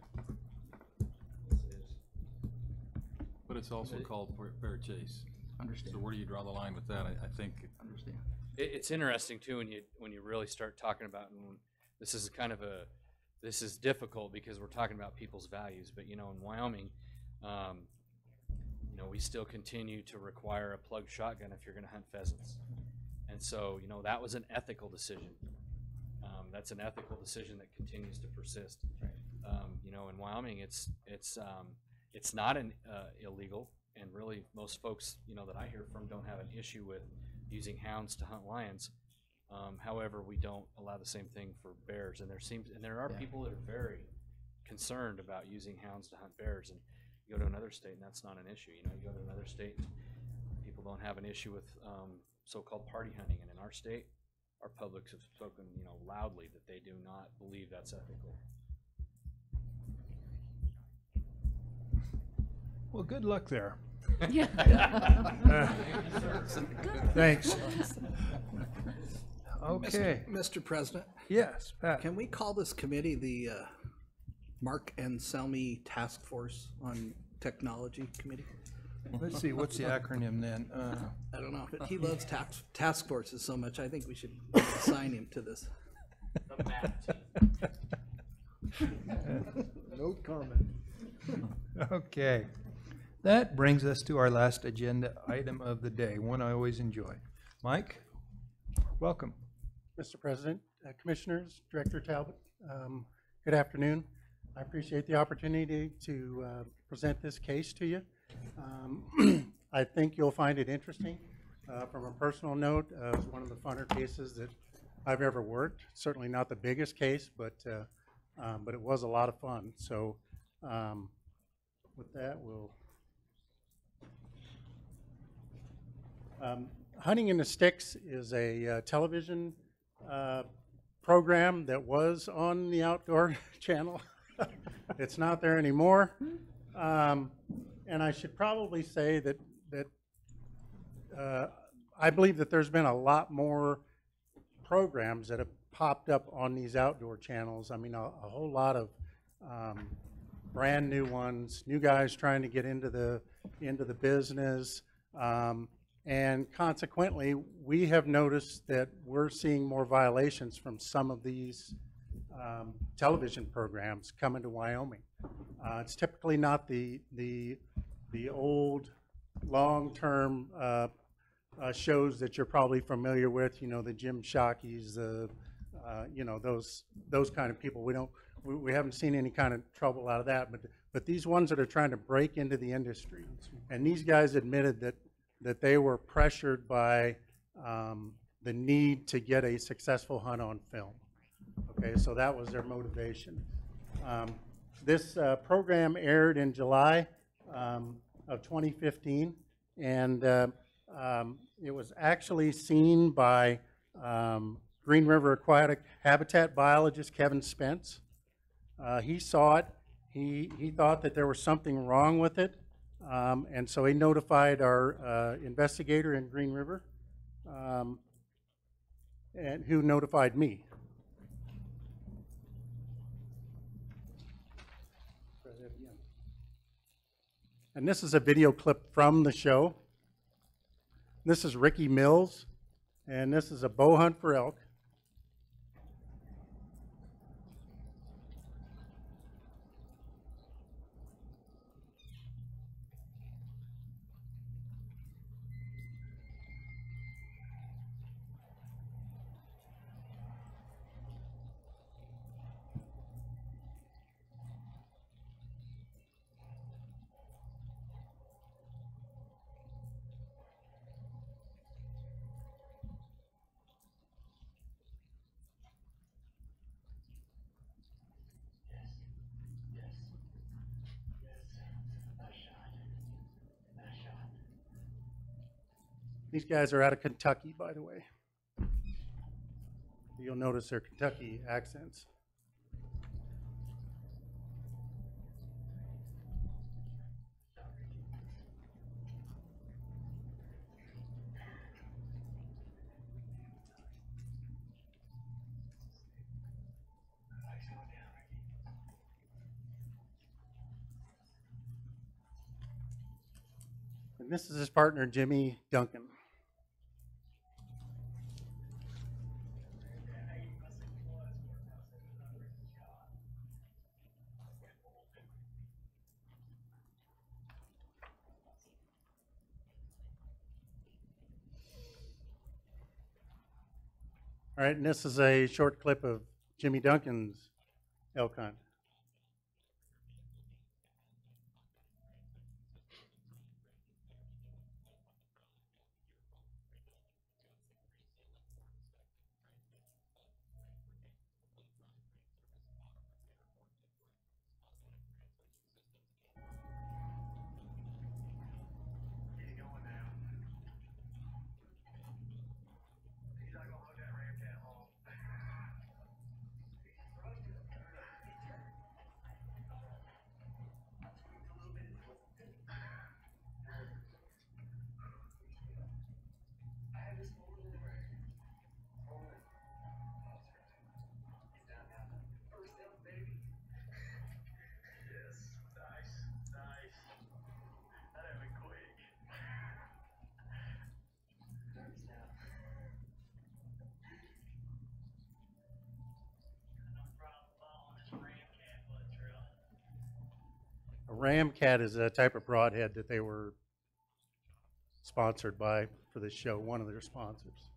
But it's also called fair chase. Understand. So where do you draw the line with that? I think. Understand. It's interesting too when you really start talking about, and this is kind of this is difficult because we're talking about people's values, but you know, in Wyoming, you know, we still continue to require a plug shotgun if you're going to hunt pheasants. And so, you know, that was an ethical decision. That's an ethical decision that continues to persist. You know, in Wyoming, it's not an illegal, and really most folks, you know, that I hear from don't have an issue with using hounds to hunt lions. However, we don't allow the same thing for bears, and there are people that are very concerned about using hounds to hunt bears. And you go to another state, and that's not an issue. You know, you go to another state, people don't have an issue with so-called party hunting, and in our state, our publics have spoken, you know, loudly that they do not believe that's ethical. Well, good luck there. Yeah. Thanks. Okay. Mr. President, Yes, Pat. can we call this committee the Mark and Selmy Task Force on Technology Committee? Let's see, what's the acronym then? I don't know, but he loves task forces so much, I think we should assign him to this. No comment. Okay. That brings us to our last agenda item of the day, one I always enjoy. Mike, welcome. Mr. President, Commissioners, Director Talbot, good afternoon. I appreciate the opportunity to present this case to you. I think you'll find it interesting. From a personal note, it was one of the funner cases that I've ever worked. Certainly not the biggest case, but it was a lot of fun. So with that, we'll... Hunting in the Sticks is a television program that was on the Outdoor Channel. It's not there anymore. And I should probably say that I believe that there's been a lot more programs that have popped up on these outdoor channels. I mean, a whole lot of brand new ones, new guys trying to get into the business. And consequently, we have noticed that we're seeing more violations from some of these television programs coming to Wyoming. It's typically not the old long-term shows that you're probably familiar with. You know, the Jim Shockeys, you know, those kind of people. We haven't seen any kind of trouble out of that. But these ones that are trying to break into the industry, and these guys admitted that they were pressured by the need to get a successful hunt on film. Okay, so that was their motivation. This program aired in July of 2015, and it was actually seen by Green River Aquatic Habitat biologist Kevin Spence. He saw it. He thought that there was something wrong with it. And so he notified our investigator in Green River, and who notified me. And this is a video clip from the show. This is Ricky Mills, and this is a bow hunt for elk. These guys are out of Kentucky, by the way. You'll notice their Kentucky accents. And this is his partner, Jimmy Duncan. All right, and this is a short clip of Jimmy Duncan's elk hunt. A ramcat is a type of broadhead that they were sponsored by for this show, one of their sponsors.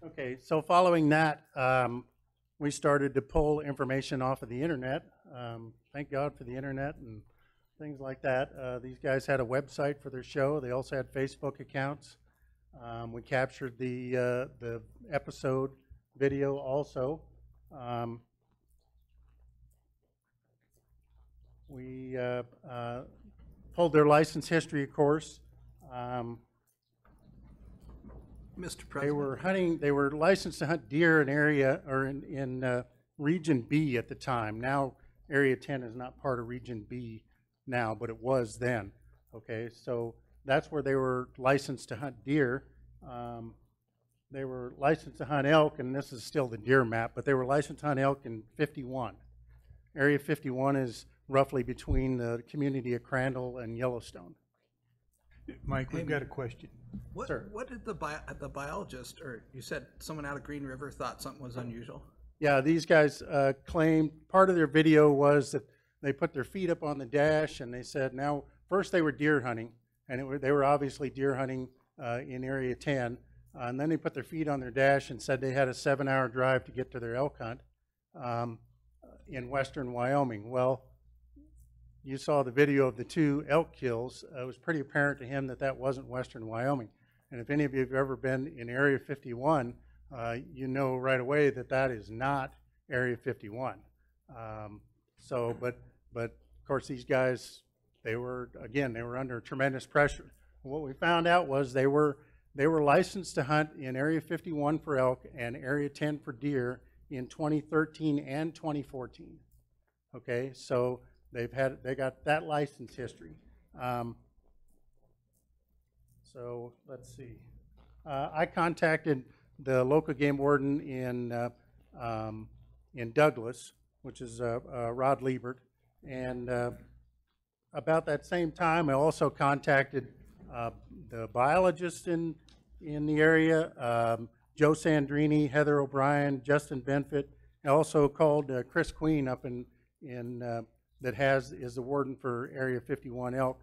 Okay, so following that, we started to pull information off of the internet. Thank God for the internet and things like that. These guys had a website for their show. They also had Facebook accounts. We captured the episode video also. We pulled their license history, of course. Mr. President. They were licensed to hunt deer in area, or in Region B at the time. Now, Area 10 is not part of Region B now, but it was then. Okay, so that's where they were licensed to hunt deer. They were licensed to hunt elk, and this is still the deer map, but they were licensed to hunt elk in 51. Area 51 is roughly between the community of Crandall and Yellowstone. Mike, we've got a question. What did the biologist, or you said someone out of Green River thought something was unusual? Yeah, these guys claimed part of their video was that they put their feet up on the dash and they said now, first they were deer hunting, and they were obviously deer hunting in Area 10, and then they put their feet on their dash and said they had a 7-hour drive to get to their elk hunt in western Wyoming. Well, you saw the video of the 2 elk kills. It was pretty apparent to him that that wasn't western Wyoming. And if any of you have ever been in Area 51, you know right away that that is not Area 51. But of course these guys, they were under tremendous pressure. What we found out was they were licensed to hunt in Area 51 for elk and Area 10 for deer in 2013 and 2014. Okay, so they got that license history. So let's see. I contacted the local game warden in Douglas, which is Rod Liebert, and about that same time, I also contacted the biologists in the area, Joe Sandrini, Heather O'Brien, Justin Benfit. I also called Chris Queen up in that is the warden for Area 51 elk.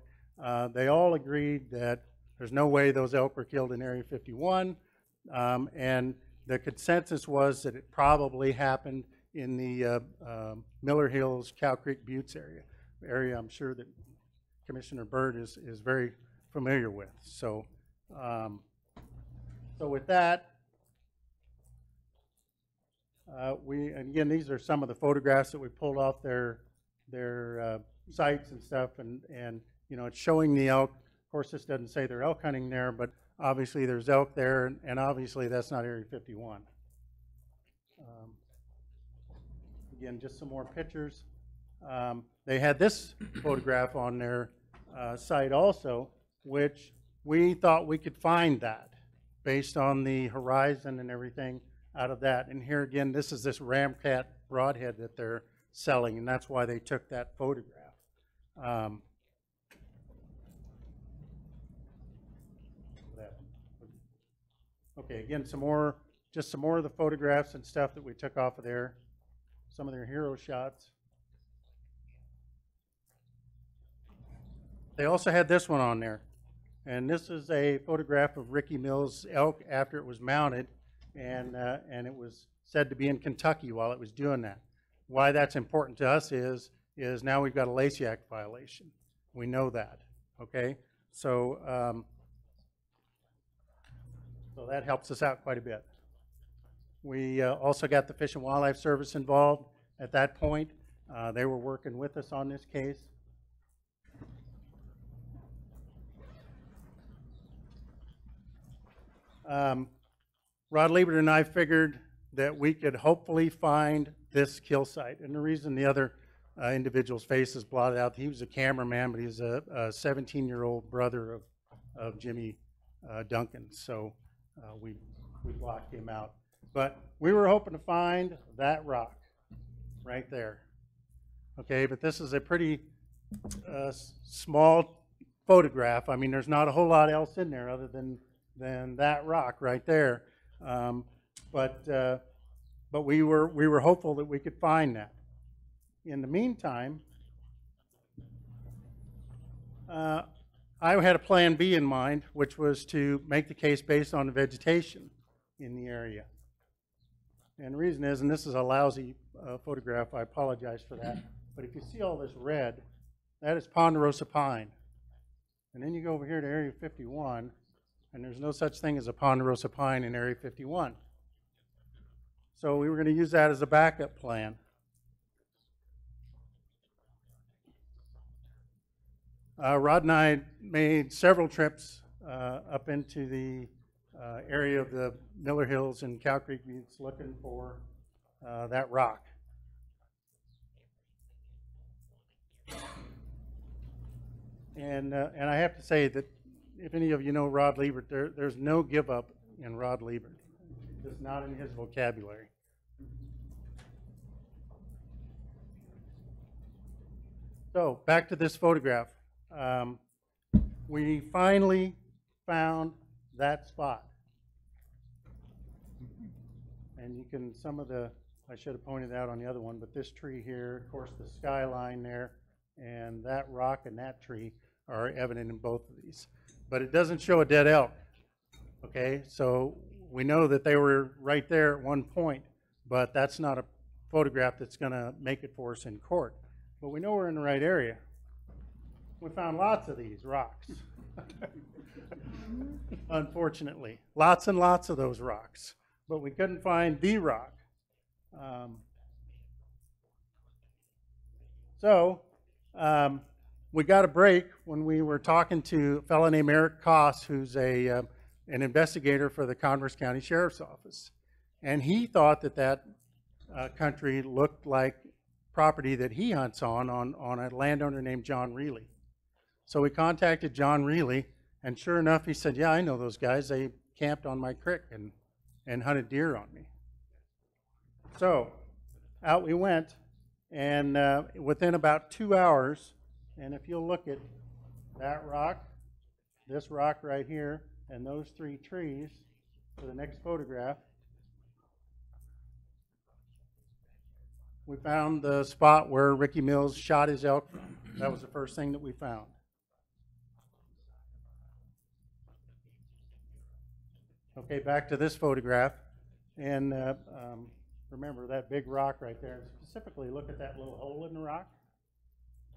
They all agreed that there's no way those elk were killed in Area 51, and the consensus was that it probably happened in the Miller Hills, Cow Creek Buttes area I'm sure that Commissioner Byrd is very familiar with. So, so with that, and again, these are some of the photographs that we pulled off their sites and stuff, and you know, it's showing the elk. Of course, this doesn't say they're elk hunting there, but obviously there's elk there, and obviously that's not Area 51. Again, just some more pictures. They had this photograph on their site also, which we thought we could find that based on the horizon and everything out of that. And here again, this is this Ramcat broadhead that they're selling, and that's why they took that photograph. Okay, again, just some more of the photographs and stuff that we took off of there. Some of their hero shots. They also had this one on there. And this is a photograph of Ricky Mills' elk after it was mounted, and it was said to be in Kentucky while it was doing that. Why that's important to us is now we've got a Lacey Act violation. We know that, okay? So, so that helps us out quite a bit. We also got the Fish and Wildlife Service involved at that point. They were working with us on this case. Rod Liebert and I figured that we could hopefully find this kill site. And the reason the other individual's face is blotted out, he was a cameraman, but he's a 17-year-old brother of Jimmy Duncan. So we blocked him out. But we were hoping to find that rock right there. Okay, but this is a pretty small photograph. I mean, there's not a whole lot else in there other than that rock right there. But we were hopeful that we could find that. In the meantime, I had a plan B in mind, which was to make the case based on the vegetation in the area. And the reason is, and this is a lousy photograph, I apologize for that, but if you see all this red, that is ponderosa pine. And then you go over here to Area 51, and there's no such thing as a ponderosa pine in Area 51. So we were going to use that as a backup plan. Rod and I made several trips up into the area of the Miller Hills and Cow Creek Buttes looking for that rock. And I have to say that if any of you know Rod Liebert, there's no give up in Rod Liebert. Just not in his vocabulary. So back to this photograph. We finally found that spot. And you can, I should have pointed out on the other one, but this tree here, of course the skyline there, and that rock and that tree are evident in both of these. But it doesn't show a dead elk, okay? So we know that they were right there at one point, but that's not a photograph that's gonna make it for us in court. But we know we're in the right area. We found lots of these rocks, unfortunately. Lots and lots of those rocks, but we couldn't find the rock. We got a break when we were talking to a fellow named Eric Koss, who's an investigator for the Converse County Sheriff's Office. And he thought that country looked like property that he hunts on a landowner named John Reilly. So we contacted John Reilly, and sure enough, he said, yeah, I know those guys. They camped on my creek and hunted deer on me. So out we went, and within about 2 hours, and if you'll look at that rock, this rock right here, and those three trees for the next photograph, we found the spot where Ricky Mills shot his elk from. That was the first thing that we found. Okay, back to this photograph. And remember that big rock right there. Specifically, look at that little hole in the rock.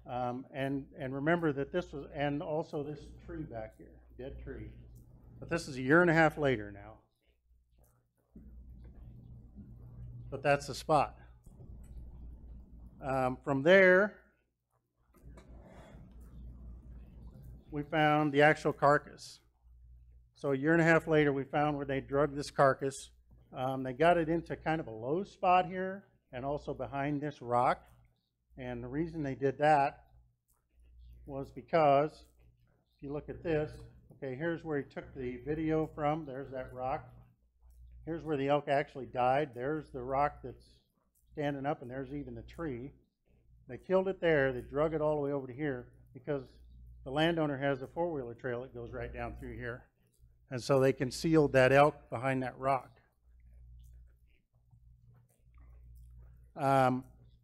And remember that this was, and also this tree back here, dead tree. But this is a year and a half later now. But that's the spot. From there, we found the actual carcass. So a year and a half later, we found where they drug this carcass. They got it into kind of a low spot here and also behind this rock. And the reason they did that was because, if you look at this, okay, here's where he took the video from. There's that rock. Here's where the elk actually died. There's the rock that's standing up, and there's even the tree. They killed it there. They drug it all the way over to here because the landowner has a four-wheeler trail that goes right down through here. And so they concealed that elk behind that rock.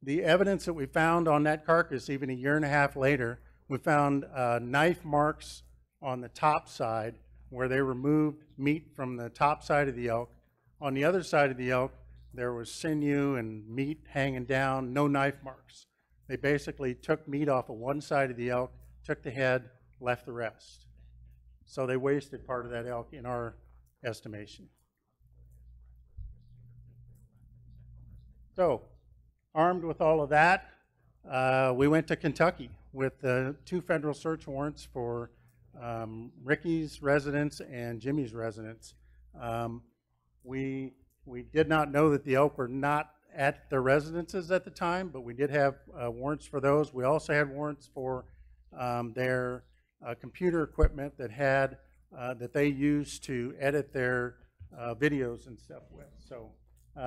The evidence that we found on that carcass, even a year and a half later, we found knife marks on the top side where they removed meat from the top side of the elk. On the other side of the elk, there was sinew and meat hanging down, no knife marks. They basically took meat off of one side of the elk, took the head, left the rest. So they wasted part of that elk in our estimation. So, armed with all of that, we went to Kentucky with 2 federal search warrants for Ricky's residence and Jimmy's residence. We did not know that the elk were not at their residences at the time, but we did have warrants for those. We also had warrants for their computer equipment that had that they used to edit their videos and stuff with. So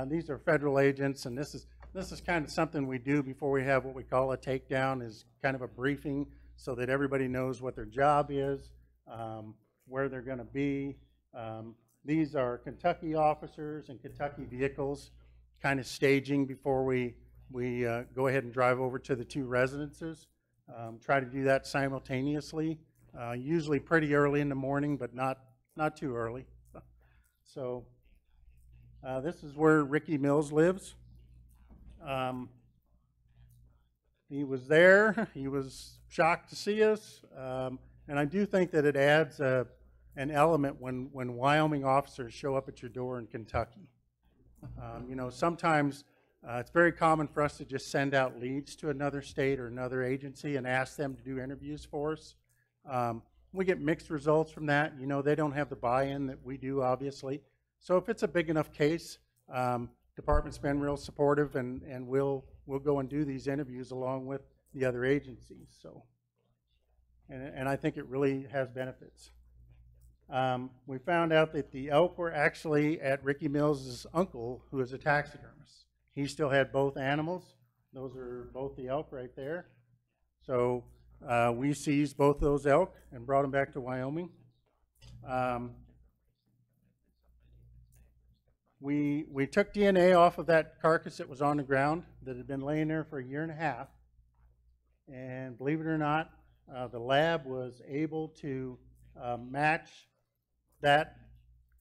these are federal agents, and this is kind of something we do before we have what we call a takedown, is kind of a briefing so that everybody knows what their job is, where they're going to be. These are Kentucky officers and Kentucky vehicles kind of staging before we go ahead and drive over to the 2 residences. Try to do that simultaneously, usually pretty early in the morning, but not too early. So this is where Ricky Mills lives. He was there. He was shocked to see us, and I do think that it adds an element when Wyoming officers show up at your door in Kentucky. You know, sometimes it's very common for us to just send out leads to another state or another agency and ask them to do interviews for us. We get mixed results from that. You know, they don't have the buy-in that we do, obviously. So if it's a big enough case, department's been real supportive, and we'll go and do these interviews along with the other agencies. So, and I think it really has benefits. We found out that the elk were actually at Ricky Mills' uncle, who is a taxidermist. He still had both animals. Those are both the elk right there. So we seized both those elk and brought them back to Wyoming. We took DNA off of that carcass that was on the ground that had been laying there for a year and a half. And believe it or not, the lab was able to match that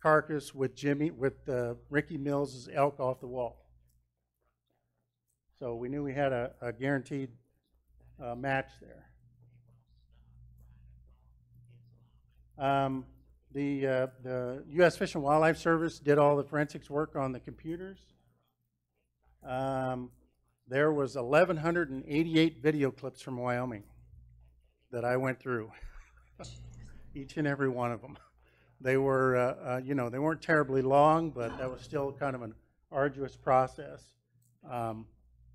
carcass with Ricky Mills' elk off the wall. So we knew we had a guaranteed match there. The U.S. Fish and Wildlife Service did all the forensics work on the computers. There was 1,188 video clips from Wyoming that I went through, each and every one of them. They were, you know, they weren't terribly long, but that was still kind of an arduous process.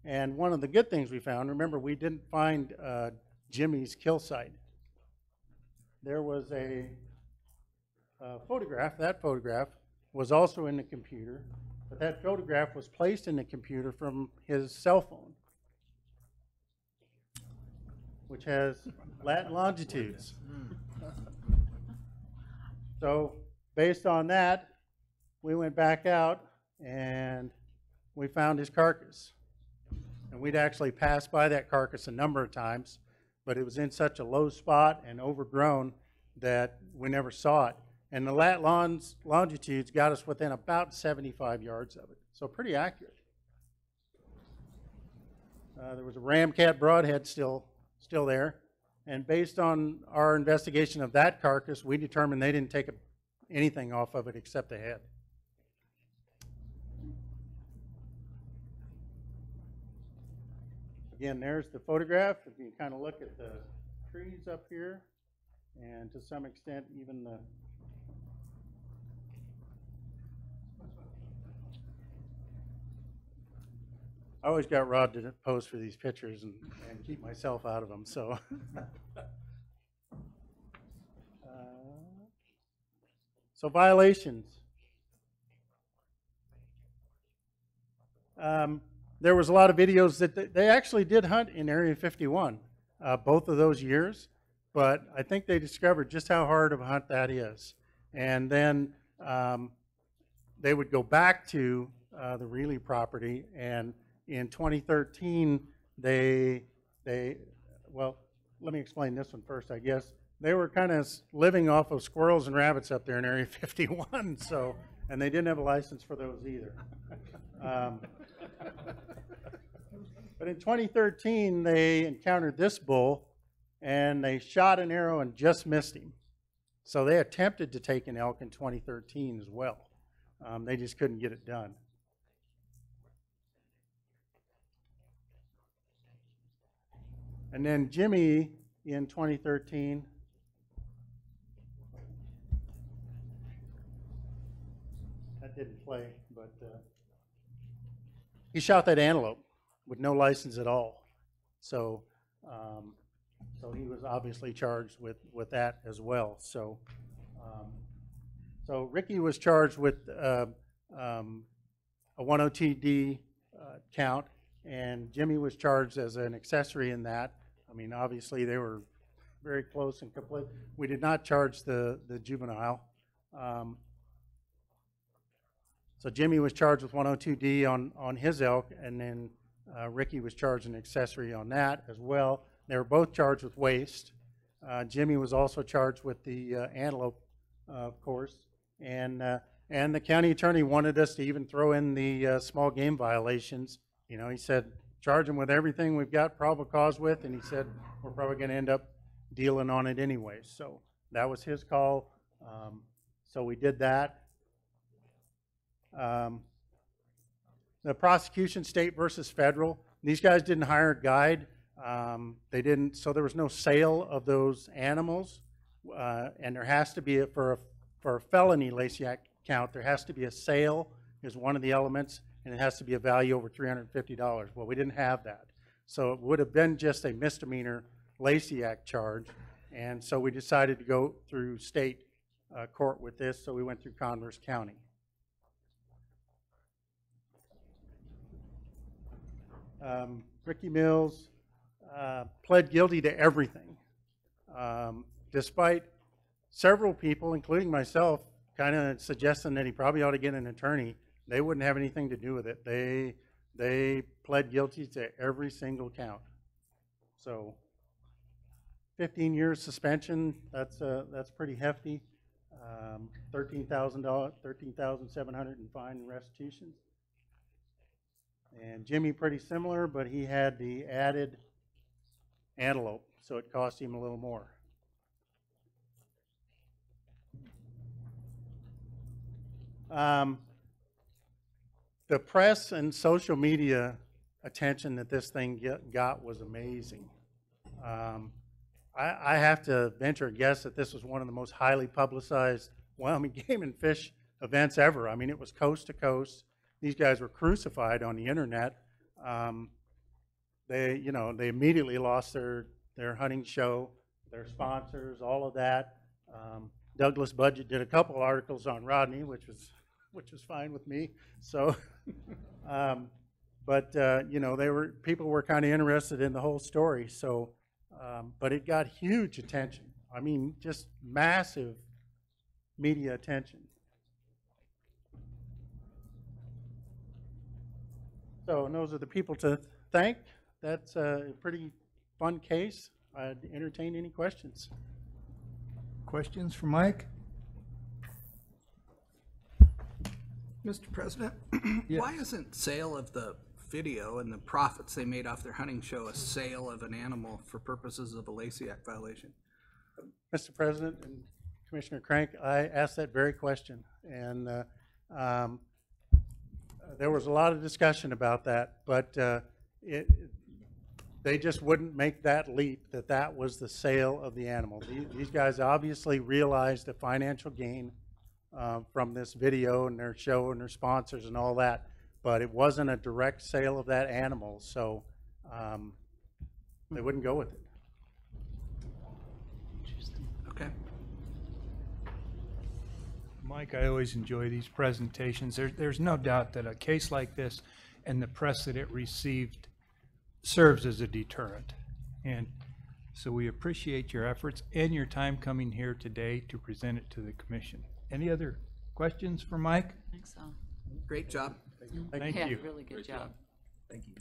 And one of the good things we found, remember, we didn't find Jimmy's kill site. There was a photograph. That photograph was also in the computer, but that photograph was placed in the computer from his cell phone, which has lat longitudes. So based on that, we went back out and we found his carcass. And we'd actually passed by that carcass a number of times, but it was in such a low spot and overgrown that we never saw it. And the lat longitudes got us within about 75 yards of it, so pretty accurate. There was a ramcat broadhead still there. And based on our investigation of that carcass, we determined they didn't take anything off of it except the head. Again, there's the photograph. If you kind of look at the trees up here, and to some extent even the I always got Rod to pose for these pictures and keep myself out of them, so. So violations. There was a lot of videos that they actually did hunt in Area 51, both of those years, but I think they discovered just how hard of a hunt that is. And then they would go back to the Reilly property, and in 2013, well, let me explain this one first, I guess. They were kind of living off of squirrels and rabbits up there in Area 51, so, and they didn't have a license for those either. But in 2013, they encountered this bull, and they shot an arrow and just missed him. So they attempted to take an elk in 2013 as well. They just couldn't get it done. And then Jimmy in 2013, that didn't play, but he shot that antelope with no license at all. So, so he was obviously charged with that as well. So, so Ricky was charged with a 10TD count, and Jimmy was charged as an accessory in that. I mean, obviously they were very close and complete. We did not charge the juvenile. So Jimmy was charged with 102D on his elk, and then Ricky was charged an accessory on that as well. They were both charged with waste. Jimmy was also charged with the antelope, of course, and the county attorney wanted us to even throw in the small game violations. You know, he said, charge them with everything we've got probable cause with, and he said, we're probably going to end up dealing on it anyway. So that was his call. So we did that. The prosecution, state versus federal, these guys didn't hire a guide. They didn't, so there was no sale of those animals. And there has to be, for a felony Lacey Act count, there has to be a sale is one of the elements, and it has to be a value over $350. Well, we didn't have that. So it would have been just a misdemeanor Lacey Act charge. And so we decided to go through state court with this, so we went through Converse County. Ricky Mills pled guilty to everything, despite several people, including myself, kind of suggesting that he probably ought to get an attorney. They wouldn't have anything to do with it. They pled guilty to every single count. So 15 years suspension, that's pretty hefty. $13,700 in fine and restitution. And Jimmy pretty similar, but he had the added antelope, so it cost him a little more. The press and social media attention that this thing got was amazing. I have to venture a guess that this was one of the most highly publicized Wyoming game and fish events ever. I mean, it was coast to coast. These guys were crucified on the internet. They immediately lost their hunting show, their sponsors, all of that. Douglas Budget did a couple articles on Rodney, which was fine with me. So, people were kind of interested in the whole story. So, but it got huge attention. I mean, just massive media attention. So, and those are the people to thank. That's a pretty fun case. I'd entertain any questions. Questions for Mike? Mr. President, Yes. why isn't sale of the video and the profits they made off their hunting show a sale of an animal for purposes of a Lacey Act violation? Mr. President and Commissioner Crank, I asked that very question, and there was a lot of discussion about that, but they just wouldn't make that leap that that was the sale of the animal. These guys obviously realized a financial gain from this video and their show and their sponsors and all that, but it wasn't a direct sale of that animal, so they wouldn't go with it. Okay. Mike, I always enjoy these presentations. There's no doubt that a case like this and the press that it received serves as a deterrent. And so we appreciate your efforts and your time coming here today to present it to the commission. Any other questions for Mike? I think so. Great job. Thank Yeah, you. really good job. Thank you.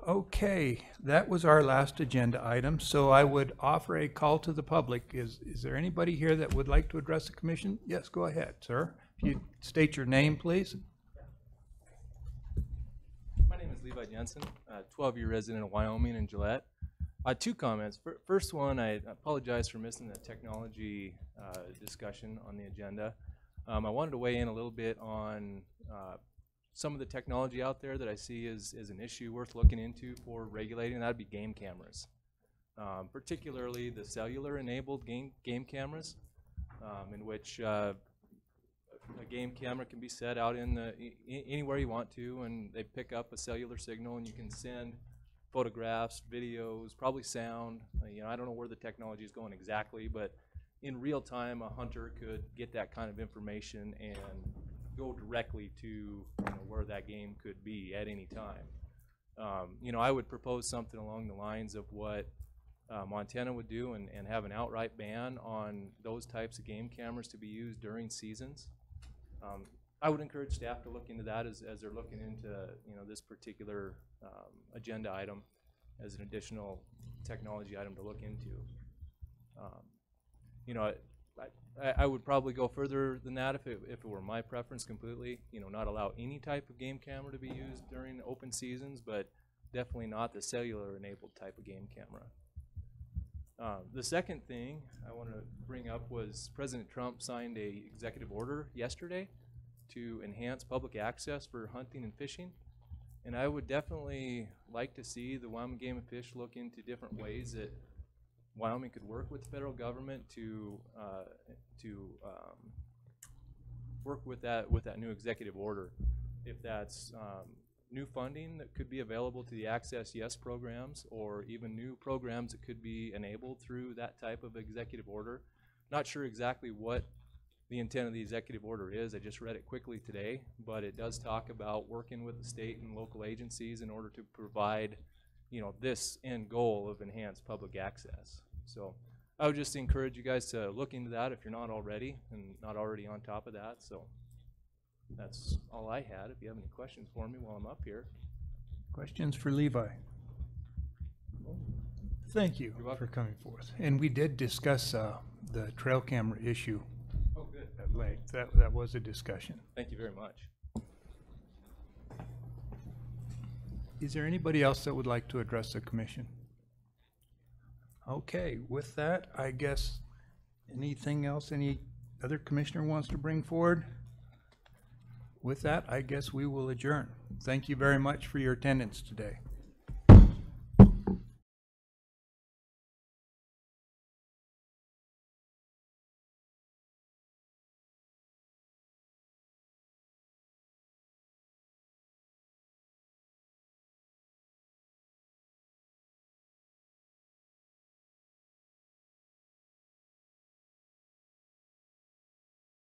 Okay, that was our last agenda item, so I would offer a call to the public. Is there anybody here that would like to address the commission? Yes, go ahead, sir. If you state your name, please. My name is Levi Jensen, 12-year resident of Wyoming and Gillette. Two comments. First one, I apologize for missing the technology discussion on the agenda. I wanted to weigh in a little bit on some of the technology out there that I see is an issue worth looking into for regulating. That'd be game cameras, particularly the cellular-enabled game cameras, in which a game camera can be set out in anywhere you want to, and they pick up a cellular signal, and you can send photographs, videos, probably sound. I don't know where the technology is going exactly, but in real time, a hunter could get that kind of information and go directly to where that game could be at any time. I would propose something along the lines of what Montana would do and have an outright ban on those types of game cameras to be used during seasons. I would encourage staff to look into that as they're looking into this particular agenda item as an additional technology item to look into. I would probably go further than that if it were my preference completely. Not allow any type of game camera to be used during open seasons, but definitely not the cellular-enabled type of game camera. The second thing I want to bring up was President Trump signed an executive order yesterday to enhance public access for hunting and fishing. And I would definitely like to see the Wyoming Game and Fish look into different ways that Wyoming could work with the federal government to work with that new executive order. If that's new funding that could be available to the Access Yes programs, or even new programs that could be enabled through that type of executive order. Not sure exactly what the intent of the executive order is. I just read it quickly today, but it does talk about working with the state and local agencies in order to provide this end goal of enhanced public access. So I would just encourage you guys to look into that if you're not already and not already on top of that. So that's all I had. If you have any questions for me while I'm up here. Questions for Levi? Thank you for coming forth. And we did discuss the trail camera issue at length. That was a discussion. Thank you very much. Is there anybody else that would like to address the commission? Okay, with that, I guess, anything else any other commissioner wants to bring forward? With that, I guess we will adjourn. Thank you very much for your attendance today.